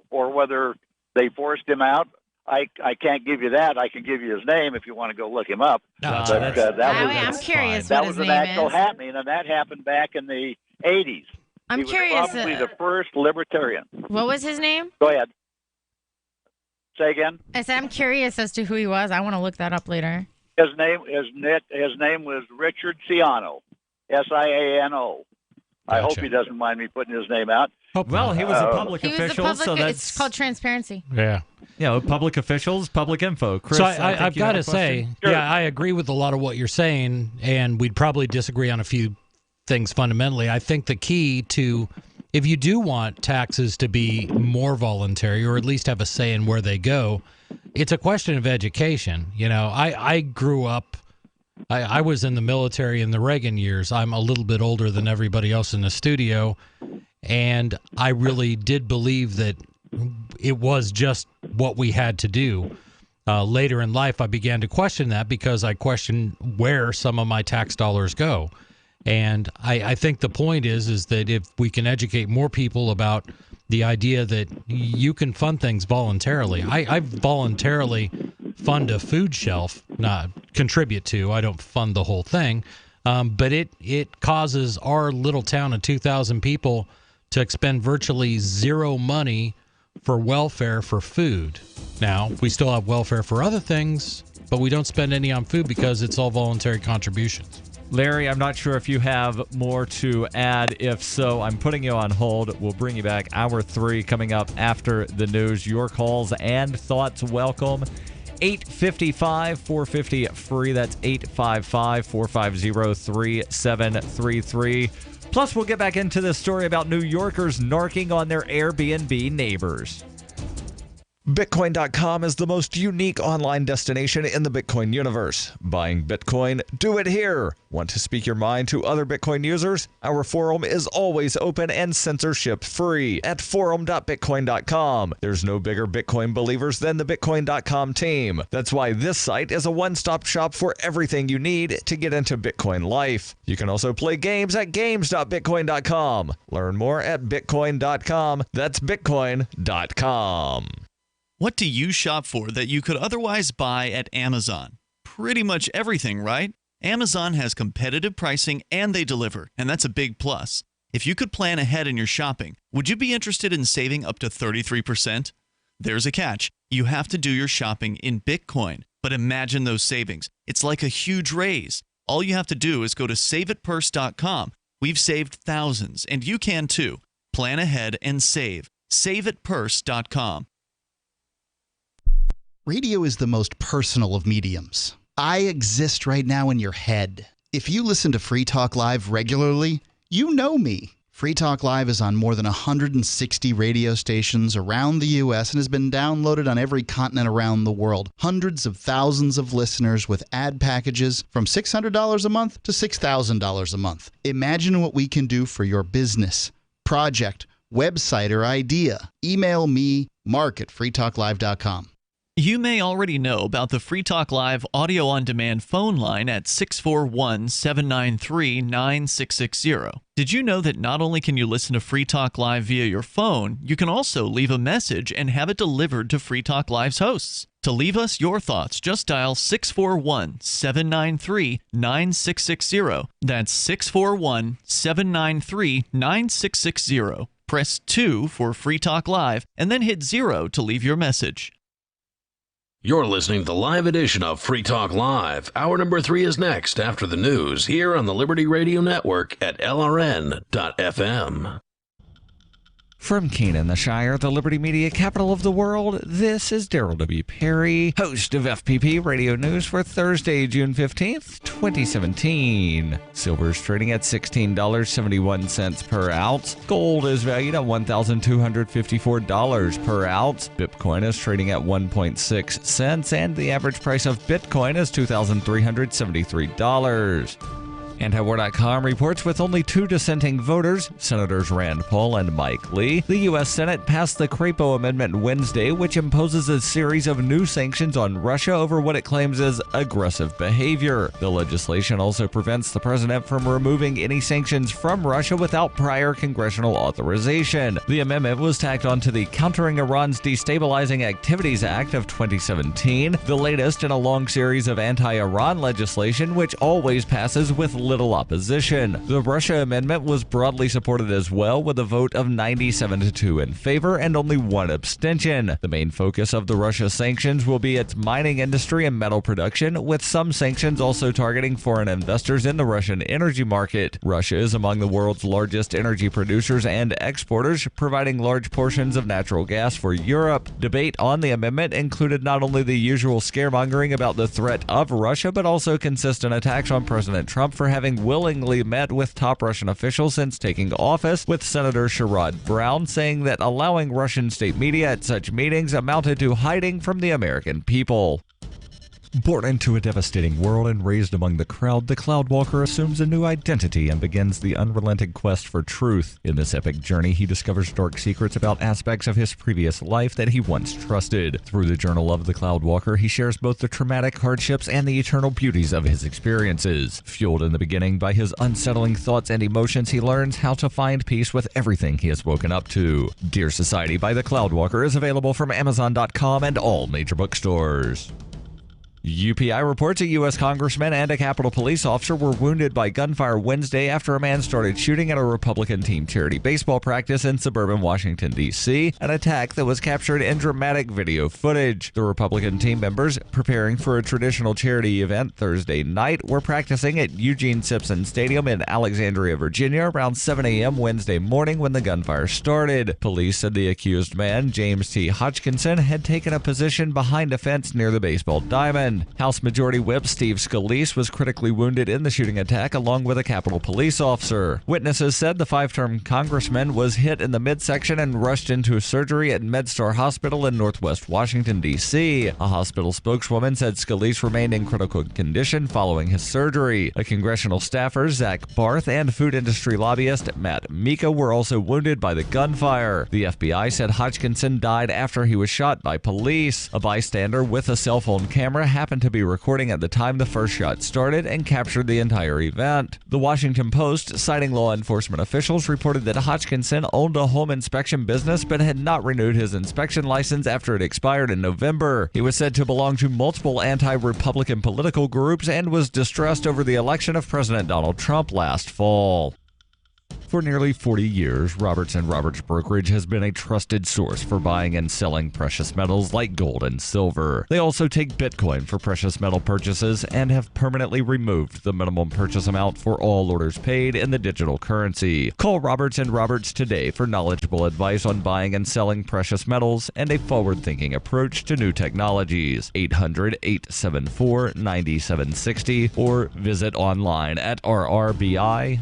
or whether they forced him out. I can't give you that. I can give you his name if you want to go look him up. I'm curious that what was his an name actual is. happening, and that happened back in the 80s. I'm he was curious, probably the first libertarian. What was his name? Go ahead. Say again. I said I'm curious as to who he was. I want to look that up later. His name was Richard Ciano, Siano. I hope he doesn't mind me putting his name out. Well, he was a public official, so that's It's called transparency. Yeah. Public officials, public info. Chris, So I think I've you had got a to say, question? yeah, I agree with a lot of what you're saying, and we'd probably disagree on a few things fundamentally. I think the key to, if you do want taxes to be more voluntary or at least have a say in where they go, it's a question of education. You know, I grew up, I was in the military in the Reagan years. I'm a little bit older than everybody else in the studio, and I really did believe that it was just what we had to do. Later in life, I began to question that because I questioned where some of my tax dollars go. And I think the point is that if we can educate more people about the idea that you can fund things voluntarily. I voluntarily fund a food shelf, not contribute to. I don't fund the whole thing. But it causes our little town of 2,000 people to expend virtually zero money for welfare for food. Now, we still have welfare for other things, but we don't spend any on food because it's all voluntary contributions. Larry, I'm not sure if you have more to add. If so, I'm putting you on hold. We'll bring you back. Hour 3 coming up after the news. Your calls and thoughts welcome. 855-450-FREE. That's 855-450-3733. Plus, we'll get back into this story about New Yorkers narking on their Airbnb neighbors. Bitcoin.com is the most unique online destination in the Bitcoin universe. Buying Bitcoin? Do it here. Want to speak your mind to other Bitcoin users? Our forum is always open and censorship-free at forum.bitcoin.com. There's no bigger Bitcoin believers than the Bitcoin.com team. That's why this site is a one-stop shop for everything you need to get into Bitcoin life. You can also play games at games.bitcoin.com. Learn more at bitcoin.com. That's bitcoin.com. What do you shop for that you could otherwise buy at Amazon? Pretty much everything, right? Amazon has competitive pricing and they deliver, and that's a big plus. If you could plan ahead in your shopping, would you be interested in saving up to 33%? There's a catch. You have to do your shopping in Bitcoin. But imagine those savings. It's like a huge raise. All you have to do is go to saveatpurse.com. We've saved thousands, and you can too. Plan ahead and save. Saveatpurse.com. Radio is the most personal of mediums. I exist right now in your head. If you listen to Free Talk Live regularly, you know me. Free Talk Live is on more than 160 radio stations around the U.S. and has been downloaded on every continent around the world. Hundreds of thousands of listeners with ad packages from $600 a month to $6,000 a month. Imagine what we can do for your business, project, website, or idea. Email me, mark@freetalklive.com. You may already know about the Free Talk Live audio-on-demand phone line at 641-793-9660. Did you know that not only can you listen to Free Talk Live via your phone, you can also leave a message and have it delivered to Free Talk Live's hosts? To leave us your thoughts, just dial 641-793-9660. That's 641-793-9660. Press 2 for Free Talk Live, and then hit 0 to leave your message. You're listening to the live edition of Free Talk Live. Hour number 3 is next after the news here on the Liberty Radio Network at LRN.FM. From Canaan, the Shire, the Liberty Media capital of the world, this is Daryl W. Perry, host of FPP Radio News for Thursday, June 15th, 2017. Silver is trading at $16.71 per ounce. Gold is valued at $1,254 per ounce. Bitcoin is trading at 1.6 cents, and the average price of Bitcoin is $2,373. Antiwar.com reports with only 2 dissenting voters, Senators Rand Paul and Mike Lee, the U.S. Senate passed the Crapo Amendment Wednesday, which imposes a series of new sanctions on Russia over what it claims is aggressive behavior. The legislation also prevents the president from removing any sanctions from Russia without prior congressional authorization. The amendment was tacked onto the Countering Iran's Destabilizing Activities Act of 2017, the latest in a long series of anti-Iran legislation which always passes with little opposition. The Russia amendment was broadly supported as well, with a vote of 97-2 in favor and only 1 abstention. The main focus of the Russia sanctions will be its mining industry and metal production, with some sanctions also targeting foreign investors in the Russian energy market. Russia is among the world's largest energy producers and exporters, providing large portions of natural gas for Europe. Debate on the amendment included not only the usual scaremongering about the threat of Russia, but also consistent attacks on President Trump for having willingly met with top Russian officials since taking office, with Senator Sherrod Brown saying that allowing Russian state media at such meetings amounted to hiding from the American people. Born into a devastating world and raised among the crowd, the Cloudwalker assumes a new identity and begins the unrelenting quest for truth. In this epic journey, he discovers dark secrets about aspects of his previous life that he once trusted. Through the Journal of the Cloudwalker, he shares both the traumatic hardships and the eternal beauties of his experiences. Fueled in the beginning by his unsettling thoughts and emotions, he learns how to find peace with everything he has woken up to. Dear Society by the Cloudwalker is available from Amazon.com and all major bookstores. UPI reports a U.S. congressman and a Capitol Police officer were wounded by gunfire Wednesday after a man started shooting at a Republican team charity baseball practice in suburban Washington, D.C., an attack that was captured in dramatic video footage. The Republican team members, preparing for a traditional charity event Thursday night, were practicing at Eugene Simpson Stadium in Alexandria, Virginia, around 7 a.m. Wednesday morning when the gunfire started. Police said the accused man, James T. Hodgkinson, had taken a position behind a fence near the baseball diamond. House Majority Whip Steve Scalise was critically wounded in the shooting attack along with a Capitol Police officer. Witnesses said the five-term congressman was hit in the midsection and rushed into surgery at MedStar Hospital in Northwest Washington, D.C. A hospital spokeswoman said Scalise remained in critical condition following his surgery. A congressional staffer, Zach Barth, and food industry lobbyist Matt Mika were also wounded by the gunfire. The FBI said Hodgkinson died after he was shot by police. A bystander with a cell phone camera happened to be recording at the time the first shot started and captured the entire event. The Washington Post, citing law enforcement officials, reported that Hodgkinson owned a home inspection business but had not renewed his inspection license after it expired in November. He was said to belong to multiple anti-Republican political groups and was distressed over the election of President Donald Trump last fall. For nearly 40 years, Roberts & Roberts Brokerage has been a trusted source for buying and selling precious metals like gold and silver. They also take Bitcoin for precious metal purchases and have permanently removed the minimum purchase amount for all orders paid in the digital currency. Call Roberts & Roberts today for knowledgeable advice on buying and selling precious metals and a forward-thinking approach to new technologies. 800-874-9760 or visit online at rrbi.co.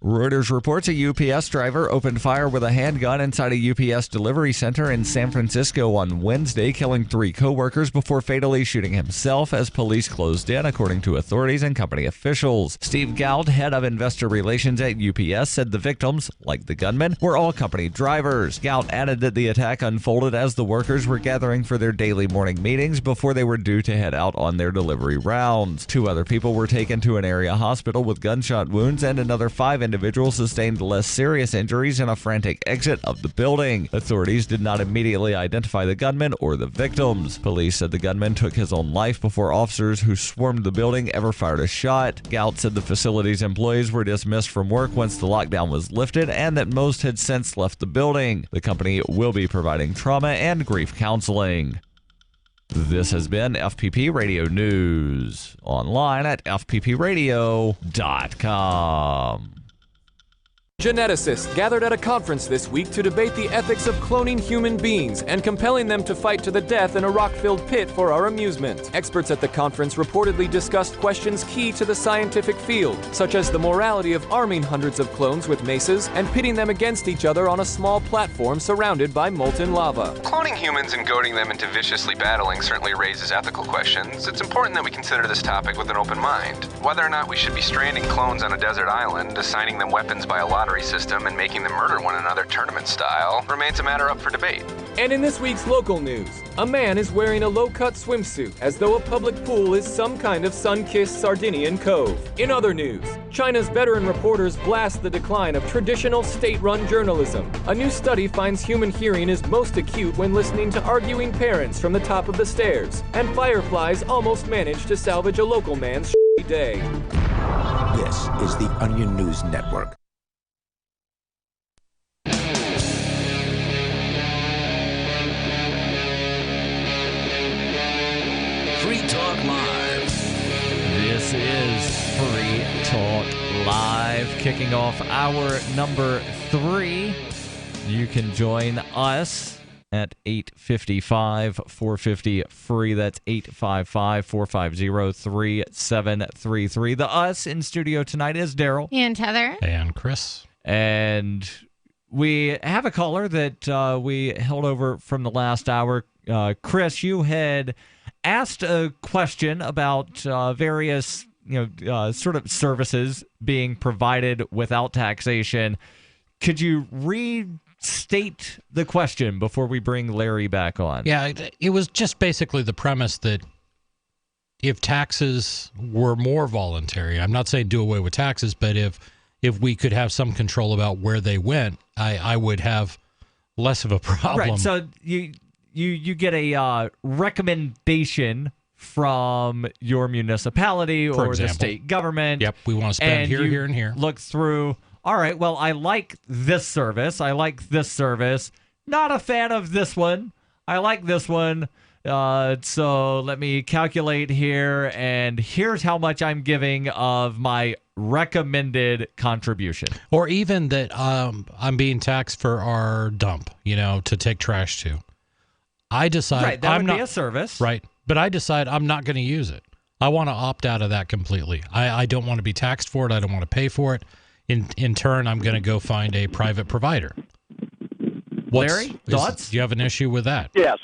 Reuters reports a UPS driver opened fire with a handgun inside a UPS delivery center in San Francisco on Wednesday, killing 3 co-workers before fatally shooting himself as police closed in, according to authorities and company officials. Steve Gauld, head of investor relations at UPS, said the victims, like the gunman, were all company drivers. Gauld added that the attack unfolded as the workers were gathering for their daily morning meetings before they were due to head out on their delivery rounds. 2 other people were taken to an area hospital with gunshot wounds, and another 5 individuals sustained less serious injuries in a frantic exit of the building. Authorities did not immediately identify the gunman or the victims. Police said the gunman took his own life before officers who swarmed the building ever fired a shot. Gault said the facility's employees were dismissed from work once the lockdown was lifted and that most had since left the building. The company will be providing trauma and grief counseling. This has been FPP Radio News, online at fppradio.com. Geneticists gathered at a conference this week to debate the ethics of cloning human beings and compelling them to fight to the death in a rock-filled pit for our amusement. Experts at the conference reportedly discussed questions key to the scientific field, such as the morality of arming hundreds of clones with maces and pitting them against each other on a small platform surrounded by molten lava. Cloning humans and goading them into viciously battling certainly raises ethical questions. It's important that we consider this topic with an open mind. Whether or not we should be stranding clones on a desert island, assigning them weapons by a lottery system, and making them murder one another tournament style remains a matter up for debate. And in this week's local news, a man is wearing a low-cut swimsuit as though a public pool is some kind of sun-kissed Sardinian cove. In other news, China's veteran reporters blast the decline of traditional state-run journalism. A new study finds human hearing is most acute when listening to arguing parents from the top of the stairs, and fireflies almost manage to salvage a local man's day. This is the Onion News Network. Free Talk Live. This is Free Talk Live, kicking off hour number 3. You can join us at 855-450-FREE. That's 855-450-3733. The us in studio tonight is Daryl. And Heather. And Chris. And we have a caller that we held over from the last hour. Chris, you had asked a question about various sort of services being provided without taxation. Could you restate the question before we bring Larry back on? Yeah, it was just basically the premise that if taxes were more voluntary, I'm not saying do away with taxes, but if we could have some control about where they went, I would have less of a problem. Right. So you get a recommendation from your municipality or the state government. Yep, we want to spend here, and here. Look through, all right, well, I like this service. I like this service. Not a fan of this one. I like this one. So let me calculate here, and here's how much I'm giving of my recommended contribution. Or even that I'm being taxed for our dump, to take trash to. I decide right, that would be a service. Right. But I decide I'm not going to use it. I want to opt out of that completely. I don't want to be taxed for it. I don't want to pay for it. In turn, I'm going to go find a private provider. Larry, thoughts? Do you have an issue with that? Yes.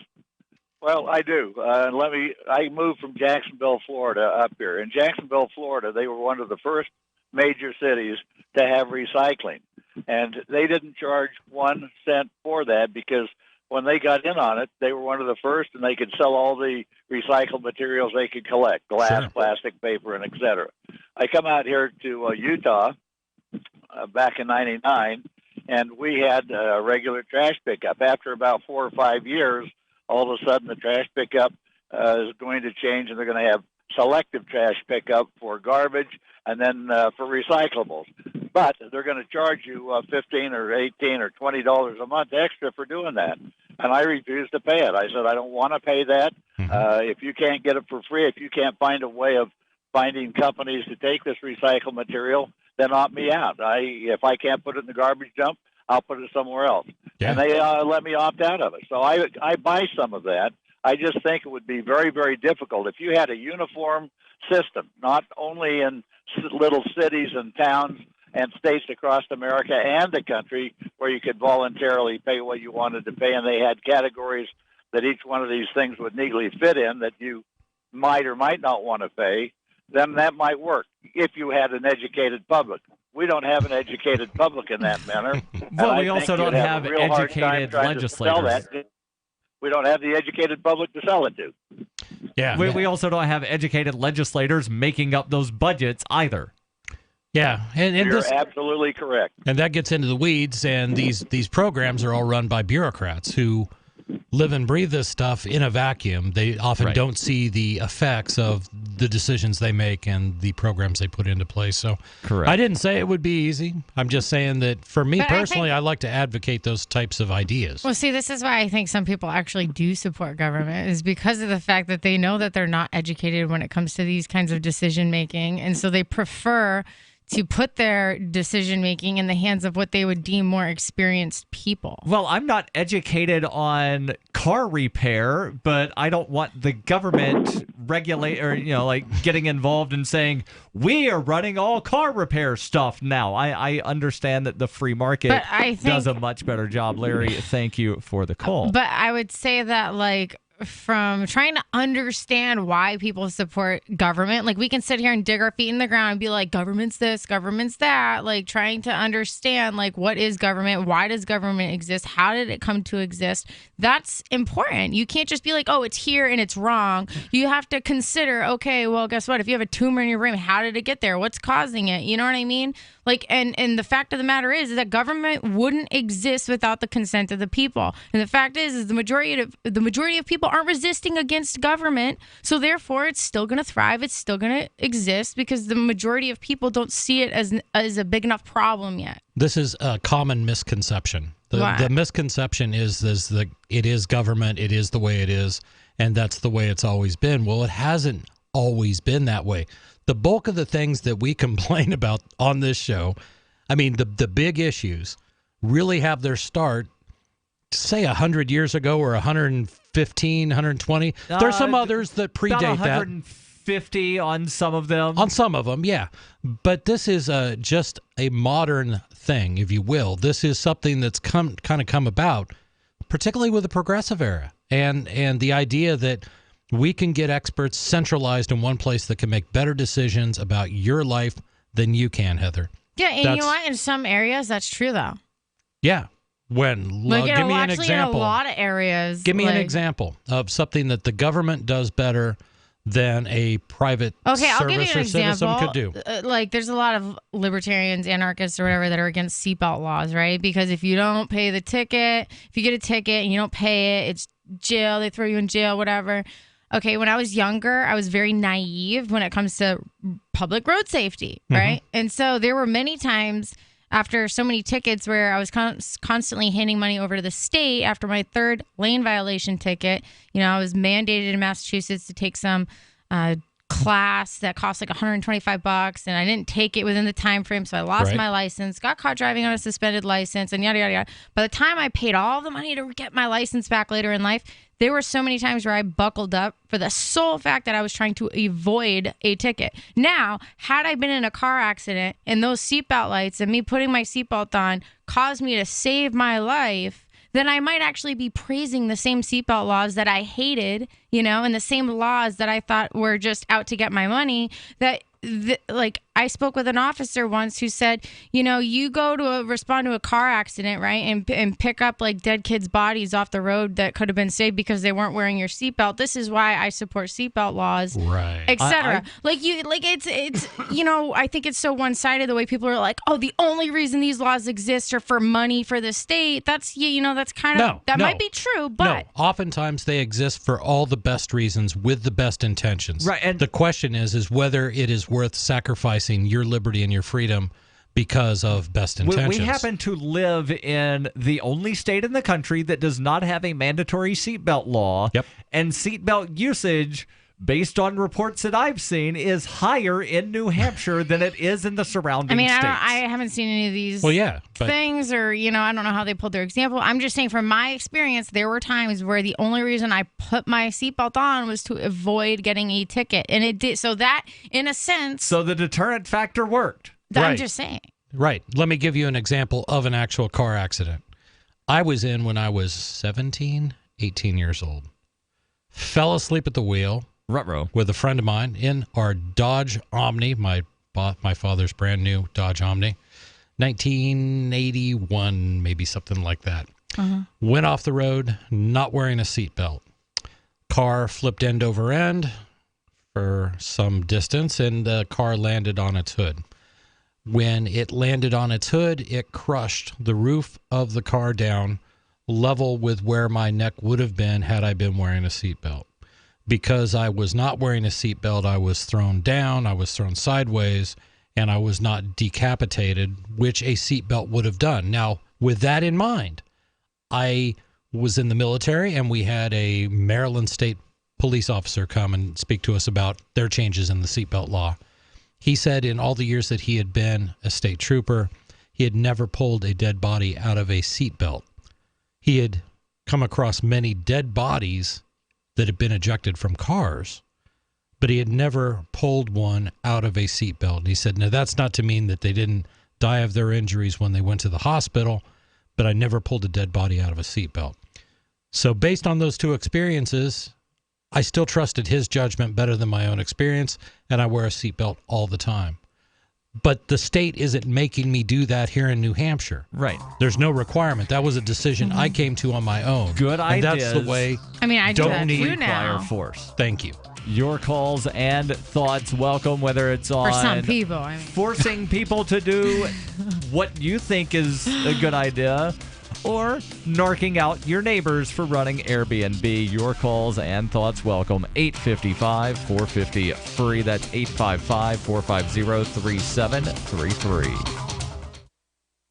Well, I do. I moved from Jacksonville, Florida up here. In Jacksonville, Florida, they were one of the first major cities to have recycling. And they didn't charge 1 cent for that because when they got in on it, they were one of the first, and they could sell all the recycled materials they could collect, glass, plastic, paper, and et cetera. I come out here to Utah back in '99, and we had a regular trash pickup. After about 4 or 5 years, all of a sudden the trash pickup is going to change, and they're going to have selective trash pickup for garbage and then for recyclables. But they're going to charge you $15 or $18 or $20 a month extra for doing that. And I refused to pay it. I said, I don't want to pay that. If you can't get it for free, if you can't find a way of finding companies to take this recycled material, then opt me out. If I can't put it in the garbage dump, I'll put it somewhere else. Yeah. And they let me opt out of it. So I buy some of that. I just think it would be very, very difficult if you had a uniform system, not only in little cities and towns and states across America and the country, where you could voluntarily pay what you wanted to pay, and they had categories that each one of these things would neatly fit in that you might or might not want to pay, then that might work if you had an educated public. We don't have an educated public in that manner. Well, we also don't have educated legislators. We don't have the educated public to sell it to. Yeah. We also don't have educated legislators making up those budgets either. Yeah, and you're absolutely correct. And that gets into the weeds, and these programs are all run by bureaucrats who live and breathe this stuff in a vacuum. They often don't see the effects of the decisions they make and the programs they put into place. So correct. I didn't say it would be easy. I'm just saying that for me personally, I like to advocate those types of ideas. Well, see, this is why I think some people actually do support government, is because of the fact that they know that they're not educated when it comes to these kinds of decision making. And so they prefer to put their decision-making in the hands of what they would deem more experienced people. Well, I'm not educated on car repair, but I don't want the government regulate or, getting involved and saying, we are running all car repair stuff now. I understand that the free market does a much better job. Larry, thank you for the call. But I would say that, from trying to understand why people support government, we can sit here and dig our feet in the ground and be like, government's this, government's that, trying to understand what is government, why does government exist, how did it come to exist. That's important. You can't just be like, oh, it's here and it's wrong. You have to consider, okay, well, guess what, if you have a tumor in your brain, how did it get there, what's causing it, you know what I mean? And the fact of the matter is that government wouldn't exist without the consent of the people. And the fact is the majority of people aren't resisting against government. So therefore, it's still going to thrive. It's still going to exist because the majority of people don't see it as a big enough problem yet. This is a common misconception. The misconception is that it is government, it is the way it is, and that's the way it's always been. Well, it hasn't always been that way. The bulk of the things that we complain about on this show, the big issues, really have their start, say 100 years ago or 115, 120. There's some others that predate about 150 on some of them. On some of them, yeah. But this is just a modern thing, if you will. This is something that's come about particularly with the progressive era, and the idea that we can get experts centralized in one place that can make better decisions about your life than you can, Heather. Yeah, and you know what? In some areas, that's true, though. Yeah. Give me an example. In a lot of areas. Give me an example of something that the government does better than a private I'll give you service an or citizen example. could do. Like, there's a lot of libertarians, anarchists, or whatever that are against seatbelt laws, right? Because if you don't pay the ticket, if you get a ticket and you don't pay it, it's jail. They throw you in jail, whatever. Okay, when I was younger, I was very naive when it comes to public road safety, right? And so there were many times after so many tickets where I was constantly handing money over to the state after my third lane violation ticket. You know, I was mandated in Massachusetts to take some class that cost like $125, and I didn't take it within the time frame, so I lost my license, got caught driving on a suspended license, and yada, yada, yada. By the time I paid all the money to get my license back later in life, there were so many times where I buckled up for the sole fact that I was trying to avoid a ticket. Now, had I been in a car accident and those seatbelt lights and me putting my seatbelt on caused me to save my life, then I might actually be praising the same seatbelt laws that I hated, you know, and the same laws that I thought were just out to get my money. Like, I spoke with an officer once who said, you know, you go to respond to a car accident, right, and pick up like dead kids' bodies off the road that could have been saved because they weren't wearing your seatbelt. This is why I support seatbelt laws, right, etc. It's you know, I think it's so one-sided the way people are like, oh, the only reason these laws exist are for money for the state. That's that's kind of might be true, but oftentimes they exist for all the best reasons with the best intentions. Right, and the question is whether it is worth sacrificing your liberty and your freedom because of best intentions. We happen to live in the only state in the country that does not have a mandatory seatbelt law. Yep. And seatbelt usage, based on reports that I've seen, is higher in New Hampshire than it is in the surrounding states. I haven't seen any of these things, or, I don't know how they pulled their example. I'm just saying, from my experience, there were times where the only reason I put my seatbelt on was to avoid getting a ticket. And it did. So that, in a sense. So the deterrent factor worked. I'm just saying. Right. Let me give you an example of an actual car accident. I was in when I was 17, 18 years old. Fell asleep at the wheel. Ruh-roh. With a friend of mine in our Dodge Omni, my father's brand new Dodge Omni, 1981, maybe something like that. Went off the road, not wearing a seatbelt. Car flipped end over end for some distance, and the car landed on its hood. When it landed on its hood, it crushed the roof of the car down level with where my neck would have been had I been wearing a seatbelt. Because I was not wearing a seatbelt, I was thrown down, I was thrown sideways, and I was not decapitated, which a seatbelt would have done. Now, with that in mind, I was in the military, and we had a Maryland State police officer come and speak to us about their changes in the seatbelt law. He said in all the years that he had been a state trooper, he had never pulled a dead body out of a seatbelt. He had come across many dead bodies that had been ejected from cars, but he had never pulled one out of a seatbelt. And he said, now that's not to mean that they didn't die of their injuries when they went to the hospital, but I never pulled a dead body out of a seatbelt. So based on those two experiences, I still trusted his judgment better than my own experience, and I wear a seatbelt all the time. But the state isn't making me do that here in New Hampshire. Right. There's no requirement. That was a decision I came to on my own. Good ideas. ideas. That's the way. I do that too now. Force. Thank you. Your calls and thoughts welcome, whether it's on For some people, forcing people to do what you think is a good idea, or narking out your neighbors for running Airbnb. Your calls and thoughts welcome. 855-450-FREE. That's 855-450-3733.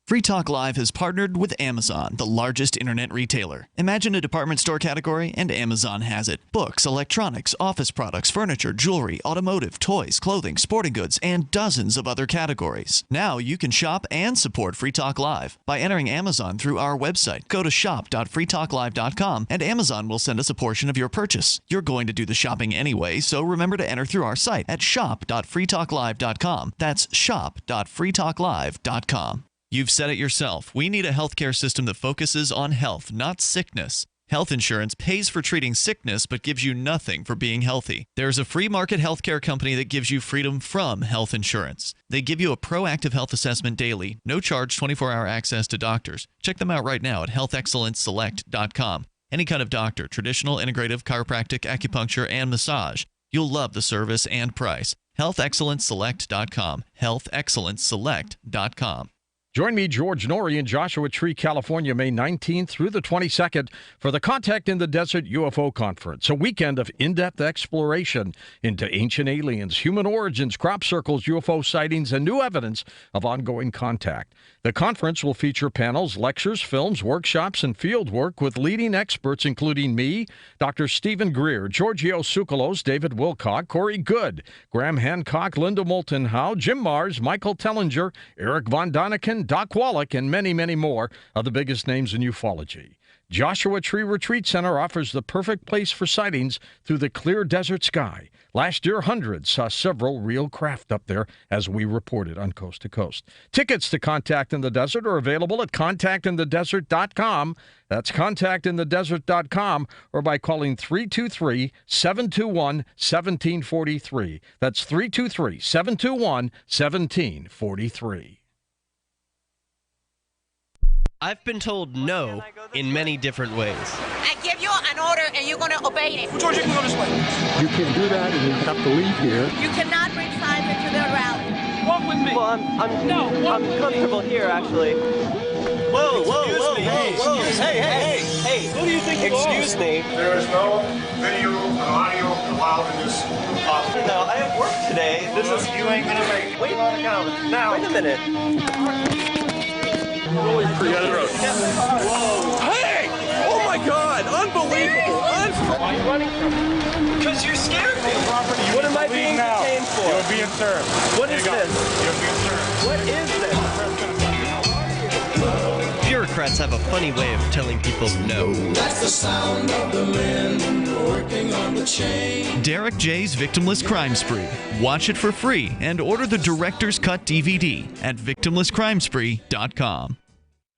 Free Talk Live has partnered with Amazon, the largest internet retailer. Imagine a department store category, and Amazon has it. Books, electronics, office products, furniture, jewelry, automotive, toys, clothing, sporting goods, and dozens of other categories. Now you can shop and support Free Talk Live by entering Amazon through our website. Go to shop.freetalklive.com, and Amazon will send us a portion of your purchase. You're going to do the shopping anyway, so remember to enter through our site at shop.freetalklive.com. That's shop.freetalklive.com. You've said it yourself. We need a healthcare system that focuses on health, not sickness. Health insurance pays for treating sickness but gives you nothing for being healthy. There's a free market healthcare company that gives you freedom from health insurance. They give you a proactive health assessment daily, no charge 24-hour access to doctors. Check them out right now at healthexcellenceselect.com. Any kind of doctor, traditional, integrative, chiropractic, acupuncture, and massage. You'll love the service and price. healthexcellenceselect.com. healthexcellenceselect.com. Join me, George Norrie, in Joshua Tree, California, May 19th through the 22nd for the Contact in the Desert UFO Conference, a weekend of in-depth exploration into ancient aliens, human origins, crop circles, UFO sightings, and new evidence of ongoing contact. The conference will feature panels, lectures, films, workshops, and field work with leading experts including me, Dr. Stephen Greer, Giorgio Tsoukalos, David Wilcock, Corey Good, Graham Hancock, Linda Moulton Howe, Jim Mars, Michael Tellinger, Eric Von Daniken, Doc Wallach, and many, many more of the biggest names in ufology. Joshua Tree Retreat Center offers the perfect place for sightings through the clear desert sky. Last year, hundreds saw several real craft up there, as we reported on Coast to Coast. Tickets to Contact in the Desert are available at contactinthedesert.com. That's contactinthedesert.com, or by calling 323-721-1743. That's 323-721-1743. I've been told no in many different ways. I give you an order and you're going to obey it. George, you can go this way. You can't do that and you have to leave here. You cannot bring signs into the rally. Walk with me. Well, I'm comfortable here, actually. Whoa, hey, Who do you think you are? Excuse me. There is no video and audio allowed in this office. No, I have work today. You ain't gonna make it. Wait a minute. Really forget the road. Hey! Oh my God! Unbelievable! Why are you running from me? Because you scared me. What am I being detained for? You're being served. What is this? You're being served. What is this? Bureaucrats have a funny way of telling people no. That's the sound of the men working on the chain. Derek J's Victimless Crime Spree. Watch it for free and order the Director's Cut DVD at victimlesscrimespree.com.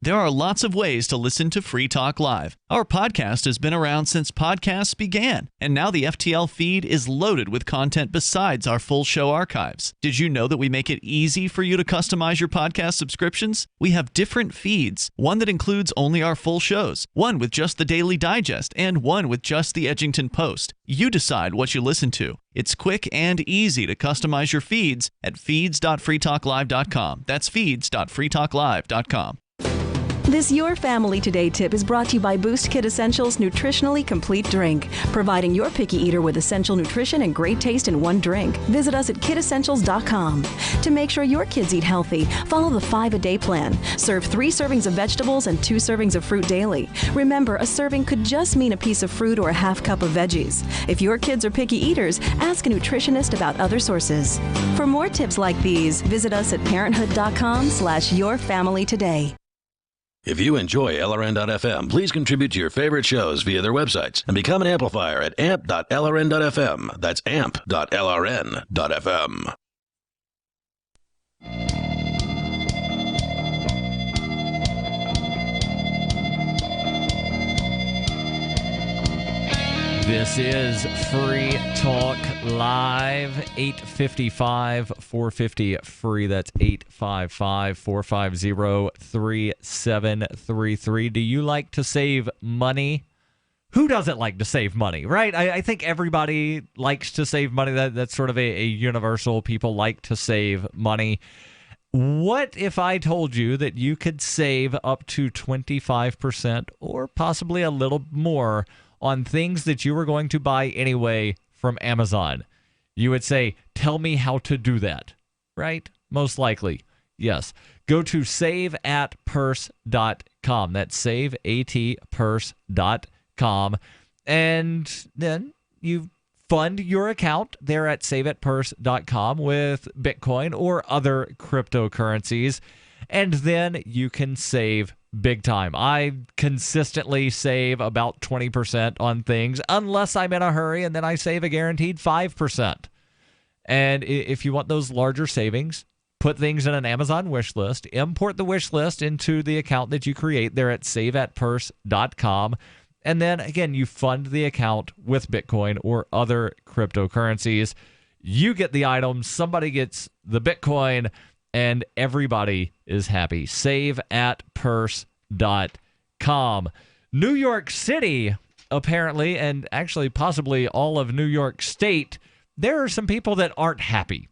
There are lots of ways to listen to Free Talk Live. Our podcast has been around since podcasts began, and now the FTL feed is loaded with content besides our full show archives. Did you know that we make it easy for you to customize your podcast subscriptions? We have different feeds, one that includes only our full shows, one with just the Daily Digest, and one with just the Edgington Post. You decide what you listen to. It's quick and easy to customize your feeds at feeds.freetalklive.com. That's feeds.freetalklive.com. This Your Family Today tip is brought to you by Boost Kid Essentials Nutritionally Complete Drink, providing your picky eater with essential nutrition and great taste in one drink. Visit us at kidessentials.com. To make sure your kids eat healthy, follow the 5-a-day plan. Serve 3 servings of vegetables and 2 servings of fruit daily. Remember, a serving could just mean a piece of fruit or a half cup of veggies. If your kids are picky eaters, ask a nutritionist about other sources. For more tips like these, visit us at parenthood.com/yourfamilytoday. If you enjoy LRN.FM, please contribute to your favorite shows via their websites and become an amplifier at amp.lrn.fm. That's amp.lrn.fm. This is Free Talk Live, 855-450-FREE. That's 855-450-3733. Do you like to save money? Who doesn't like to save money, right? I think everybody likes to save money. That's sort of a universal. People like to save money. What if I told you that you could save up to 25% or possibly a little more on things that you were going to buy anyway from Amazon? You would say, tell me how to do that, right? Most likely, yes. Go to saveatpurse.com. That's saveatpurse.com. And then you fund your account there at saveatpurse.com with Bitcoin or other cryptocurrencies. And then you can save big time. I consistently save about 20% on things unless I'm in a hurry, and then I save a guaranteed 5%. And if you want those larger savings, put things in an Amazon wish list, import the wish list into the account that you create there at saveatpurse.com. And then, again, you fund the account with Bitcoin or other cryptocurrencies. You get the items, somebody gets the Bitcoin, and everybody is happy. Saveatpurse.com. New York City, apparently, and actually possibly all of New York State, there are some people that aren't happy.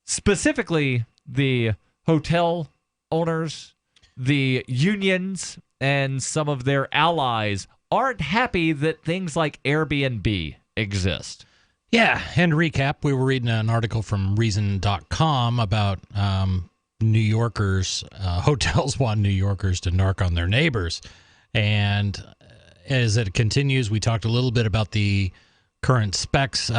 Specifically, the hotel owners, the unions, and some of their allies aren't happy that things like Airbnb exist. Yeah, and recap, we were reading an article from Reason.com about New Yorkers, hotels want New Yorkers to narc on their neighbors. And as it continues, we talked a little bit about the current specs.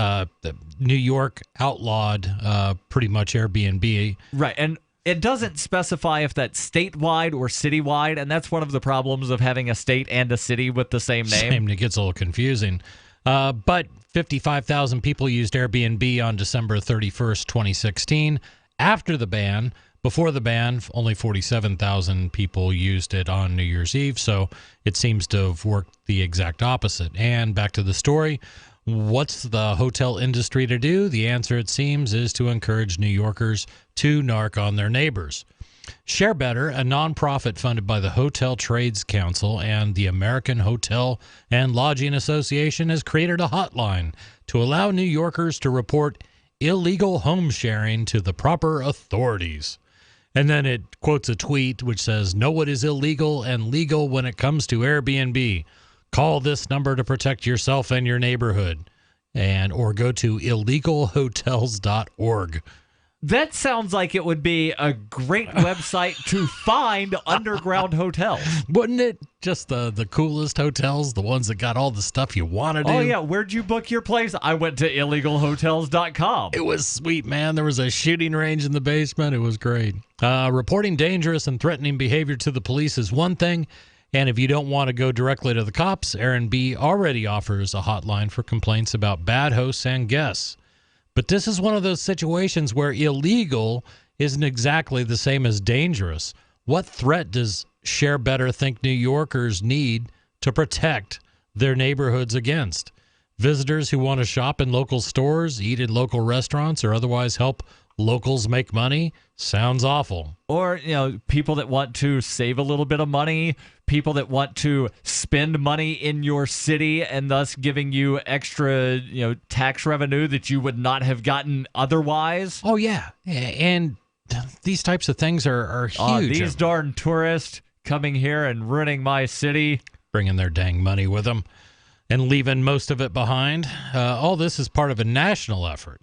New York outlawed pretty much Airbnb. Right, and it doesn't specify if that's statewide or citywide, and that's one of the problems of having a state and a city with the same name. It gets a little confusing. But 55,000 people used Airbnb on December 31st, 2016. After the ban, before the ban, only 47,000 people used it on New Year's Eve. So it seems to have worked the exact opposite. And back to the story. What's the hotel industry to do? The answer, it seems, is to encourage New Yorkers to narc on their neighbors. Share Better, a nonprofit funded by the Hotel Trades Council and the American Hotel and Lodging Association, has created a hotline to allow New Yorkers to report illegal home sharing to the proper authorities. And then it quotes a tweet which says, "Know what is illegal and legal when it comes to Airbnb. Call this number to protect yourself and your neighborhood." Or go to illegalhotels.org. That sounds like it would be a great website to find underground hotels. Wouldn't it? Just the coolest hotels, the ones that got all the stuff you want to do. Oh, yeah. Where'd you book your place? I went to illegalhotels.com. It was sweet, man. There was a shooting range in the basement. It was great. Reporting dangerous and threatening behavior to the police is one thing. And if you don't want to go directly to the cops, Airbnb already offers a hotline for complaints about bad hosts and guests. But this is one of those situations where illegal isn't exactly the same as dangerous. What threat does Share Better think New Yorkers need to protect their neighborhoods against? Visitors who want to shop in local stores, eat in local restaurants, or otherwise help locals make money? Sounds awful. Or, people that want to save a little bit of money, people that want to spend money in your city and thus giving you extra, tax revenue that you would not have gotten otherwise. Oh, yeah. And these types of things are huge. These darn tourists coming here and ruining my city. Bringing their dang money with them and leaving most of it behind. All this is part of a national effort.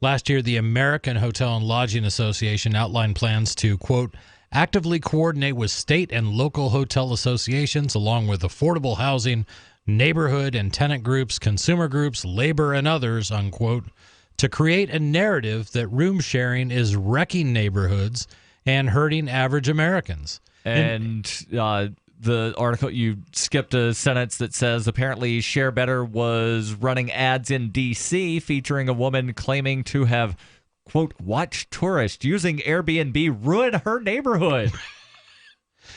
Last year, the American Hotel and Lodging Association outlined plans to, quote, actively coordinate with state and local hotel associations along with affordable housing, neighborhood and tenant groups, consumer groups, labor, and others, unquote, to create a narrative that room sharing is wrecking neighborhoods and hurting average Americans. And the article, you skipped a sentence that says apparently Share Better was running ads in D.C. featuring a woman claiming to have, quote, watched tourists using Airbnb ruin her neighborhood.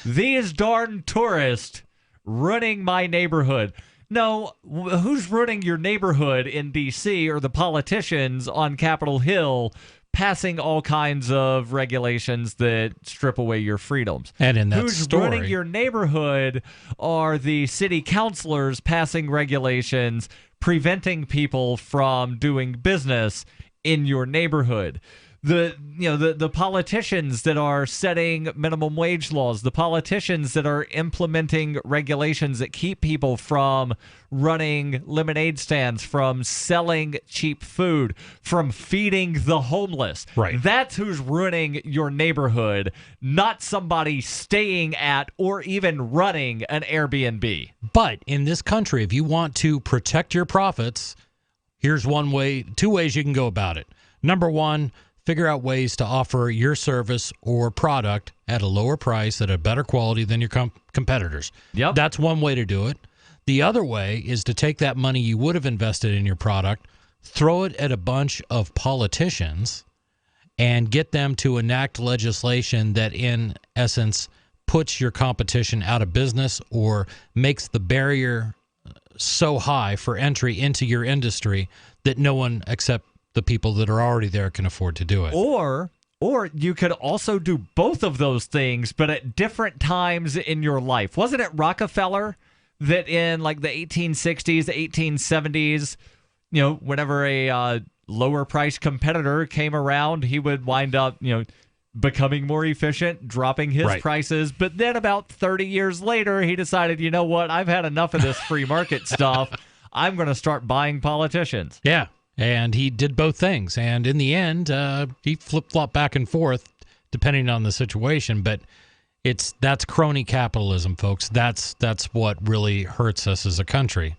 These darn tourists ruining my neighborhood. No, who's ruining your neighborhood in D.C. are the politicians on Capitol Hill passing all kinds of regulations that strip away your freedoms. And in that Who's running your neighborhood are the city councilors passing regulations preventing people from doing business in your neighborhood. The politicians that are setting minimum wage laws, the politicians that are implementing regulations that keep people from running lemonade stands, from selling cheap food, from feeding the homeless. Right. That's who's ruining your neighborhood, not somebody staying at or even running an Airbnb. But in this country, if you want to protect your profits, here's two ways you can go about it. Number one, figure out ways to offer your service or product at a lower price at a better quality than your competitors. Yep. That's one way to do it. The other way is to take that money you would have invested in your product, throw it at a bunch of politicians, and get them to enact legislation that, in essence, puts your competition out of business or makes the barrier so high for entry into your industry that no one except the people that are already there can afford to do it. Or you could also do both of those things, but at different times in your life. Wasn't it Rockefeller that in like the 1860s, 1870s, whenever a lower price competitor came around, he would wind up, becoming more efficient, dropping his prices. But then about 30 years later, he decided, you know what, I've had enough of this free market stuff. I'm going to start buying politicians. Yeah, and he did both things. And in the end, he flip-flopped back and forth depending on the situation. But that's crony capitalism, folks. That's what really hurts us as a country.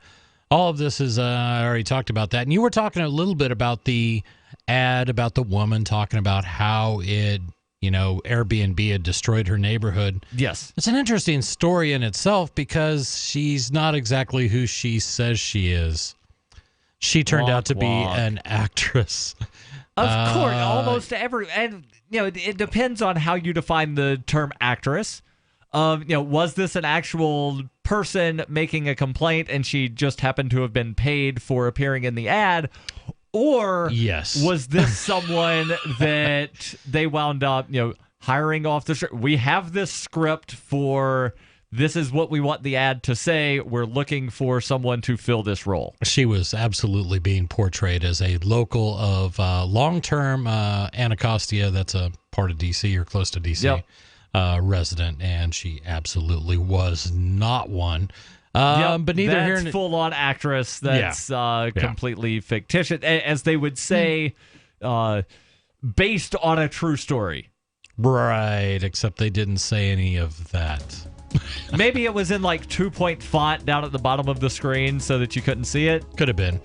All of this is, I already talked about that. And you were talking a little bit about the ad about the woman talking about how it, Airbnb had destroyed her neighborhood. Yes. It's an interesting story in itself because she's not exactly who she says she is. She turned out to be an actress. Of course, almost every, and it depends on how you define the term actress. Was this an actual person making a complaint and she just happened to have been paid for appearing in the ad? Or was this someone that they wound up, hiring off the street? We have this script for this is what we want the ad to say. We're looking for someone to fill this role. She was absolutely being portrayed as a local of long-term Anacostia. That's a part of D.C. or close to D.C. Yep. Resident, and she absolutely was not one. But neither here nor full-on actress. That's completely fictitious, as they would say, based on a true story. Right, except they didn't say any of that. Maybe it was in like 2-point font down at the bottom of the screen so that you couldn't see it. Could have been.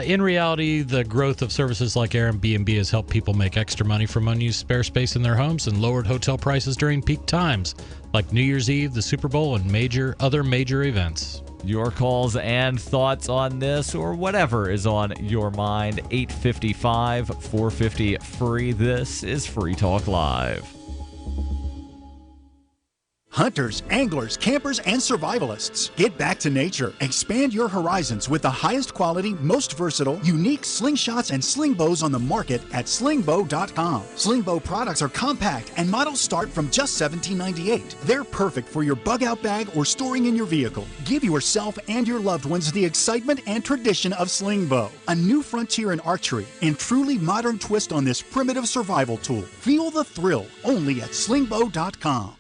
In reality, the growth of services like Airbnb has helped people make extra money from unused spare space in their homes and lowered hotel prices during peak times, like New Year's Eve, the Super Bowl, and other major events. Your calls and thoughts on this or whatever is on your mind, 855-450-FREE. This is Free Talk Live. Hunters, anglers, campers, and survivalists. Get back to nature. Expand your horizons with the highest quality, most versatile, unique slingshots and sling bows on the market at slingbow.com. Sling bow products are compact and models start from just $17.98. They're perfect for your bug out bag or storing in your vehicle. Give yourself and your loved ones the excitement and tradition of sling bow. A new frontier in archery and truly modern twist on this primitive survival tool. Feel the thrill only at slingbow.com.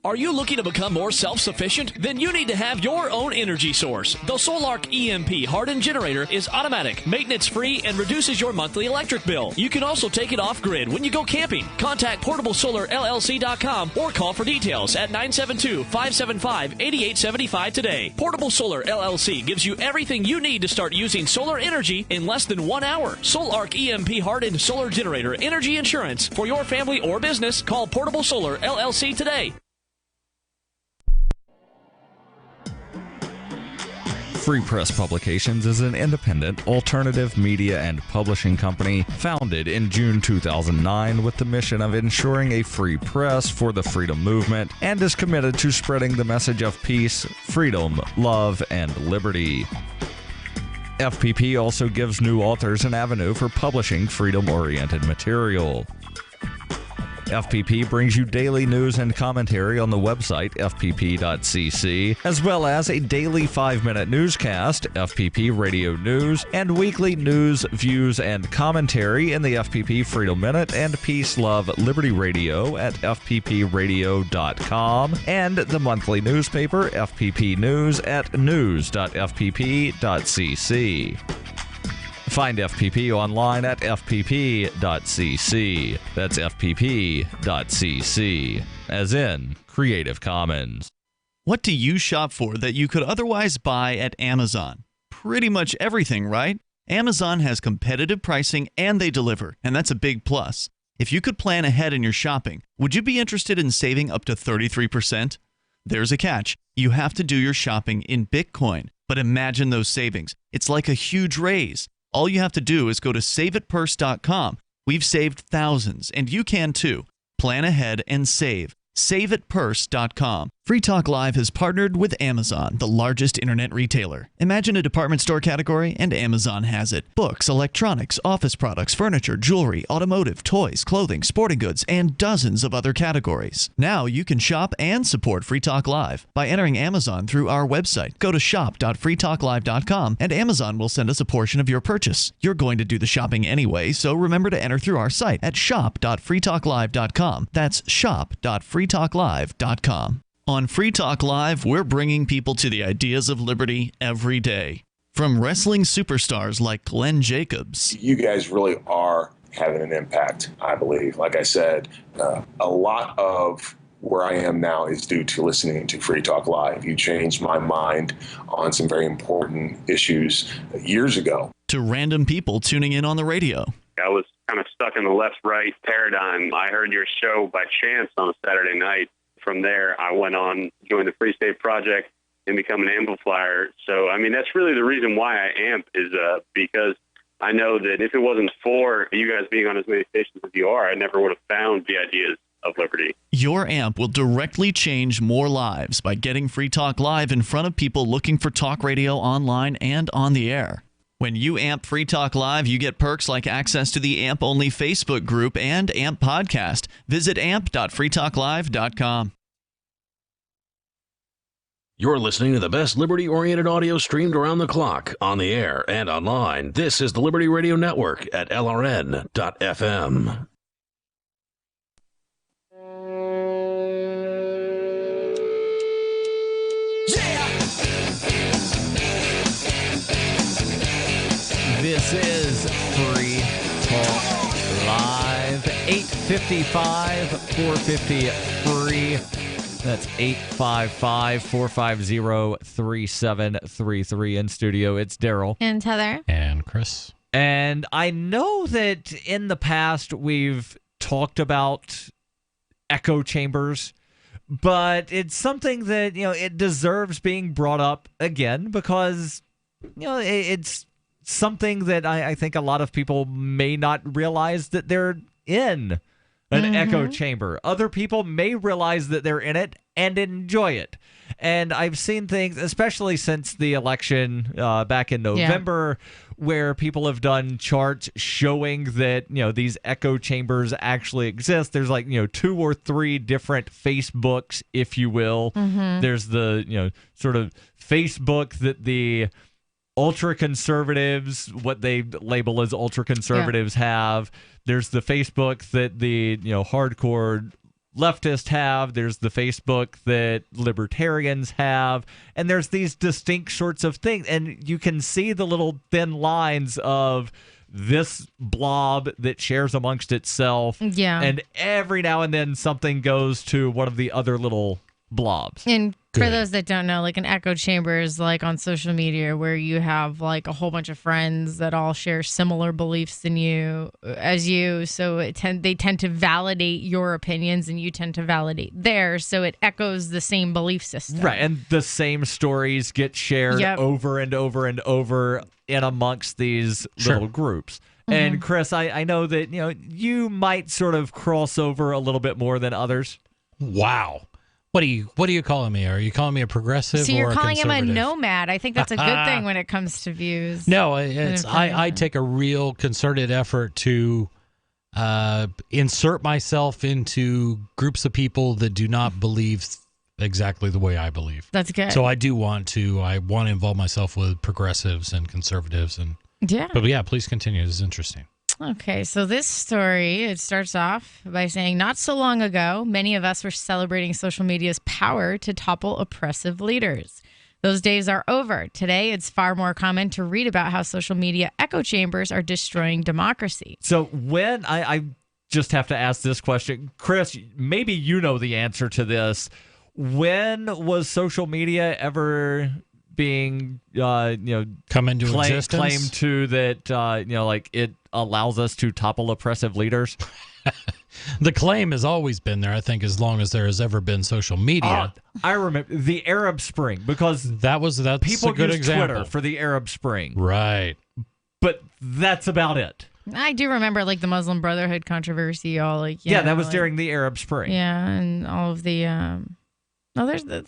Are you looking to become more self-sufficient? Then you need to have your own energy source. The Solark EMP hardened generator is automatic, maintenance-free, and reduces your monthly electric bill. You can also take it off-grid when you go camping. Contact PortableSolarLLC.com or call for details at 972-575-8875 today. Portable Solar LLC gives you everything you need to start using solar energy in less than 1 hour. Solark EMP hardened solar generator energy insurance for your family or business. Call Portable Solar LLC today. Free Press Publications is an independent, alternative media and publishing company founded in June 2009 with the mission of ensuring a free press for the freedom movement and is committed to spreading the message of peace, freedom, love, and liberty. FPP also gives new authors an avenue for publishing freedom-oriented material. FPP brings you daily news and commentary on the website fpp.cc, as well as a daily 5-minute newscast, FPP Radio News, and weekly news, views, and commentary in the FPP Freedom Minute and Peace, Love, Liberty Radio at fppradio.com, and the monthly newspaper FPP News at news.fpp.cc. Find FPP online at fpp.cc. That's fpp.cc, as in Creative Commons. What do you shop for that you could otherwise buy at Amazon? Pretty much everything, right? Amazon has competitive pricing and they deliver, and that's a big plus. If you could plan ahead in your shopping, would you be interested in saving up to 33%? There's a catch. You have to do your shopping in Bitcoin. But imagine those savings. It's like a huge raise. All you have to do is go to saveitpurse.com, We've saved thousands, and you can too. Plan ahead and save. SaveAtPurse.com. Free Talk Live has partnered with Amazon, the largest internet retailer. Imagine a department store category, and Amazon has it. Books, electronics, office products, furniture, jewelry, automotive, toys, clothing, sporting goods, and dozens of other categories. Now you can shop and support Free Talk Live by entering Amazon through our website. Go to shop.freetalklive.com, and Amazon will send us a portion of your purchase. You're going to do the shopping anyway, so remember to enter through our site at shop.freetalklive.com. That's shop.freetalklive.com. On Free Talk Live, we're bringing people to the ideas of liberty every day. From wrestling superstars like Glenn Jacobs. You guys really are having an impact, I believe. Like I said, a lot of where I am now is due to listening to Free Talk Live. You changed my mind on some very important issues years ago. To random people tuning in on the radio. I was kind of stuck in the left-right paradigm. I heard your show by chance on a Saturday night. From there, I went on, joined the Free State Project, and become an amplifier. So, I mean, that's really the reason why I amp is because I know that if it wasn't for you guys being on as many stations as you are, I never would have found the ideas of liberty. Your amp will directly change more lives by getting Free Talk Live in front of people looking for talk radio online and on the air. When you amp Free Talk Live, you get perks like access to the AMP-only Facebook group and AMP podcast. Visit amp.freetalklive.com. You're listening to the best liberty-oriented audio streamed around the clock, on the air, and online. This is the Liberty Radio Network at LRN.FM. This is Free Talk Live, 855 450 free. That's 855-450-3733. In studio, it's Daryl. And Heather. And Chris. And I know that in the past we've talked about echo chambers, but it's something that, it deserves being brought up again because, it's something that I think a lot of people may not realize that they're in an echo chamber. Other people may realize that they're in it and enjoy it. And I've seen things, especially since the election back in November, where people have done charts showing that, these echo chambers actually exist. There's 2 or 3 different Facebooks, if you will. There's the, sort of Facebook that the ultra-conservatives, what they label as ultra-conservatives have. There's the Facebook that the, hardcore leftists have. There's the Facebook that libertarians have. And there's these distinct sorts of things. And you can see the little thin lines of this blob that shares amongst itself. Yeah. And every now and then something goes to one of the other little blobs. And for those that don't know, an echo chamber is on social media where you have a whole bunch of friends that all share similar beliefs as you. So they tend to validate your opinions and you tend to validate theirs. So it echoes the same belief system. Right. And the same stories get shared over and over and over in amongst these little groups. And Chris, I know that, you might sort of cross over a little bit more than others. Wow. What are you calling me? Are you calling me a progressive or a conservative? So you're calling him a nomad. I think that's a good thing when it comes to views. No, I take a real concerted effort to insert myself into groups of people that do not believe exactly the way I believe. That's good. So I want to involve myself with progressives and conservatives But yeah, please continue. This is interesting. Okay, so this story, it starts off by saying, not so long ago, many of us were celebrating social media's power to topple oppressive leaders. Those days are over. Today, it's far more common to read about how social media echo chambers are destroying democracy. So when I just have to ask this question, Chris, maybe you know the answer to this. When was social media ever being, come into existence? Claimed to that, it allows us to topple oppressive leaders? The claim has always been there, I think, as long as there has ever been social media. I remember the Arab Spring, because that's people a good use example. Twitter for the Arab Spring. Right. But that's about it. I do remember like the Muslim Brotherhood controversy. All like that was during the Arab Spring. Yeah, and all of the there's the.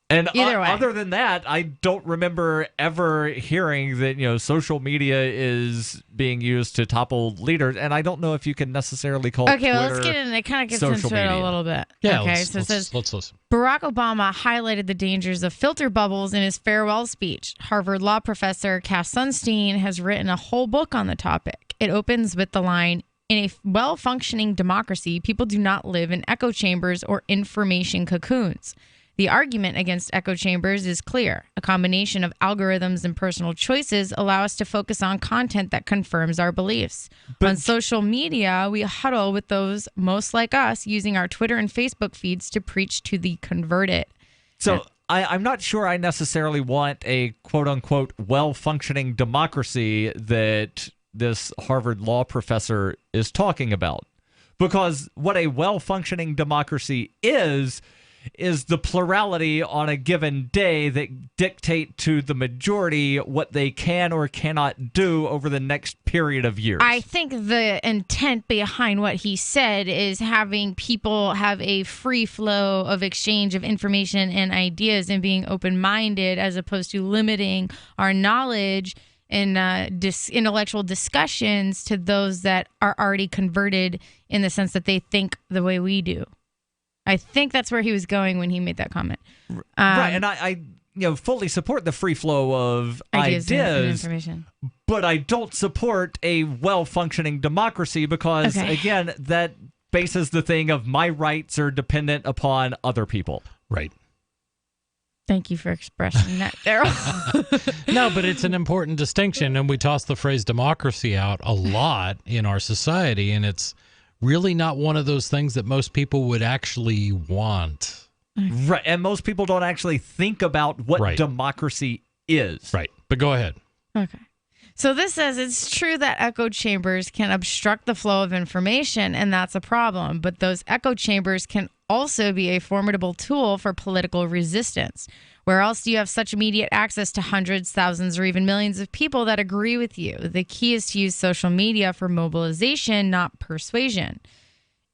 And Either way. other than that, I don't remember ever hearing that social media is being used to topple leaders, and I don't know if you can necessarily call. Okay, well, Twitter let's get in. It kind of gets social into it a media. little bit. Yeah, Okay, let's listen. Barack Obama highlighted the dangers of filter bubbles in his farewell speech. Harvard law professor Cass Sunstein has written a whole book on the topic. It opens with the line, "In a well-functioning democracy, people do not live in echo chambers or information cocoons." The argument against echo chambers is clear. A combination of algorithms and personal choices allow us to focus on content that confirms our beliefs. On social media, we huddle with those most like us, using our Twitter and Facebook feeds to preach to the converted. So I'm not sure I necessarily want a quote-unquote well-functioning democracy that this Harvard law professor is talking about. Because what a well-functioning democracy is the plurality on a given day that dictate to the majority what they can or cannot do over the next period of years. I think the intent behind what he said is having people have a free flow of exchange of information and ideas and being open-minded, as opposed to limiting our knowledge and intellectual discussions to those that are already converted in the sense that they think the way we do. I think that's where he was going when he made that comment. Right, and I fully support the free flow of ideas and information. But I don't support a well-functioning democracy because, again, that bases the thing of my rights are dependent upon other people. Right. Thank you for expressing that, Daryl. No, but it's an important distinction, and we toss the phrase democracy out a lot in our society, and it's really not one of those things that most people would actually want. Right, and most people don't actually think about what democracy is. Right, but go ahead. Okay. So this says it's true that echo chambers can obstruct the flow of information, and that's a problem. But those echo chambers can also be a formidable tool for political resistance. Where else do you have such immediate access to hundreds, thousands, or even millions of people that agree with you? The key is to use social media for mobilization, not persuasion.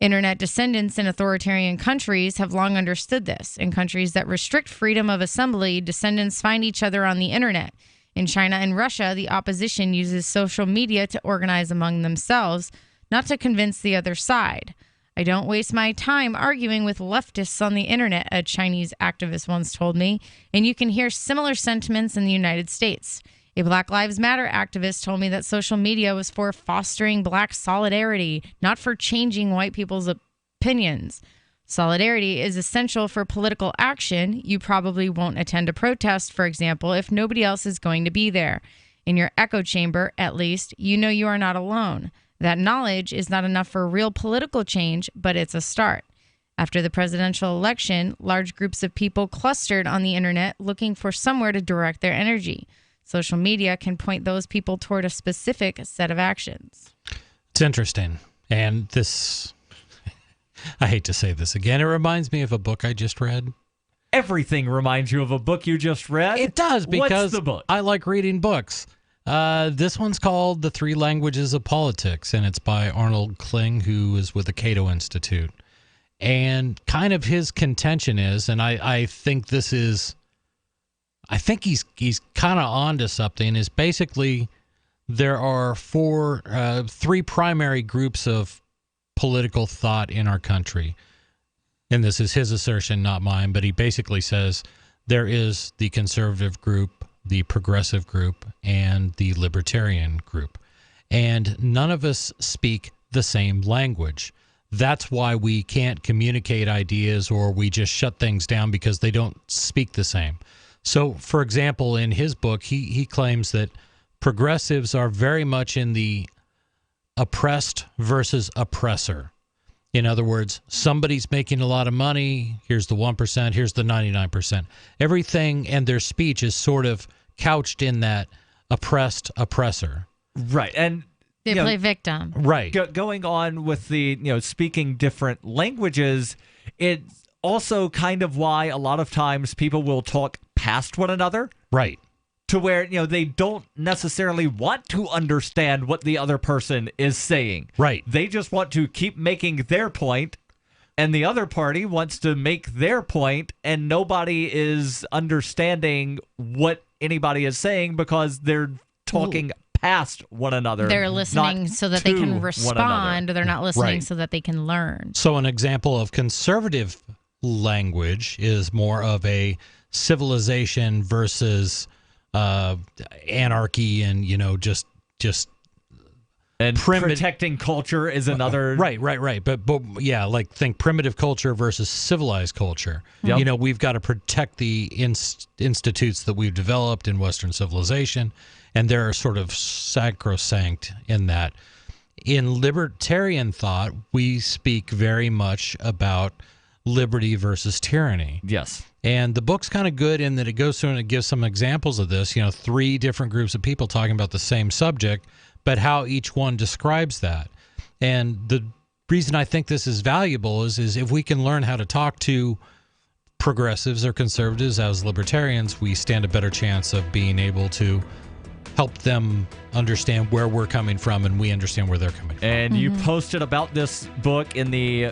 Internet descendants in authoritarian countries have long understood this. In countries that restrict freedom of assembly, descendants find each other on the internet. In China and Russia, the opposition uses social media to organize among themselves, not to convince the other side. I don't waste my time arguing with leftists on the internet, a Chinese activist once told me, and you can hear similar sentiments in the United States. A Black Lives Matter activist told me that social media was for fostering black solidarity, not for changing white people's opinions. Solidarity is essential for political action. You probably won't attend a protest, for example, if nobody else is going to be there. In your echo chamber, at least, you know you are not alone. That knowledge is not enough for real political change, but it's a start. After the presidential election, large groups of people clustered on the internet looking for somewhere to direct their energy. Social media can point those people toward a specific set of actions. It's interesting. And this, I hate to say this again, it reminds me of a book I just read. Everything reminds you of a book you just read? It does, because What's the book? I like reading books. This one's called The Three Languages of Politics, and it's by Arnold Kling, who is with the Cato Institute. And kind of his contention is, and I think this is, I think he's kind of onto something, is basically there are three primary groups of political thought in our country. And this is his assertion, not mine, but he basically says there is the conservative group, the progressive group, and the libertarian group. And none of us speak the same language. That's why we can't communicate ideas, or we just shut things down because they don't speak the same. So, for example, in his book, he claims that progressives are very much in the oppressed versus oppressor. In other words, somebody's making a lot of money. Here's the 1%. Here's the 99%. Everything and their speech is sort of couched in that oppressed oppressor. Right. And they play victim. Right. Going on with the, speaking different languages, it's also kind of why a lot of times people will talk past one another. Right. to where, they don't necessarily want to understand what the other person is saying. Right. They just want to keep making their point, and the other party wants to make their point, and nobody is understanding what anybody is saying because they're talking past one another. They're listening so that they can respond. They're not listening Right. so that they can learn. So an example of conservative language is more of a civilization versus anarchy and, just and protecting culture is another. Right. But yeah, like think primitive culture versus civilized culture. Yep. We've got to protect the institutes that we've developed in Western civilization, and they're sort of sacrosanct in that. In libertarian thought, we speak very much about liberty versus tyranny. Yes. And the book's kind of good in that it goes through and it gives some examples of this, 3 different groups of people talking about the same subject, but how each one describes that. And the reason I think this is valuable is if we can learn how to talk to progressives or conservatives as libertarians, we stand a better chance of being able to help them understand where we're coming from and we understand where they're coming from. And you posted about this book in the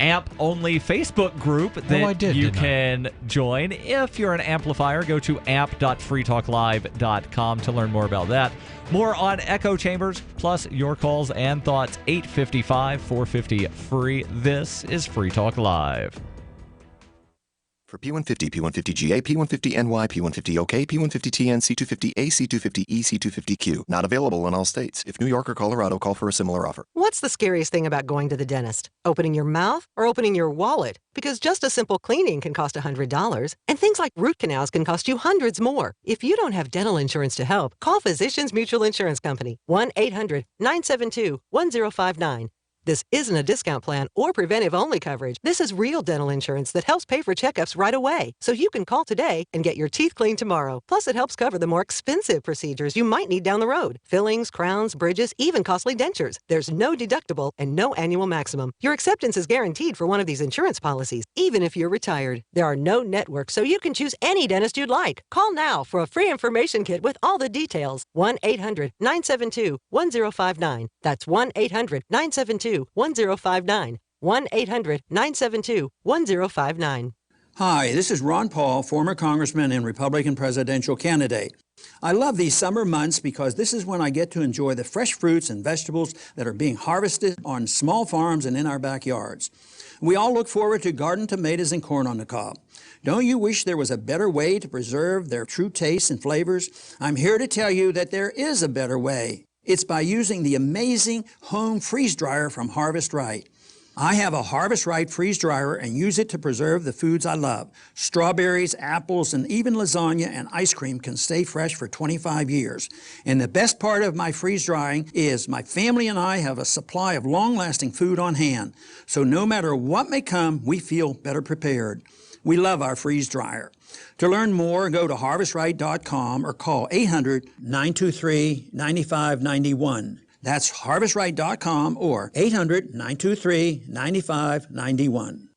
AMP-only Facebook group that you can join. If you're an amplifier, go to amp.freetalklive.com to learn more about that. More on Echo Chambers, plus your calls and thoughts, 855-450-FREE. This is Free Talk Live. For P150, P150GA, P150NY, P150OK, P150TN, C250A, C250E, C250Q. Not available in all states. If New York or Colorado, call for a similar offer. What's the scariest thing about going to the dentist? Opening your mouth or opening your wallet? Because just a simple cleaning can cost $100, and things like root canals can cost you hundreds more. If you don't have dental insurance to help, call Physicians Mutual Insurance Company, 1-800-972-1059. This isn't a discount plan or preventive-only coverage. This is real dental insurance that helps pay for checkups right away. So you can call today and get your teeth cleaned tomorrow. Plus, it helps cover the more expensive procedures you might need down the road. Fillings, crowns, bridges, even costly dentures. There's no deductible and no annual maximum. Your acceptance is guaranteed for one of these insurance policies, even if you're retired. There are no networks, so you can choose any dentist you'd like. Call now for a free information kit with all the details. 1-800-972-1059. That's 1-800-972-1059. 1-800-972-1059. Hi, this is Ron Paul, former congressman and Republican presidential candidate. I love these summer months because this is when I get to enjoy the fresh fruits and vegetables that are being harvested on small farms and in our backyards. We all look forward to garden tomatoes and corn on the cob. Don't you wish there was a better way to preserve their true tastes and flavors? I'm here to tell you that there is a better way. It's by using the amazing home freeze dryer from Harvest Right. I have a Harvest Right freeze dryer and use it to preserve the foods I love. Strawberries, apples, and even lasagna and ice cream can stay fresh for 25 years. And the best part of my freeze drying is my family and I have a supply of long-lasting food on hand. So no matter what may come, we feel better prepared. We love our freeze dryer. To learn more, go to harvestright.com or call 800-923-9591. That's harvestright.com or 800-923-9591.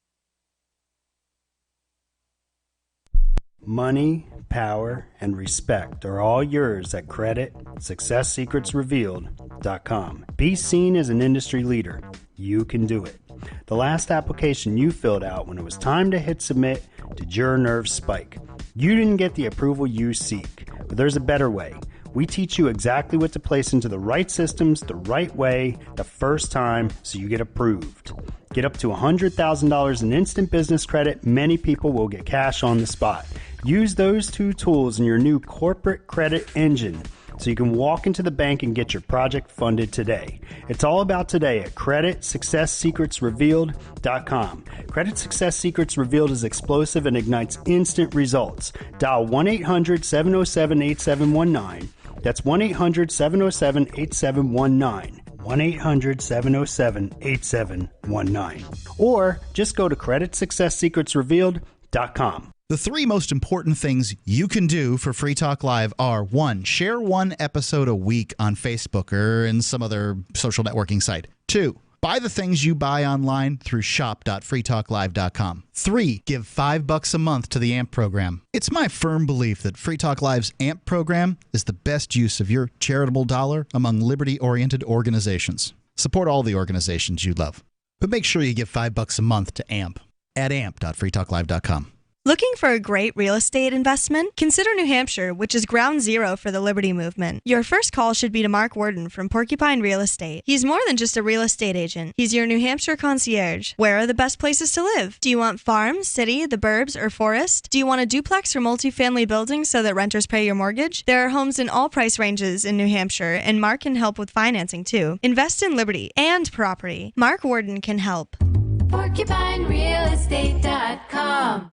Money, power, and respect are all yours at CreditSuccessSecretsRevealed.com. Be seen as an industry leader. You can do it. The last application you filled out when it was time to hit submit, did your nerves spike? You didn't get the approval you seek, but there's a better way. We teach you exactly what to place into the right systems the right way the first time so you get approved. Get up to $100,000 in instant business credit. Many people will get cash on the spot. Use those two tools in your new corporate credit engine so you can walk into the bank and get your project funded today. It's all about today at CreditSuccessSecretsRevealed.com. Credit Success Secrets Revealed is explosive and ignites instant results. Dial 1-800-707-8719. That's 1-800-707-8719. 1-800-707-8719. Or just go to CreditSuccessSecretsRevealed.com. The 3 most important things you can do for Free Talk Live are 1. Share 1 episode a week on Facebook or in some other social networking site. 2. Buy the things you buy online through shop.freetalklive.com. 3. Give $5 a month to the AMP program. It's my firm belief that Free Talk Live's AMP program is the best use of your charitable dollar among liberty-oriented organizations. Support all the organizations you love. But make sure you give $5 a month to AMP at amp.freetalklive.com. Looking for a great real estate investment? Consider New Hampshire, which is ground zero for the Liberty Movement. Your first call should be to Mark Worden from Porcupine Real Estate. He's more than just a real estate agent. He's your New Hampshire concierge. Where are the best places to live? Do you want farm, city, the burbs, or forest? Do you want a duplex or multifamily building so that renters pay your mortgage? There are homes in all price ranges in New Hampshire, and Mark can help with financing too. Invest in liberty and property. Mark Worden can help. PorcupineRealEstate.com.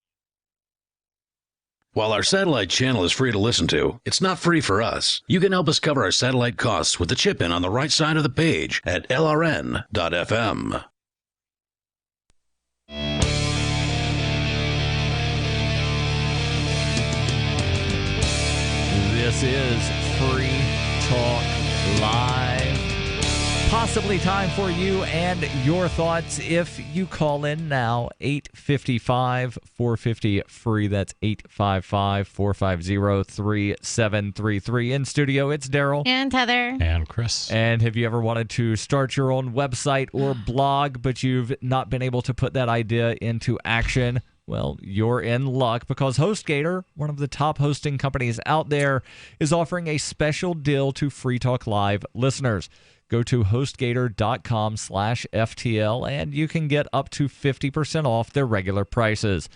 While our satellite channel is free to listen to, it's not free for us. You can help us cover our satellite costs with the chip in on the right side of the page at lrn.fm. This is Free Talk Live. Possibly time for you and your thoughts if you call in now. 855-450-FREE. That's 855-450-3733. In studio, it's Daryl. And Heather. And Chris. And have you ever wanted to start your own website or blog, but you've not been able to put that idea into action? Well, you're in luck because HostGator, one of the top hosting companies out there, is offering a special deal to Free Talk Live listeners. Go to HostGator.com/FTL and you can get up to 50% off their regular prices.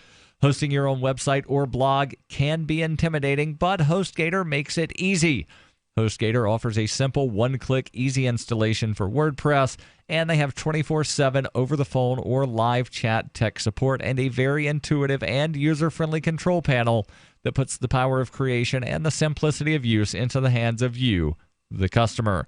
Hosting your own website or blog can be intimidating, but HostGator makes it easy. HostGator offers a simple one-click easy installation for WordPress, and they have 24/7 over-the-phone or live chat tech support and a very intuitive and user-friendly control panel that puts the power of creation and the simplicity of use into the hands of you, the customer.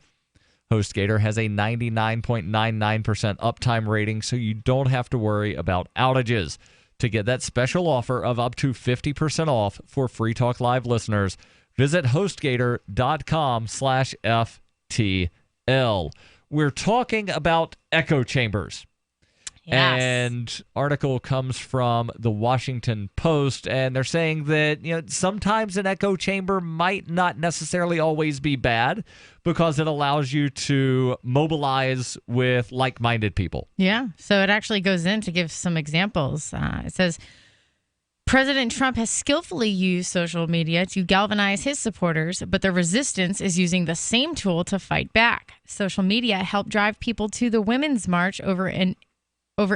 HostGator has a 99.99% uptime rating, so you don't have to worry about outages. To get that special offer of up to 50% off for Free Talk Live listeners, visit HostGator.com/FTL. We're talking about echo chambers. Yes. And article comes from the Washington Post, and they're saying that sometimes an echo chamber might not necessarily always be bad because it allows you to mobilize with like-minded people. Yeah. So it actually goes in to give some examples. It says, President Trump has skillfully used social media to galvanize his supporters, but the resistance is using the same tool to fight back. Social media helped drive people to the Women's March over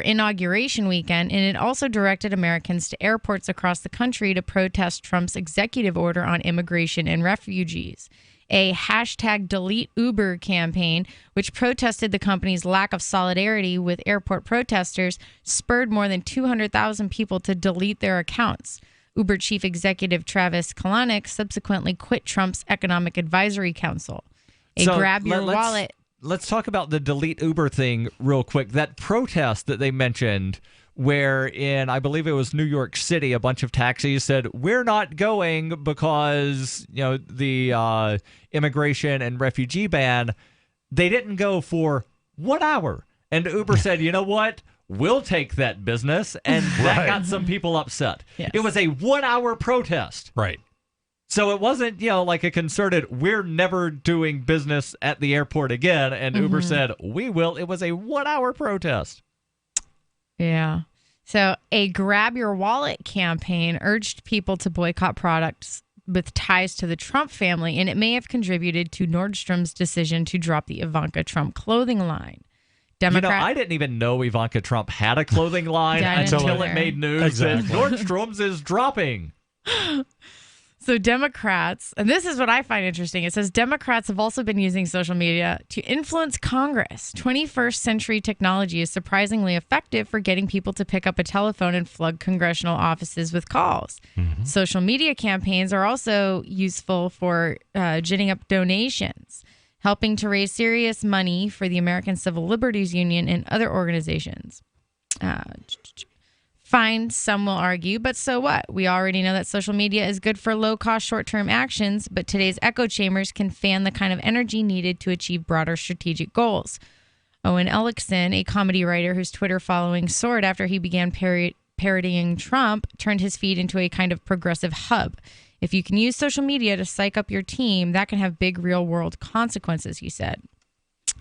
inauguration weekend, and it also directed Americans to airports across the country to protest Trump's executive order on immigration and refugees. A #DeleteUber campaign, which protested the company's lack of solidarity with airport protesters, spurred more than 200,000 people to delete their accounts. Uber chief executive Travis Kalanick subsequently quit Trump's Economic Advisory Council. Grab your wallet. Let's talk about the delete Uber thing real quick. That protest that they mentioned where in, I believe it was New York City, a bunch of taxis said, we're not going because, the immigration and refugee ban, they didn't go for 1 hour. And Uber said, you know what? We'll take that business. And that got some people upset. Yes. It was a 1 hour protest. Right. So it wasn't, like a concerted, we're never doing business at the airport again. And Uber said, we will. It was a 1 hour protest. Yeah. So a Grab Your Wallet campaign urged people to boycott products with ties to the Trump family, and it may have contributed to Nordstrom's decision to drop the Ivanka Trump clothing line. I didn't even know Ivanka Trump had a clothing line until it made news. Exactly. And Nordstrom's is dropping. So Democrats, and this is what I find interesting, it says Democrats have also been using social media to influence Congress. 21st century technology is surprisingly effective for getting people to pick up a telephone and flood congressional offices with calls. Social media campaigns are also useful for ginning up donations, helping to raise serious money for the American Civil Liberties Union and other organizations. Fine, some will argue, but so what? We already know that social media is good for low-cost, short-term actions, but today's echo chambers can fan the kind of energy needed to achieve broader strategic goals. Owen Ellickson, a comedy writer whose Twitter following soared after he began parodying Trump, turned his feed into a kind of progressive hub. If you can use social media to psych up your team, that can have big real-world consequences, he said.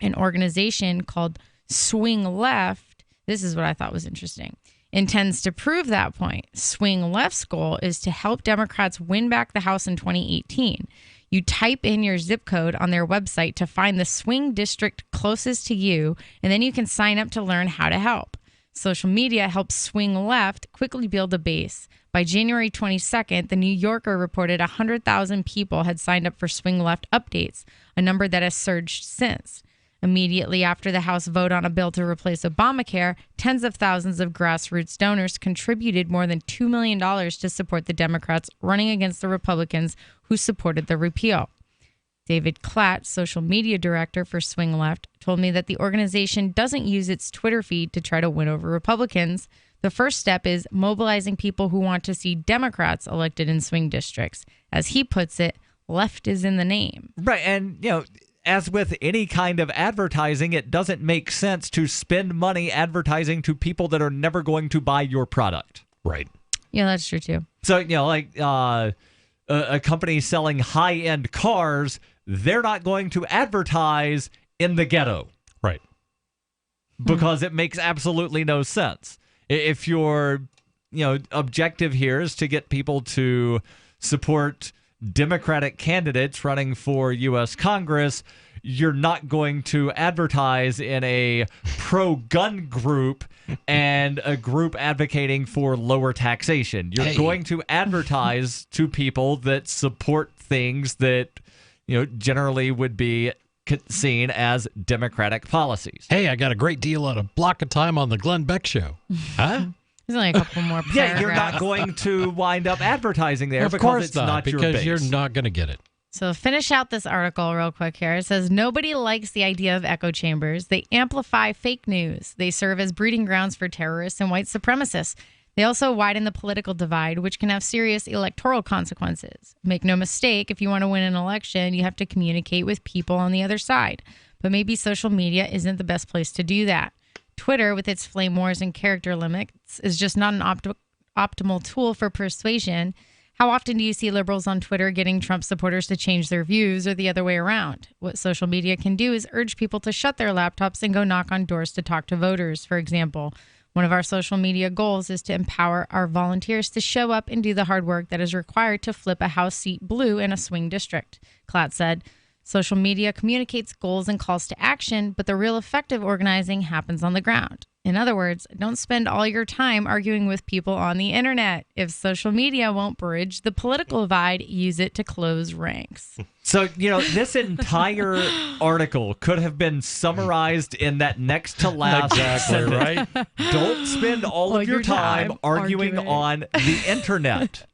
An organization called Swing Left, this is what I thought was interesting, intends to prove that point. Swing Left's goal is to help Democrats win back the House in 2018. You type in your zip code on their website to find the swing district closest to you, and then you can sign up to learn how to help. Social media helps Swing Left quickly build a base. By January 22nd, the New Yorker reported 100,000 people had signed up for Swing Left updates, a number that has surged since. Immediately after the House vote on a bill to replace Obamacare, tens of thousands of grassroots donors contributed more than $2 million to support the Democrats running against the Republicans who supported the repeal. David Klatt, social media director for Swing Left, told me that the organization doesn't use its Twitter feed to try to win over Republicans. The first step is mobilizing people who want to see Democrats elected in swing districts. As he puts it, left is in the name. Right, and, as with any kind of advertising, it doesn't make sense to spend money advertising to people that are never going to buy your product. Right. Yeah, that's true, too. So, a company selling high-end cars, they're not going to advertise in the ghetto. Right. Because it makes absolutely no sense. If your, objective here is to get people to support Democratic candidates running for U.S. Congress, you're not going to advertise in a pro-gun group and a group advocating for lower taxation. You're going to advertise to people that support things that, generally would be seen as Democratic policies. Hey, I got a great deal on a block of time on the Glenn Beck Show. Huh? There's only a couple more paragraphs. Yeah, you're not going to wind up advertising there of course it's not your because base. You're not going to get it. So finish out this article real quick here. It says, nobody likes the idea of echo chambers. They amplify fake news. They serve as breeding grounds for terrorists and white supremacists. They also widen the political divide, which can have serious electoral consequences. Make no mistake, if you want to win an election, you have to communicate with people on the other side. But maybe social media isn't the best place to do that. Twitter, with its flame wars and character limits, is just not an optimal tool for persuasion. How often do you see liberals on Twitter getting Trump supporters to change their views or the other way around? What social media can do is urge people to shut their laptops and go knock on doors to talk to voters, for example. One of our social media goals is to empower our volunteers to show up and do the hard work that is required to flip a House seat blue in a swing district. Klatt said, social media communicates goals and calls to action, but the real effective organizing happens on the ground. In other words, don't spend all your time arguing with people on the internet. If social media won't bridge the political divide, use it to close ranks. So, this entire article could have been summarized in that next to last Exactly, sentence. right? Don't spend all of your time arguing on the internet.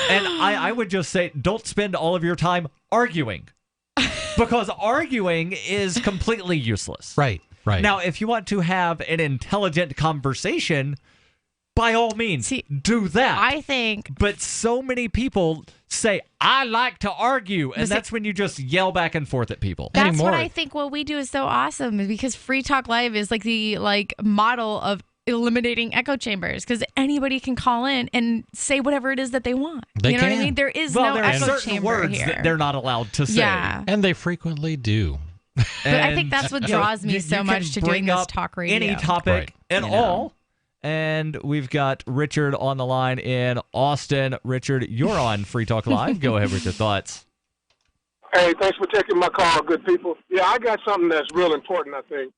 And I would just say, don't spend all of your time arguing. Because arguing is completely useless. Right. Now, if you want to have an intelligent conversation, by all means, do that. I think. But so many people say, I like to argue. And that's when you just yell back and forth at people. That's what I think what we do is so awesome, because Free Talk Live is like the model of eliminating echo chambers, because anybody can call in and say whatever it is that they want. They what I mean? There is no there echo are certain chamber words here. that they're not allowed to say. Yeah. And they frequently do. But I think that's what draws me so much to doing this talk radio. Any topic at all. And we've got Richard on the line in Austin. Richard, you're on Free Talk Live. Go ahead with your thoughts. Hey, thanks for taking my call, good people. Yeah, I got something that's real important, I think.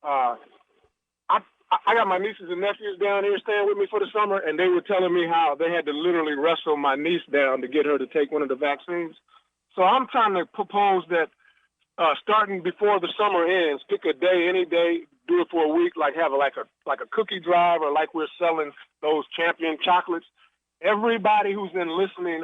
I got my nieces and nephews down here staying with me for the summer, and they were telling me how they had to literally wrestle my niece down to get her to take one of the vaccines. So I'm trying to propose that starting before the summer ends, pick a day, any day, do it for a week, have like a cookie drive, or like we're selling those Champion chocolates. Everybody who's in listening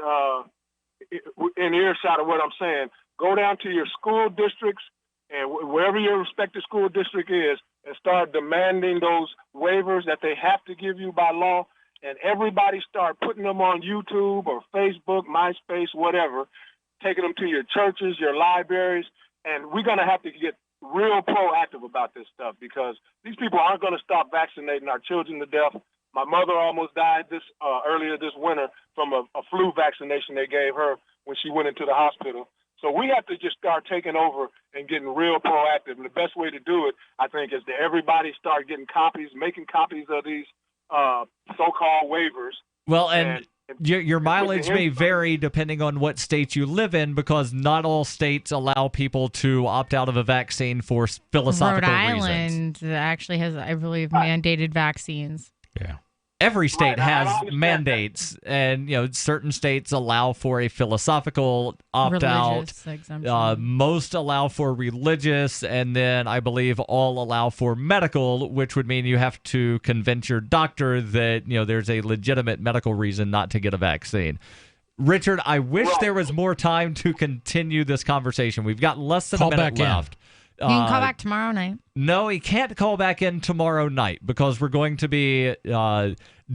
in earshot of what I'm saying, go down to your school districts and wherever your respective school district is, and start demanding those waivers that they have to give you by law. And everybody start putting them on YouTube or Facebook, MySpace, whatever, taking them to your churches, your libraries. And we're going to have to get real proactive about this stuff, because these people aren't going to stop vaccinating our children to death. My mother almost died earlier this winter from a flu vaccination they gave her when she went into the hospital. So we have to just start taking over and getting real proactive. And the best way to do it, I think, is that everybody start getting copies, making copies of these so-called waivers. Well, and your mileage may vary depending on what state you live in, because not all states allow people to opt out of a vaccine for philosophical Rhode reasons. Island actually has, I believe, mandated vaccines. Yeah. Every state has mandates, and certain states allow for a philosophical opt-out. Religious exemption. Most allow for religious, and then I believe all allow for medical, which would mean you have to convince your doctor that there's a legitimate medical reason not to get a vaccine. Richard, I wish there was more time to continue this conversation. We've got less than a minute left. You can call back tomorrow night. No, he can't call back in tomorrow night because we're going to be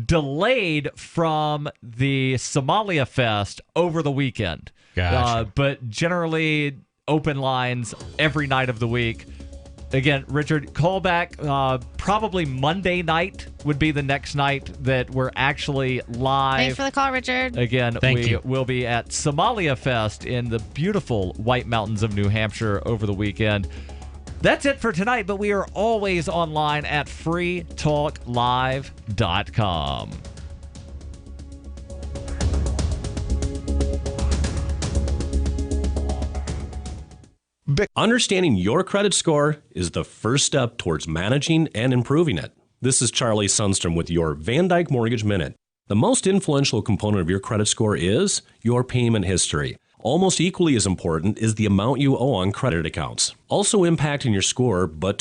delayed from the Somalia Fest over the weekend. Gotcha. But generally, open lines every night of the week. Again, Richard, call back probably Monday night would be the next night that we're actually live. Thanks for the call, Richard. Again, we will be at Somalia Fest in the beautiful White Mountains of New Hampshire over the weekend. That's it for tonight, but we are always online at freetalklive.com. Understanding your credit score is the first step towards managing and improving it. This is Charlie Sundstrom with your Van Dyke Mortgage Minute. The most influential component of your credit score is your payment history. Almost equally as important is the amount you owe on credit accounts. Also impacting your score, but to